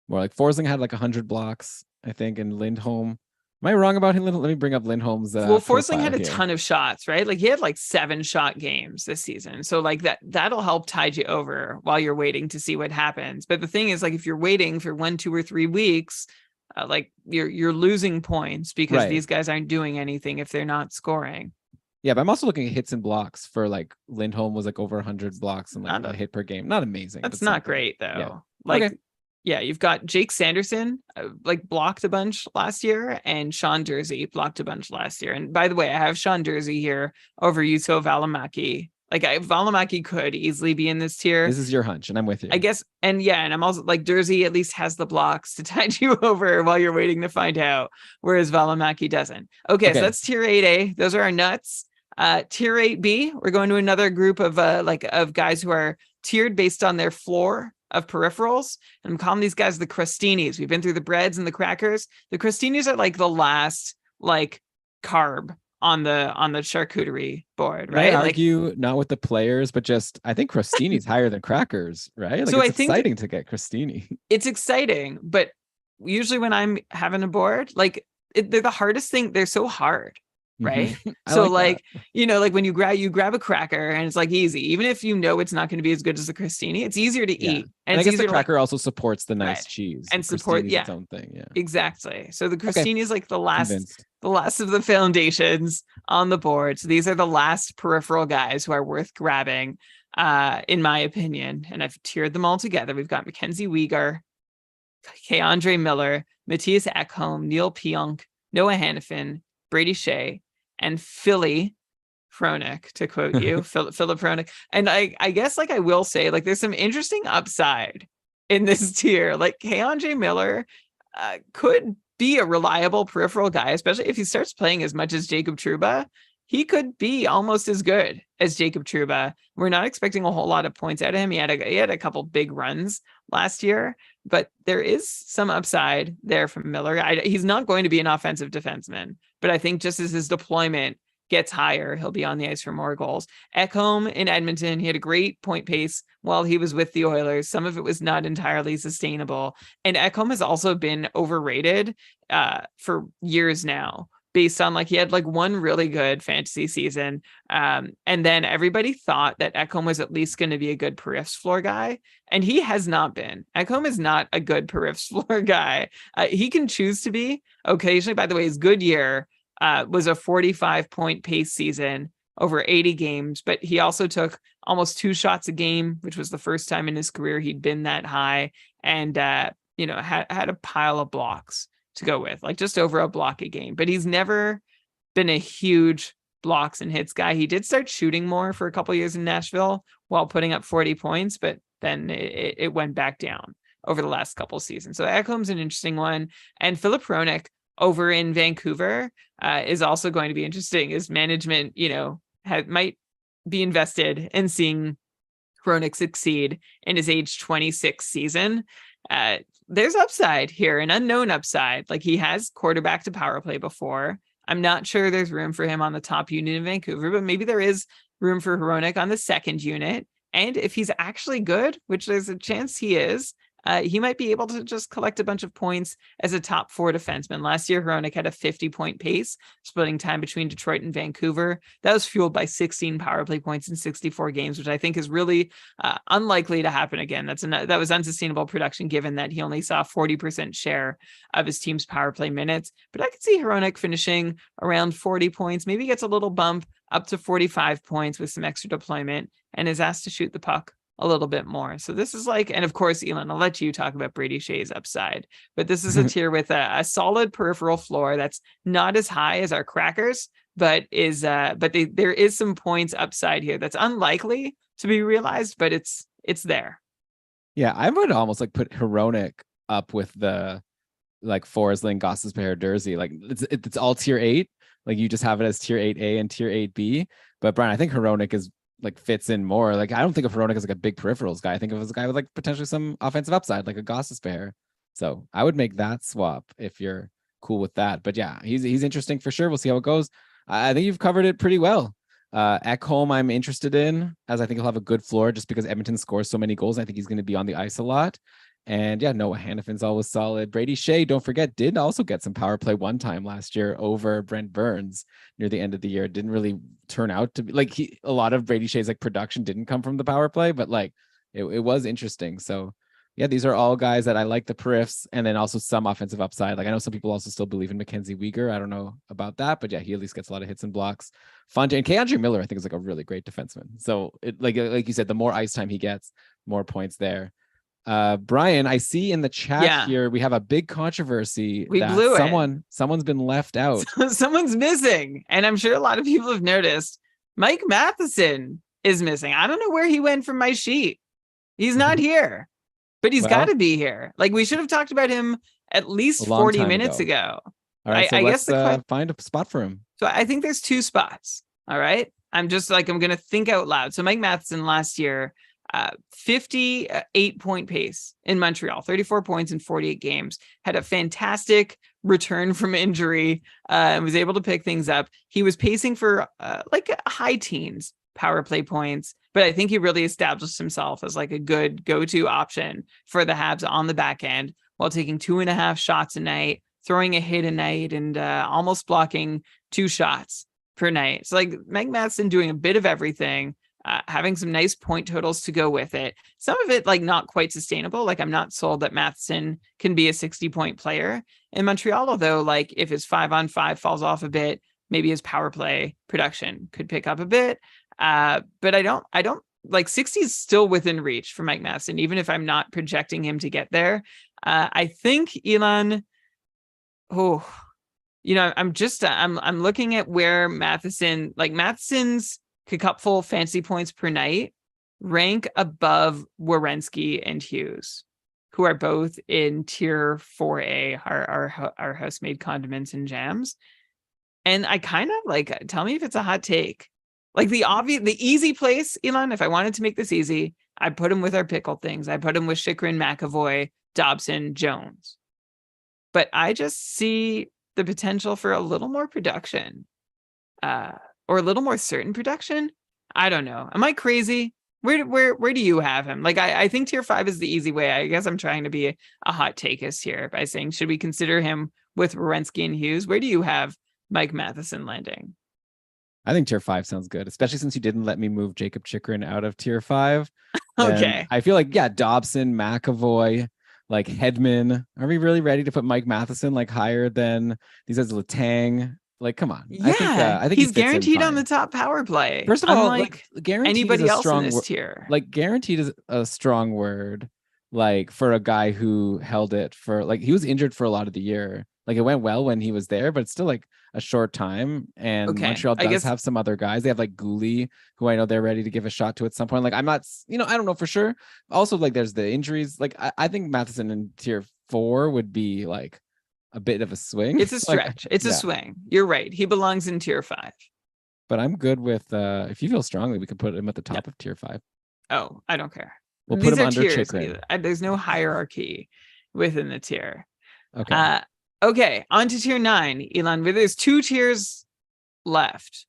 more. Like Forsling had like 100 blocks, I think, and Lindholm. Am I wrong about him? Let me bring up Lindholm's. Forsling had a ton of shots, right? Like he had like 7 shot games this season. So like that'll help tide you over while you're waiting to see what happens. But the thing is, like if you're waiting for 1, 2, or 3 weeks, like you're losing points because these guys aren't doing anything if they're not scoring. Yeah, but I'm also looking at hits and blocks for like Lindholm was like over 100 blocks and like a hit per game. Not amazing. That's not great though. Yeah. Like okay. Yeah, you've got Jake Sanderson, like blocked a bunch last year, and Sean Jersey blocked a bunch last year. And by the way, I have Sean Jersey here over Juuso Valimaki. Like Valimaki could easily be in this tier. This is your hunch, and I'm with you. I guess, and yeah, and I'm also like Jersey at least has the blocks to tide you over while you're waiting to find out, whereas Valimaki doesn't. Okay, so that's tier 8A. Those are our nuts. Tier 8B, we're going to another group of of guys who are tiered based on their floor of peripherals. And I'm calling these guys the crustinis. We've been through the breads and the crackers. The crustinis are like the last like carb on the charcuterie board, right? I argue not with the players, but just I think crostini's higher than crackers, right? Like, so it's exciting to get crostini. It's exciting, but usually when I'm having a board, like they're the hardest thing. They're so hard. Right. So like you know, like when you grab a cracker and it's like easy, even if you know it's not going to be as good as the crostini, it's easier to eat. And I guess the cracker also supports the nice cheese and support its own thing. Yeah, exactly. So the crostini is like the last of the foundations on the board. So these are the last peripheral guys who are worth grabbing, in my opinion. And I've tiered them all together. We've got Mackenzie Weegar, K'Andre Miller, Matthias Ekholm, Neil Pionk, Noah Hannafin, Brady Shea, and Philly Fronek, to quote you, Philip Fronek. And I guess like I will say, like there's some interesting upside in this tier. Like K'Andre Miller could be a reliable peripheral guy, especially if he starts playing as much as Jacob Trouba. He could be almost as good as Jacob Trouba. We're not expecting a whole lot of points out of him. He had a couple big runs last year, but there is some upside there from Miller. He's not going to be an offensive defenseman, but I think just as his deployment gets higher, he'll be on the ice for more goals. Ekholm in Edmonton, he had a great point pace while he was with the Oilers. Some of it was not entirely sustainable. And Ekholm has also been overrated for years now, based on like he had like one really good fantasy season. And then everybody thought that Ekholm was at least going to be a good periffs floor guy. And he has not been. Ekholm is not a good periffs floor guy. He can choose to be occasionally. By the way, his good year was a 45-point pace season over 80 games, but he also took almost 2 shots a game, which was the first time in his career he'd been that high, and had a pile of blocks to go with, like just over a block a game. But he's never been a huge blocks and hits guy. He did start shooting more for a couple years in Nashville while putting up 40 points, but then it went back down over the last couple seasons. So Ekholm's an interesting one. And Philip Hronek over in Vancouver is also going to be interesting. His management, might be invested in seeing Hronek succeed in his age 26 season. There's upside here, an unknown upside. Like he has quarterback to power play before. I'm not sure there's room for him on the top unit in Vancouver, but maybe there is room for Hronek on the second unit. And if he's actually good, which there's a chance he is, he might be able to just collect a bunch of points as a top 4 defenseman. Last year, Hronek had a 50-point pace, splitting time between Detroit and Vancouver. That was fueled by 16 power play points in 64 games, which I think is really unlikely to happen again. That was unsustainable production, given that he only saw a 40% share of his team's power play minutes. But I could see Hronek finishing around 40 points, maybe gets a little bump up to 45 points with some extra deployment, and is asked to shoot the puck a little bit more. So this is like, and of course, Elon, I'll let you talk about Brady Shea's upside, but this is a tier with a solid peripheral floor that's not as high as our crackers, but there is some points upside here that's unlikely to be realized, but it's there. Yeah, I would almost like put Hronek up with the like Forsling, Gostisbehere, Jersey. Like it's all tier 8. Like you just have it as tier 8A and tier 8B. But Brian, I think Hronek is like fits in more. Like I don't think of Hronek as like a big peripherals guy. I think of him as a guy with like potentially some offensive upside, like a Gostisbehere. So I would make that swap if you're cool with that. But yeah, he's interesting for sure. We'll see how it goes. I think you've covered it pretty well. Ekholm, I'm interested in, as I think he'll have a good floor just because Edmonton scores so many goals. I think he's going to be on the ice a lot. And yeah, Noah Hannafin's always solid. Brady Shea, don't forget, did also get some power play one time last year over Brent Burns near the end of the year. It didn't really turn out to be like a lot of Brady Shea's like production didn't come from the power play, but like it was interesting. So yeah, these are all guys that I like the periffs, and then also some offensive upside. Like I know some people also still believe in Mackenzie Weegar. I don't know about that, but yeah, he at least gets a lot of hits and blocks. Fonte and K'Andre Miller, I think, is like a really great defenseman. So it like you said, the more ice time he gets, more points there. Brian, I see in the chat here we have a big controversy we that blew it. Someone's been left out. Someone's missing, and I'm sure a lot of people have noticed. Mike Matheson is missing. I don't know where he went from my sheet. He's not here, but he's got to be here. Like, we should have talked about him at least 40 minutes ago. All right, so let's find a spot for him. So I think there's 2 spots. All right. I'm going to think out loud. So Mike Matheson last year, 58-point pace in Montreal, 34 points in 48 games, had a fantastic return from injury, and was able to pick things up. He was pacing for like high teens power play points, but I think he really established himself as like a good go-to option for the Habs on the back end, while taking 2.5 shots a night, throwing a hit a night, and almost blocking 2 shots per night. So like Mike Matheson doing a bit of everything, having some nice point totals to go with it. Some of it like not quite sustainable. Like, I'm not sold that Matheson can be a 60-point player in Montreal, although like if his 5-on-5 falls off a bit, maybe his power play production could pick up a bit. But I don't like 60 is still within reach for Mike Matheson, even if I'm not projecting him to get there. I think Elon, I'm looking at where Matheson's cupful fantasy points per night rank above Werenski and Hughes, who are both in tier 4A, our house-made condiments and jams. And I kind of like, tell me if it's a hot take. Like the easy place, Elon, if I wanted to make this easy, I put him with our pickle things. I put him with Chychrun, McAvoy, Dobson, Jones. But I just see the potential for a little more production, or a little more certain production. I don't know. Am I crazy? Where do you have him? Like, I think tier 5 is the easy way. I guess I'm trying to be a hot takeist here by saying, should we consider him with Werenski and Hughes? Where do you have Mike Matheson landing? I think tier 5 sounds good, especially since you didn't let me move Jacob Chychrun out of tier 5. Okay. I feel like, Dobson, McAvoy, like Hedman. Are we really ready to put Mike Matheson like higher than these guys? Letang? Like, come on. Yeah, I think he's guaranteed on the top power play. First of all, like guaranteed anybody is a else strong in this tier. Like, guaranteed is a strong word. Like, for a guy who held it for, like, he was injured for a lot of the year. Like, it went well when he was there, but it's still like a short time. And Montreal does have some other guys. They have like Gouli, who I know they're ready to give a shot to at some point. Like, I'm not, I don't know for sure. Also, like, there's the injuries. Like, I think Matheson in tier 4 would be like a bit of a swing. It's a stretch. It's a swing. You're right. He belongs in tier 5. But I'm good with, if you feel strongly, we could put him at the top of tier 5. Oh, I don't care. We'll put him under Chychrun. There's no hierarchy within the tier. Okay. Okay, on to tier 9, Elon, where there's 2 tiers left.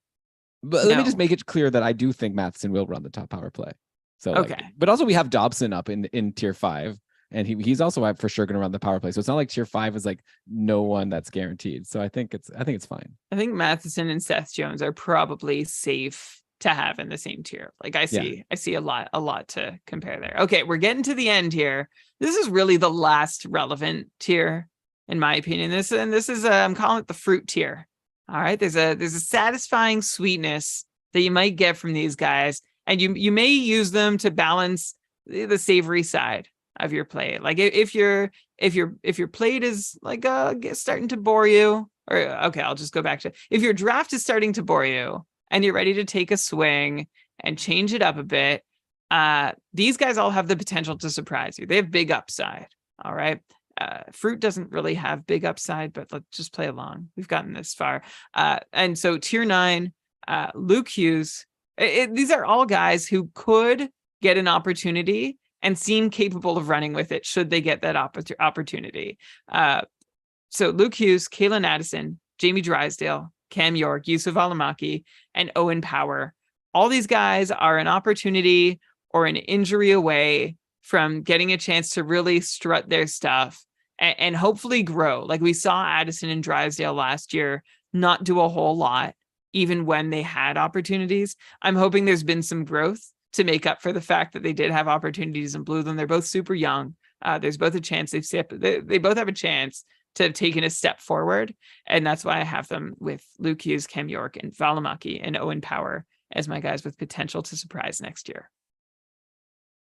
But let me just make it clear that I do think Matheson will run the top power play. So, okay. But also we have Dobson up in tier 5, and he's also for sure going to run the power play. So it's not like tier 5 is like no one that's guaranteed. So I think it's fine. I think Matheson and Seth Jones are probably safe to have in the same tier. Like, I see a lot to compare there. Okay, we're getting to the end here. This is really the last relevant tier, in my opinion. This is I'm calling it the fruit tier. All right, there's a satisfying sweetness that you might get from these guys, and you may use them to balance the savory side of your plate. Like, if your plate is like starting to bore you, or okay, I'll just go back to, if your draft is starting to bore you and you're ready to take a swing and change it up a bit, these guys all have the potential to surprise you. They have big upside. All right. Fruit doesn't really have big upside, but let's just play along. We've gotten this far. And so tier 9, Luke Hughes, these are all guys who could get an opportunity and seem capable of running with it should they get that opportunity. So Luke Hughes, Kalen Addison, Jamie Drysdale, Cam York, Yusuf Alamaki, and Owen Power. All these guys are an opportunity or an injury away from getting a chance to really strut their stuff and hopefully grow. Like, we saw Addison and Drysdale last year not do a whole lot, even when they had opportunities. I'm hoping there's been some growth to make up for the fact that they did have opportunities and blew them. They're both super young. There's both a chance they both have a chance to have taken a step forward. And that's why I have them with Luke Hughes, Cam York, and Valimaki and Owen Power as my guys with potential to surprise next year.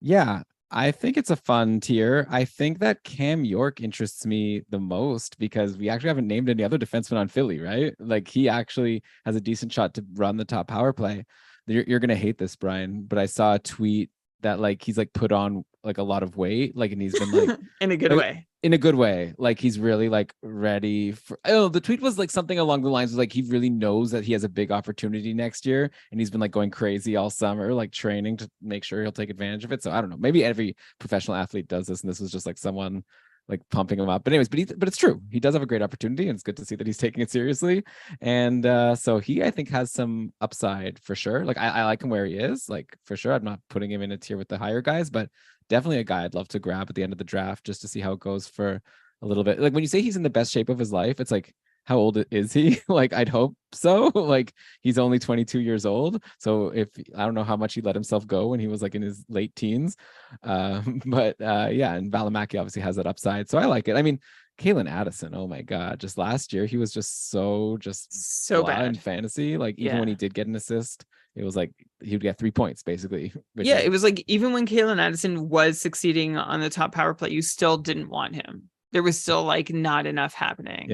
Yeah. I think it's a fun tier. I think that Cam York interests me the most because we actually haven't named any other defenseman on Philly, right? Like he actually has a decent shot to run the top power play. You're gonna hate this, Brian, but I saw a tweet that like he's like put on like a lot of weight, like, and he's been like In a good like, way. in a good way, like he's really like ready for. Oh, the tweet was like something along the lines of like he really knows that he has a big opportunity next year, and he's been like going crazy all summer, like training to make sure he'll take advantage of it. So I don't know, maybe every professional athlete does this, and this was just like someone like pumping him up. But anyways, but it's true, he does have a great opportunity, and it's good to see that he's taking it seriously. And so he, I think, has some upside for sure. Like I like him where he is, like for sure. I'm not putting him in a tier with the higher guys, but definitely a guy I'd love to grab at the end of the draft just to see how it goes for a little bit. Like when you say he's in the best shape of his life, it's like, how old is he? Like, I'd hope so. Like he's only 22 years old. So if I don't know how much he let himself go when he was like in his late teens. But yeah, and Valimaki obviously has that upside. So I like it. I mean, Kalen Addison, oh my God, just last year he was just so So blah in bad. fantasy. Like even when he did get an assist, it was like he would get 3 points basically. Yeah, it was like even when Kalen Addison was succeeding on the top power play, you still didn't want him. There was still like not enough happening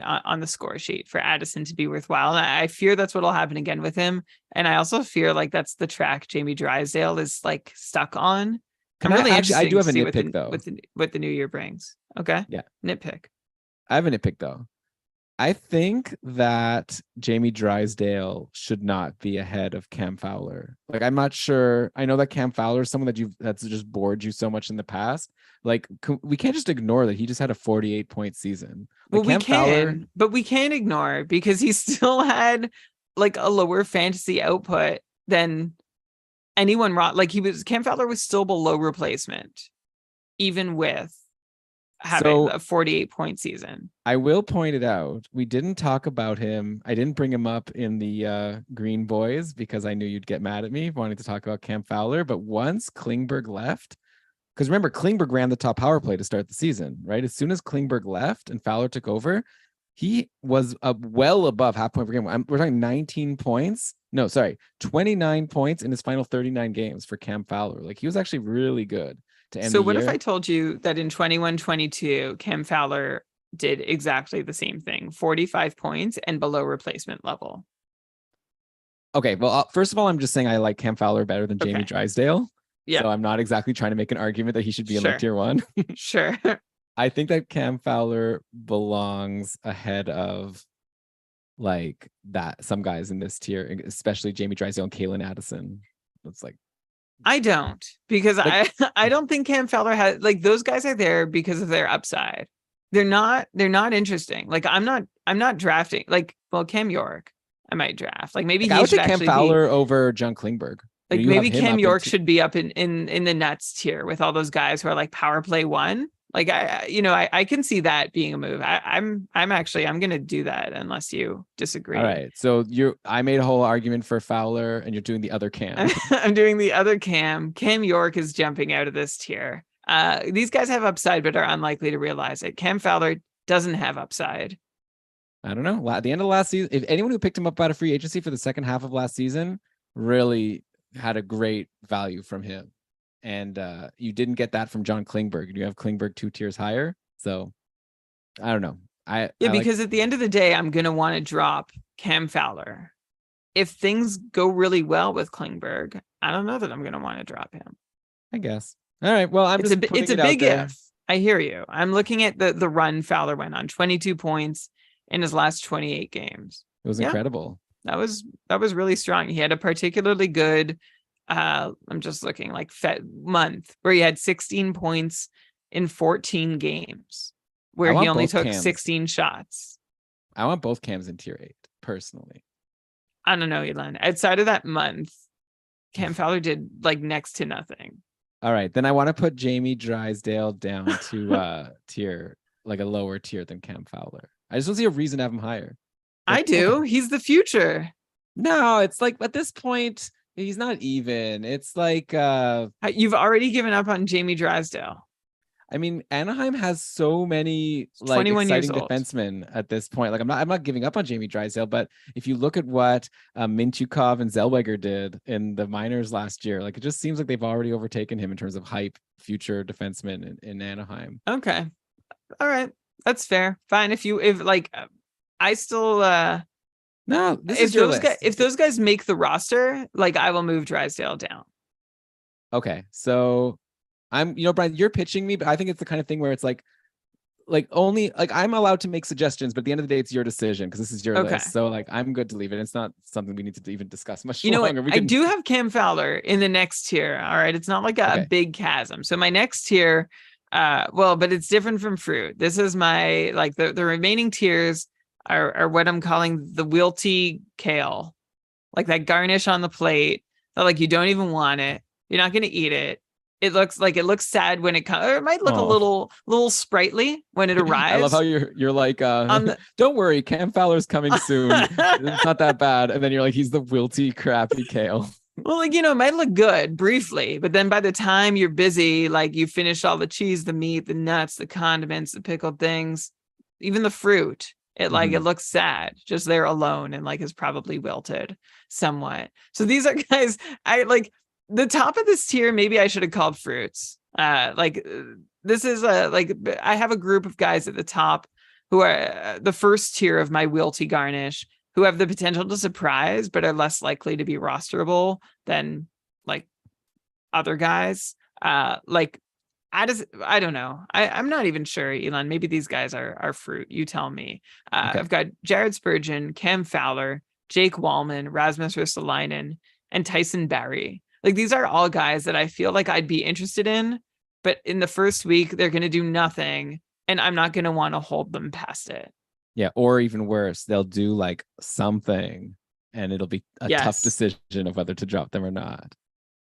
on the score sheet for Addison to be worthwhile. And I fear that's what'll happen again with him. And I also fear like that's the track Jamie Drysdale is like stuck on. I'm really interested. I do have a see nitpick though. What the new year brings. Okay. Yeah. Nitpick. I have a nitpick though. I think that Jamie Drysdale should not be ahead of Cam Fowler. Like, I'm not sure. I know that Cam Fowler is someone that's just bored you so much in the past. Like, we can't just ignore that he just had a 48-point season. Like, well, but we can't ignore because he still had like a lower fantasy output than anyone. Like Cam Fowler was still below replacement, even with having a 48-point season. I will point it out. We didn't talk about him. I didn't bring him up in the Green Boys because I knew you'd get mad at me wanting to talk about Cam Fowler. But once Klingberg left, because remember, Klingberg ran the top power play to start the season, right? As soon as Klingberg left and Fowler took over, he was well above half point per game. We're talking 19 points. No, sorry, 29 points in his final 39 games for Cam Fowler. Like he was actually really good. So what if I told you that in 21-22, Cam Fowler did exactly the same thing, 45 points and below replacement level? Okay, well, first of all, I'm just saying I like Cam Fowler better than Jamie Drysdale. Yeah. So I'm not exactly trying to make an argument that he should be in like tier one. Sure. I think that Cam Fowler belongs ahead of like that some guys in this tier, especially Jamie Drysdale and Kalen Addison. It's like, I don't, because like, I don't think Cam Fowler has like those guys are there because of their upside. They're not interesting. Like I'm not drafting like, well, Cam York, I might draft. Like maybe I would take Cam Fowler over John Klingberg. Like maybe Cam York should be up in the nuts tier with all those guys who are like power play one. Like I can see that being a move. I'm going to do that unless you disagree. All right. So I made a whole argument for Fowler and you're doing the other Cam. I'm doing the other Cam. Cam York is jumping out of this tier. These guys have upside, but are unlikely to realize it. Cam Fowler doesn't have upside. I don't know. At the end of last season, if anyone who picked him up out of free agency for the second half of last season really had a great value from him. And you didn't get that from John Klingberg. You have Klingberg 2 tiers higher. So I don't know. Because at the end of the day, I'm going to want to drop Cam Fowler. If things go really well with Klingberg, I don't know that I'm going to want to drop him. I guess. All right. Well, it's a big if. I hear you. I'm looking at the run Fowler went on, 22 points in his last 28 games. It was incredible. That was really strong. He had a particularly good I'm just looking like month where he had 16 points in 14 games where he only took 16 shots. I want both Cams in tier 8 personally. I don't know, Elon. Outside of that month, Cam Fowler did like next to nothing. All right, then I want to put Jamie Drysdale down to tier, like a lower tier than Cam Fowler. I just don't see a reason to have him higher. I do. He's the future. No, it's like at this point, he's not even. It's like you've already given up on Jamie Drysdale. I mean, Anaheim has so many He's like 21 years exciting old. defensemen at this point. Like I'm not giving up on Jamie Drysdale, but if you look at what Mintyukov and Zellweger did in the minors last year, like it just seems like they've already overtaken him in terms of hype future defensemen in Anaheim. Okay. All right. That's fair. Fine. If like I still No, this is your list. If those guys make the roster, like I will move Drysdale down. Okay. So Brian, you're pitching me, but I think it's the kind of thing where it's like only like I'm allowed to make suggestions, but at the end of the day, it's your decision because this is your list. So like I'm good to leave it. It's not something we need to even discuss much longer. I do have Cam Fowler in the next tier. All right. It's not like a big chasm. So my next tier, but it's different from fruit. This is my like the remaining tiers are what I'm calling the wilty kale. Like that garnish on the plate. That like you don't even want it. You're not gonna eat it. It looks sad when it comes, or it might look a little sprightly when it arrives. I love how you're like, don't worry, Cam Fowler's coming soon. It's not that bad. And then you're like, he's the wilty, crappy kale. Well, like, it might look good briefly, but then by the time you're busy, like you finish all the cheese, the meat, the nuts, the condiments, the pickled things, even the fruit, it looks sad just there alone and like is probably wilted somewhat. So these are guys I like. The top of this tier, maybe I should have called fruits. This is I have a group of guys at the top who are the first tier of my wilty garnish, who have the potential to surprise, but are less likely to be rosterable than like other guys. I don't know. I'm not even sure, Elon. Maybe these guys are fruit. You tell me. Okay. I've got Jared Spurgeon, Cam Fowler, Jake Wallman, Rasmus Ristolainen, and Tyson Barrie. Like these are all guys that I feel like I'd be interested in, but in the first week, they're going to do nothing. And I'm not going to want to hold them past it. Yeah. Or even worse, they'll do like something and it'll be a tough decision of whether to drop them or not.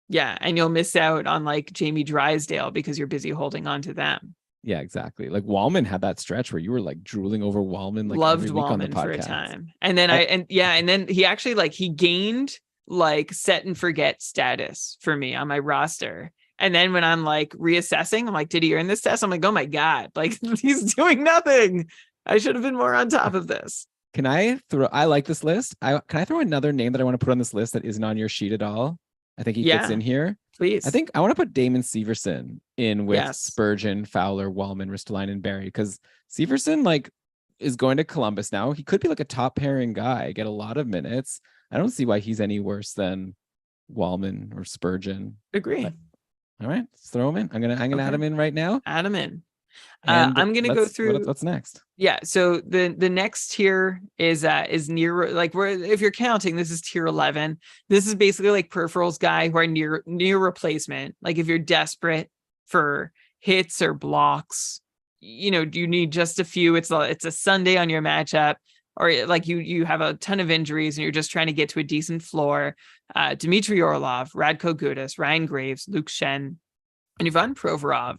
Yeah. And you'll miss out on like Jamie Drysdale because you're busy holding on to them. Yeah, exactly. Like Wallman had that stretch where you were like drooling over Wallman. Like loved Wallman for a time. And then and then he actually like he gained like set and forget status for me on my roster. And then when I'm like reassessing, I'm like, did he earn this test? I'm like, oh my God, like he's doing nothing. I should have been more on top of this. I like this list. Can I throw another name that I want to put on this list that isn't on your sheet at all? I think he fits in here. Please. I think I want to put Damon Severson in with Spurgeon, Fowler, Wallman, Ristolainen, and Barrie, because Severson like is going to Columbus now. He could be like a top pairing guy, get a lot of minutes. I don't see why he's any worse than Wallman or Spurgeon. Agree. But, all right, let's throw him in. I'm gonna add him in right now. Add him in. I'm gonna go through. What's next? Yeah. So the next tier is near like if you're counting, this is tier 11. This is basically like peripherals guy who are near replacement. Like if you're desperate for hits or blocks, you need just a few. It's a Sunday on your matchup. Or like you have a ton of injuries and you're just trying to get to a decent floor. Dmitry Orlov, Radko Gudas, Ryan Graves, Luke Schenn, and Ivan Provorov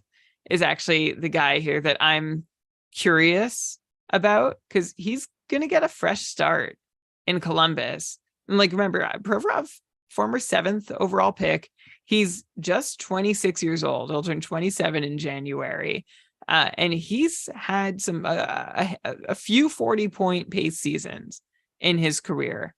is actually the guy here that I'm curious about because he's going to get a fresh start in Columbus. And like, remember, Provorov, former 7th overall pick. He's just 26 years old. He'll turn 27 in January. And he's had some a few 40-point pace seasons in his career.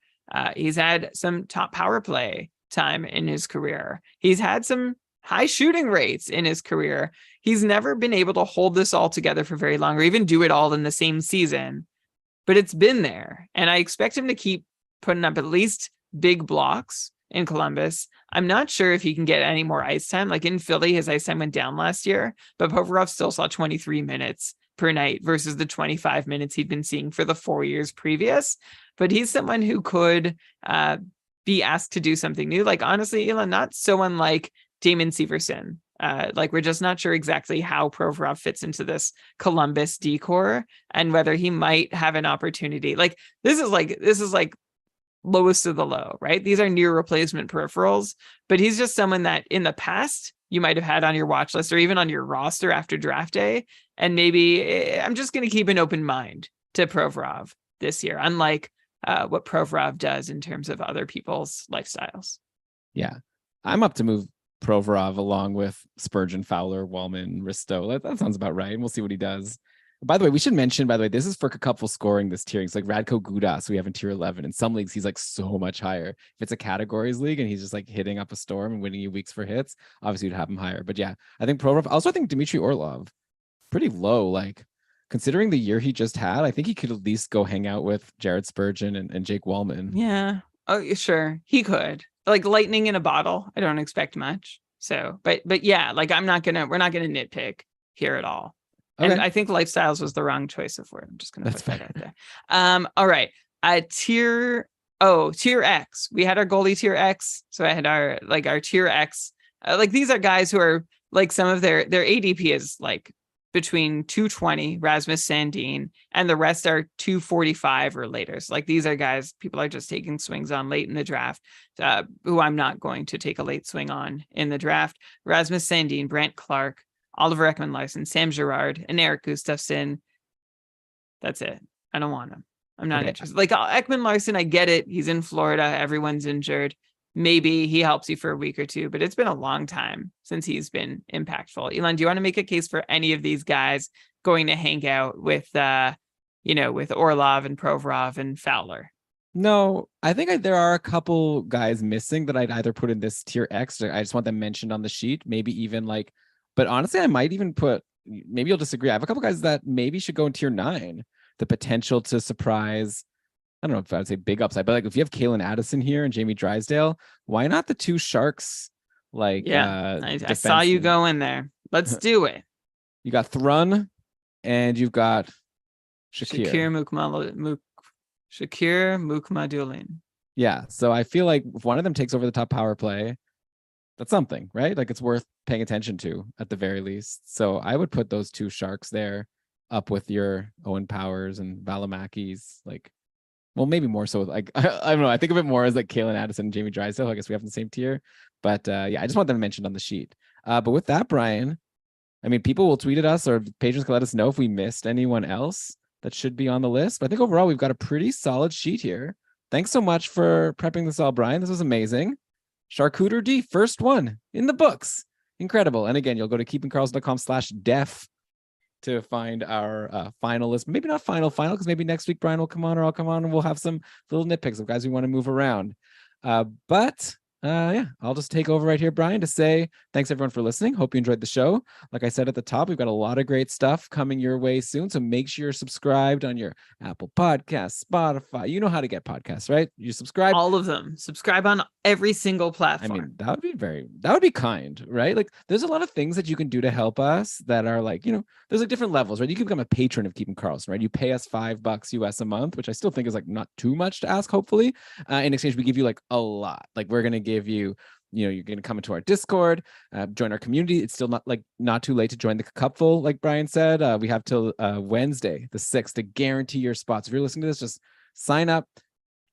He's had some top power play time in his career. He's had some high shooting rates in his career. He's never been able to hold this all together for very long or even do it all in the same season, but it's been there. And I expect him to keep putting up at least big blocks in Columbus. I'm not sure if he can get any more ice time. Like in Philly, his ice time went down last year, but Provorov still saw 23 minutes per night versus the 25 minutes he'd been seeing for the 4 years previous. But he's someone who could be asked to do something new. Like honestly, Elon, not so unlike Damon Severson. Like we're just not sure exactly how Provorov fits into this Columbus decor and whether he might have an opportunity. Like this is like lowest of the low, right? These are near replacement peripherals, but he's just someone that in the past you might have had on your watch list or even on your roster after draft day. And maybe I'm just going to keep an open mind to Provorov this year, unlike what Provorov does in terms of other people's lifestyles. Yeah, I'm up to move Provorov along with Spurgeon, Fowler, Wallman, Risto. That sounds about right. And we'll see what he does. By the way, we should mention, this is for Cupful scoring this tiering. It's like Radko Gudas, we have in tier 11. In some leagues, he's like so much higher. If it's a categories league and he's just like hitting up a storm and winning you weeks for hits, obviously you'd have him higher. But yeah, I think Provorov. Also, I think Dmitry Orlov, pretty low. Like, considering the year he just had, I think he could at least go hang out with Jared Spurgeon and Jake Wallman. Yeah. Oh, sure. He could. Like lightning in a bottle. I don't expect much. So, but yeah, like we're not gonna nitpick here at all. Okay. And I think lifestyles was the wrong choice of word. I'm just gonna put that out there. All right. Tier X. We had our goalie tier X. So I had our tier X. Like these are guys who are like some of their ADP is like between 220, Rasmus Sandin, and the rest are 245 or later. So like these are guys people are just taking swings on late in the draft, who I'm not going to take a late swing on in the draft. Rasmus Sandin, Brant Clark, Oliver Ekman-Larsson, Sam Girard, and Eric Gustafsson. That's it. I don't want him. I'm not interested. Like Ekman-Larsson, I get it. He's in Florida. Everyone's injured. Maybe he helps you for a week or two, but it's been a long time since he's been impactful. Elon, do you want to make a case for any of these guys going to hang out with, with Orlov and Provorov and Fowler? No, I think there are a couple guys missing that I'd either put in this tier X, or I just want them mentioned on the sheet. Maybe even but honestly, I might even maybe you'll disagree. I have a couple guys that maybe should go in tier 9. The potential to surprise, I don't know if I'd say big upside, but like if you have Kalen Addison here and Jamie Drysdale, why not the 2 Sharks? I saw you go in there. Let's do it. You got Thrun and you've got Shakir Mukhamadullin. Yeah, so I feel like if one of them takes over the top power play, that's something, right? Like it's worth paying attention to at the very least. So I would put those 2 Sharks there up with your Owen Powers and Valimakis, well, maybe more so like I don't know. I think of it more as like Kalen Addison and Jamie Drysdale. I guess we have the same tier, but yeah, I just want them mentioned on the sheet. But with that, Brian, I mean, people will tweet at us or patrons can let us know if we missed anyone else that should be on the list. But I think overall we've got a pretty solid sheet here. Thanks so much for prepping this all, Brian. This was amazing. CharcuterD, first one in the books. Incredible. And again, you'll go to keepingkarlsson.com/def to find our finalists. Maybe not final, because maybe next week Brian will come on or I'll come on and we'll have some little nitpicks of guys we want to move around. But yeah, I'll just take over right here, Brian, to say thanks everyone for listening. Hope you enjoyed the show. Like I said at the top, we've got a lot of great stuff coming your way soon. So make sure you're subscribed on your Apple Podcasts, Spotify. You know how to get podcasts, right? You subscribe. All of them. Subscribe on every single platform. I mean, that would be kind, right? Like there's a lot of things that you can do to help us that are like, there's like different levels, right? You can become a patron of Keeping Karlsson, right? You pay us $5 US a month, which I still think is like not too much to ask, hopefully. In exchange, we give you like a lot. Like we're going to give you, you're going to come into our Discord, join our community. It's still not too late to join the Cupful, like Brian said. We have till Wednesday, the 6th, to guarantee your spots. If you're listening to this, just sign up,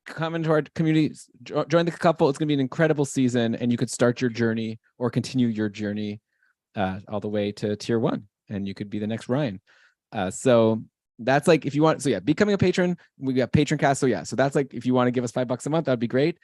come into our community, join the Cupful. It's going to be an incredible season, and you could start your journey or continue your journey all the way to tier 1, and you could be the next Ryan. So that's like if you want. So yeah, becoming a patron. We got Patron Cast. So yeah, so that's like if you want to give us $5 a month, that'd be great.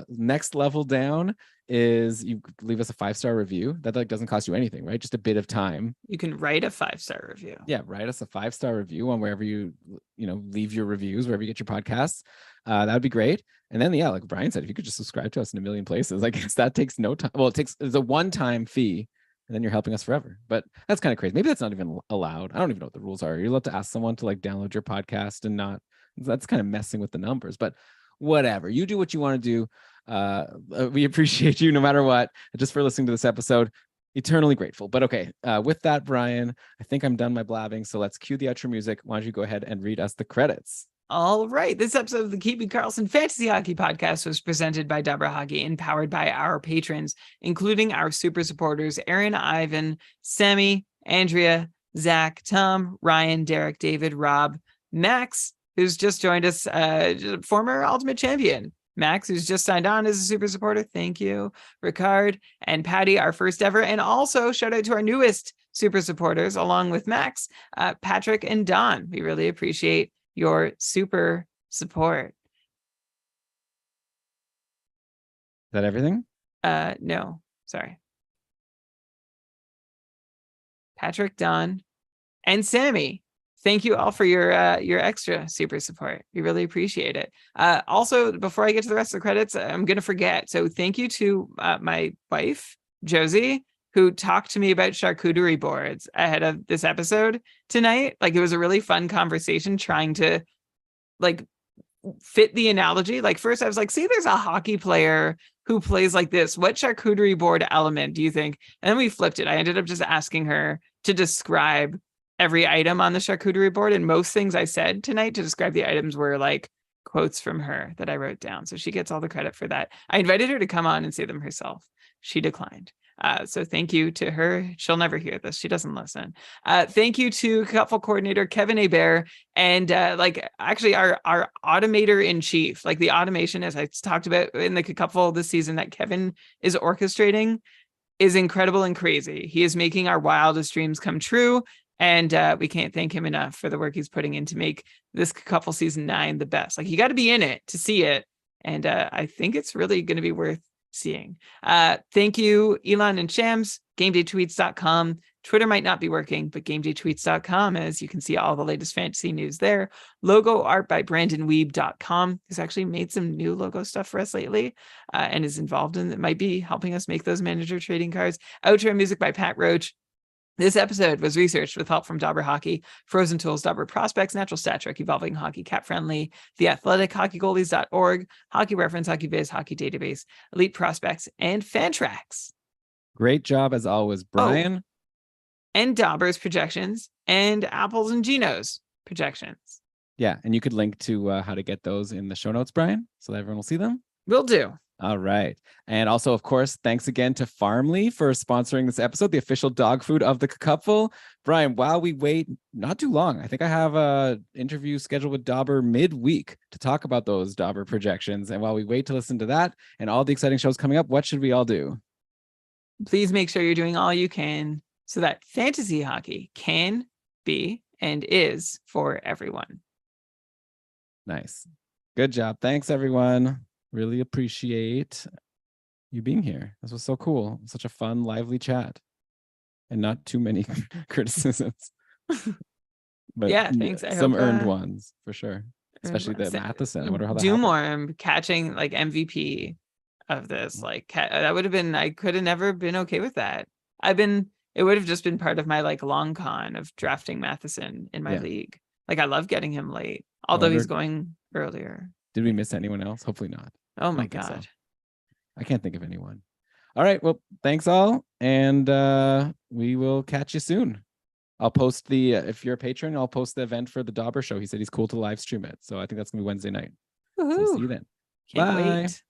Next level down is you leave us a 5-star review. That like doesn't cost you anything, right? Just a bit of time. You can write a 5-star review. Yeah, write us a 5-star review on wherever you leave your reviews, wherever you get your podcasts. That would be great. And then yeah, like Brian said, if you could just subscribe to us in a million places, I guess that takes no time. Well, it's a one-time fee. And then you're helping us forever. But that's kind of crazy. Maybe that's not even allowed. I don't even know what the rules are. You're allowed to ask someone to like download your podcast and not. That's kind of messing with the numbers. But whatever. You do what you want to do. We appreciate you no matter what. Just for listening to this episode. Eternally grateful. But okay. With that, Brian, I think I'm done my blabbing. So let's cue the outro music. Why don't you go ahead and read us the credits? All right. This episode of the Keeping Karlsson Fantasy Hockey Podcast was presented by Dabra Hockey and powered by our patrons, including our super supporters, Aaron, Ivan, Sammy, Andrea, Zach, Tom, Ryan, Derek, David, Rob, Max, who's just joined us, former Ultimate Champion. Max, who's just signed on as a super supporter. Thank you. Ricard and Patty, our first ever. And also shout out to our newest super supporters, along with Max, Patrick and Don. We really appreciate your super support. Is that everything? No, sorry. Patrick, Don, and Sammy. Thank you all for your extra super support. We really appreciate it. Also, before I get to the rest of the credits, I'm going to forget. So thank you to my wife, Josie, who talked to me about charcuterie boards ahead of this episode tonight. Like, it was a really fun conversation trying to like fit the analogy. Like, first I was like, see, there's a hockey player who plays like this. What charcuterie board element do you think? And then we flipped it. I ended up just asking her to describe every item on the charcuterie board. And most things I said tonight to describe the items were like quotes from her that I wrote down. So she gets all the credit for that. I invited her to come on and say them herself. She declined. So thank you to her. She'll never hear this. She doesn't listen. Thank you to Cupful coordinator Kevin Hebert, and actually our automator in chief, like the automation, as I talked about in the Cupful this season, that Kevin is orchestrating is incredible and crazy. He is making our wildest dreams come true. And we can't thank him enough for the work he's putting in to make this Cupful season 9 the best. Like, you got to be in it to see it. And I think it's really going to be worth seeing. Thank you, Elon and Shams, GameDayTweets.com. Twitter might not be working, but GameDayTweets.com, as you can see all the latest fantasy news there. Logo art by BrandonWeeb.com, who's actually made some new logo stuff for us lately and is involved in it, might be helping us make those manager trading cards. Outro music by Pat Roach. This episode was researched with help from Dobber Hockey, Frozen Tools, Dobber Prospects, Natural Stat Trick, Evolving Hockey, Cat Friendly, The Athletic, HockeyGoalies.org, Hockey Reference, Hockey Viz, Hockey Database, Elite Prospects, and Fantrax. Great job as always, Brian. And Dobber's projections and Apples and Geno's projections. Yeah, and you could link to how to get those in the show notes, Brian, so that everyone will see them. Will do. All right. And also, of course, thanks again to Farmly for sponsoring this episode, the official dog food of the Cupful. Brian, while we wait, not too long, I think I have an interview scheduled with Dobber midweek to talk about those Dobber projections. And while we wait to listen to that and all the exciting shows coming up, what should we all do? Please make sure you're doing all you can so that fantasy hockey can be and is for everyone. Nice. Good job. Thanks, everyone. Really appreciate you being here. This was so cool. Such a fun, lively chat. And not too many criticisms. But yeah, thanks. I some hope, earned ones for sure. Especially the Matheson. I wonder how that happened. Doomworm catching like MVP of this. Like, that would have been, I could have never been okay with that. It would have just been part of my like long con of drafting Matheson in my league. Like, I love getting him late, although he's going earlier. Did we miss anyone else? Hopefully not. Oh my God. So. I can't think of anyone. All right. Well, thanks all. And we will catch you soon. I'll post if you're a patron, I'll post the event for the Dobber show. He said he's cool to live stream it. So I think that's going to be Wednesday night. So we'll see you then. Can't wait.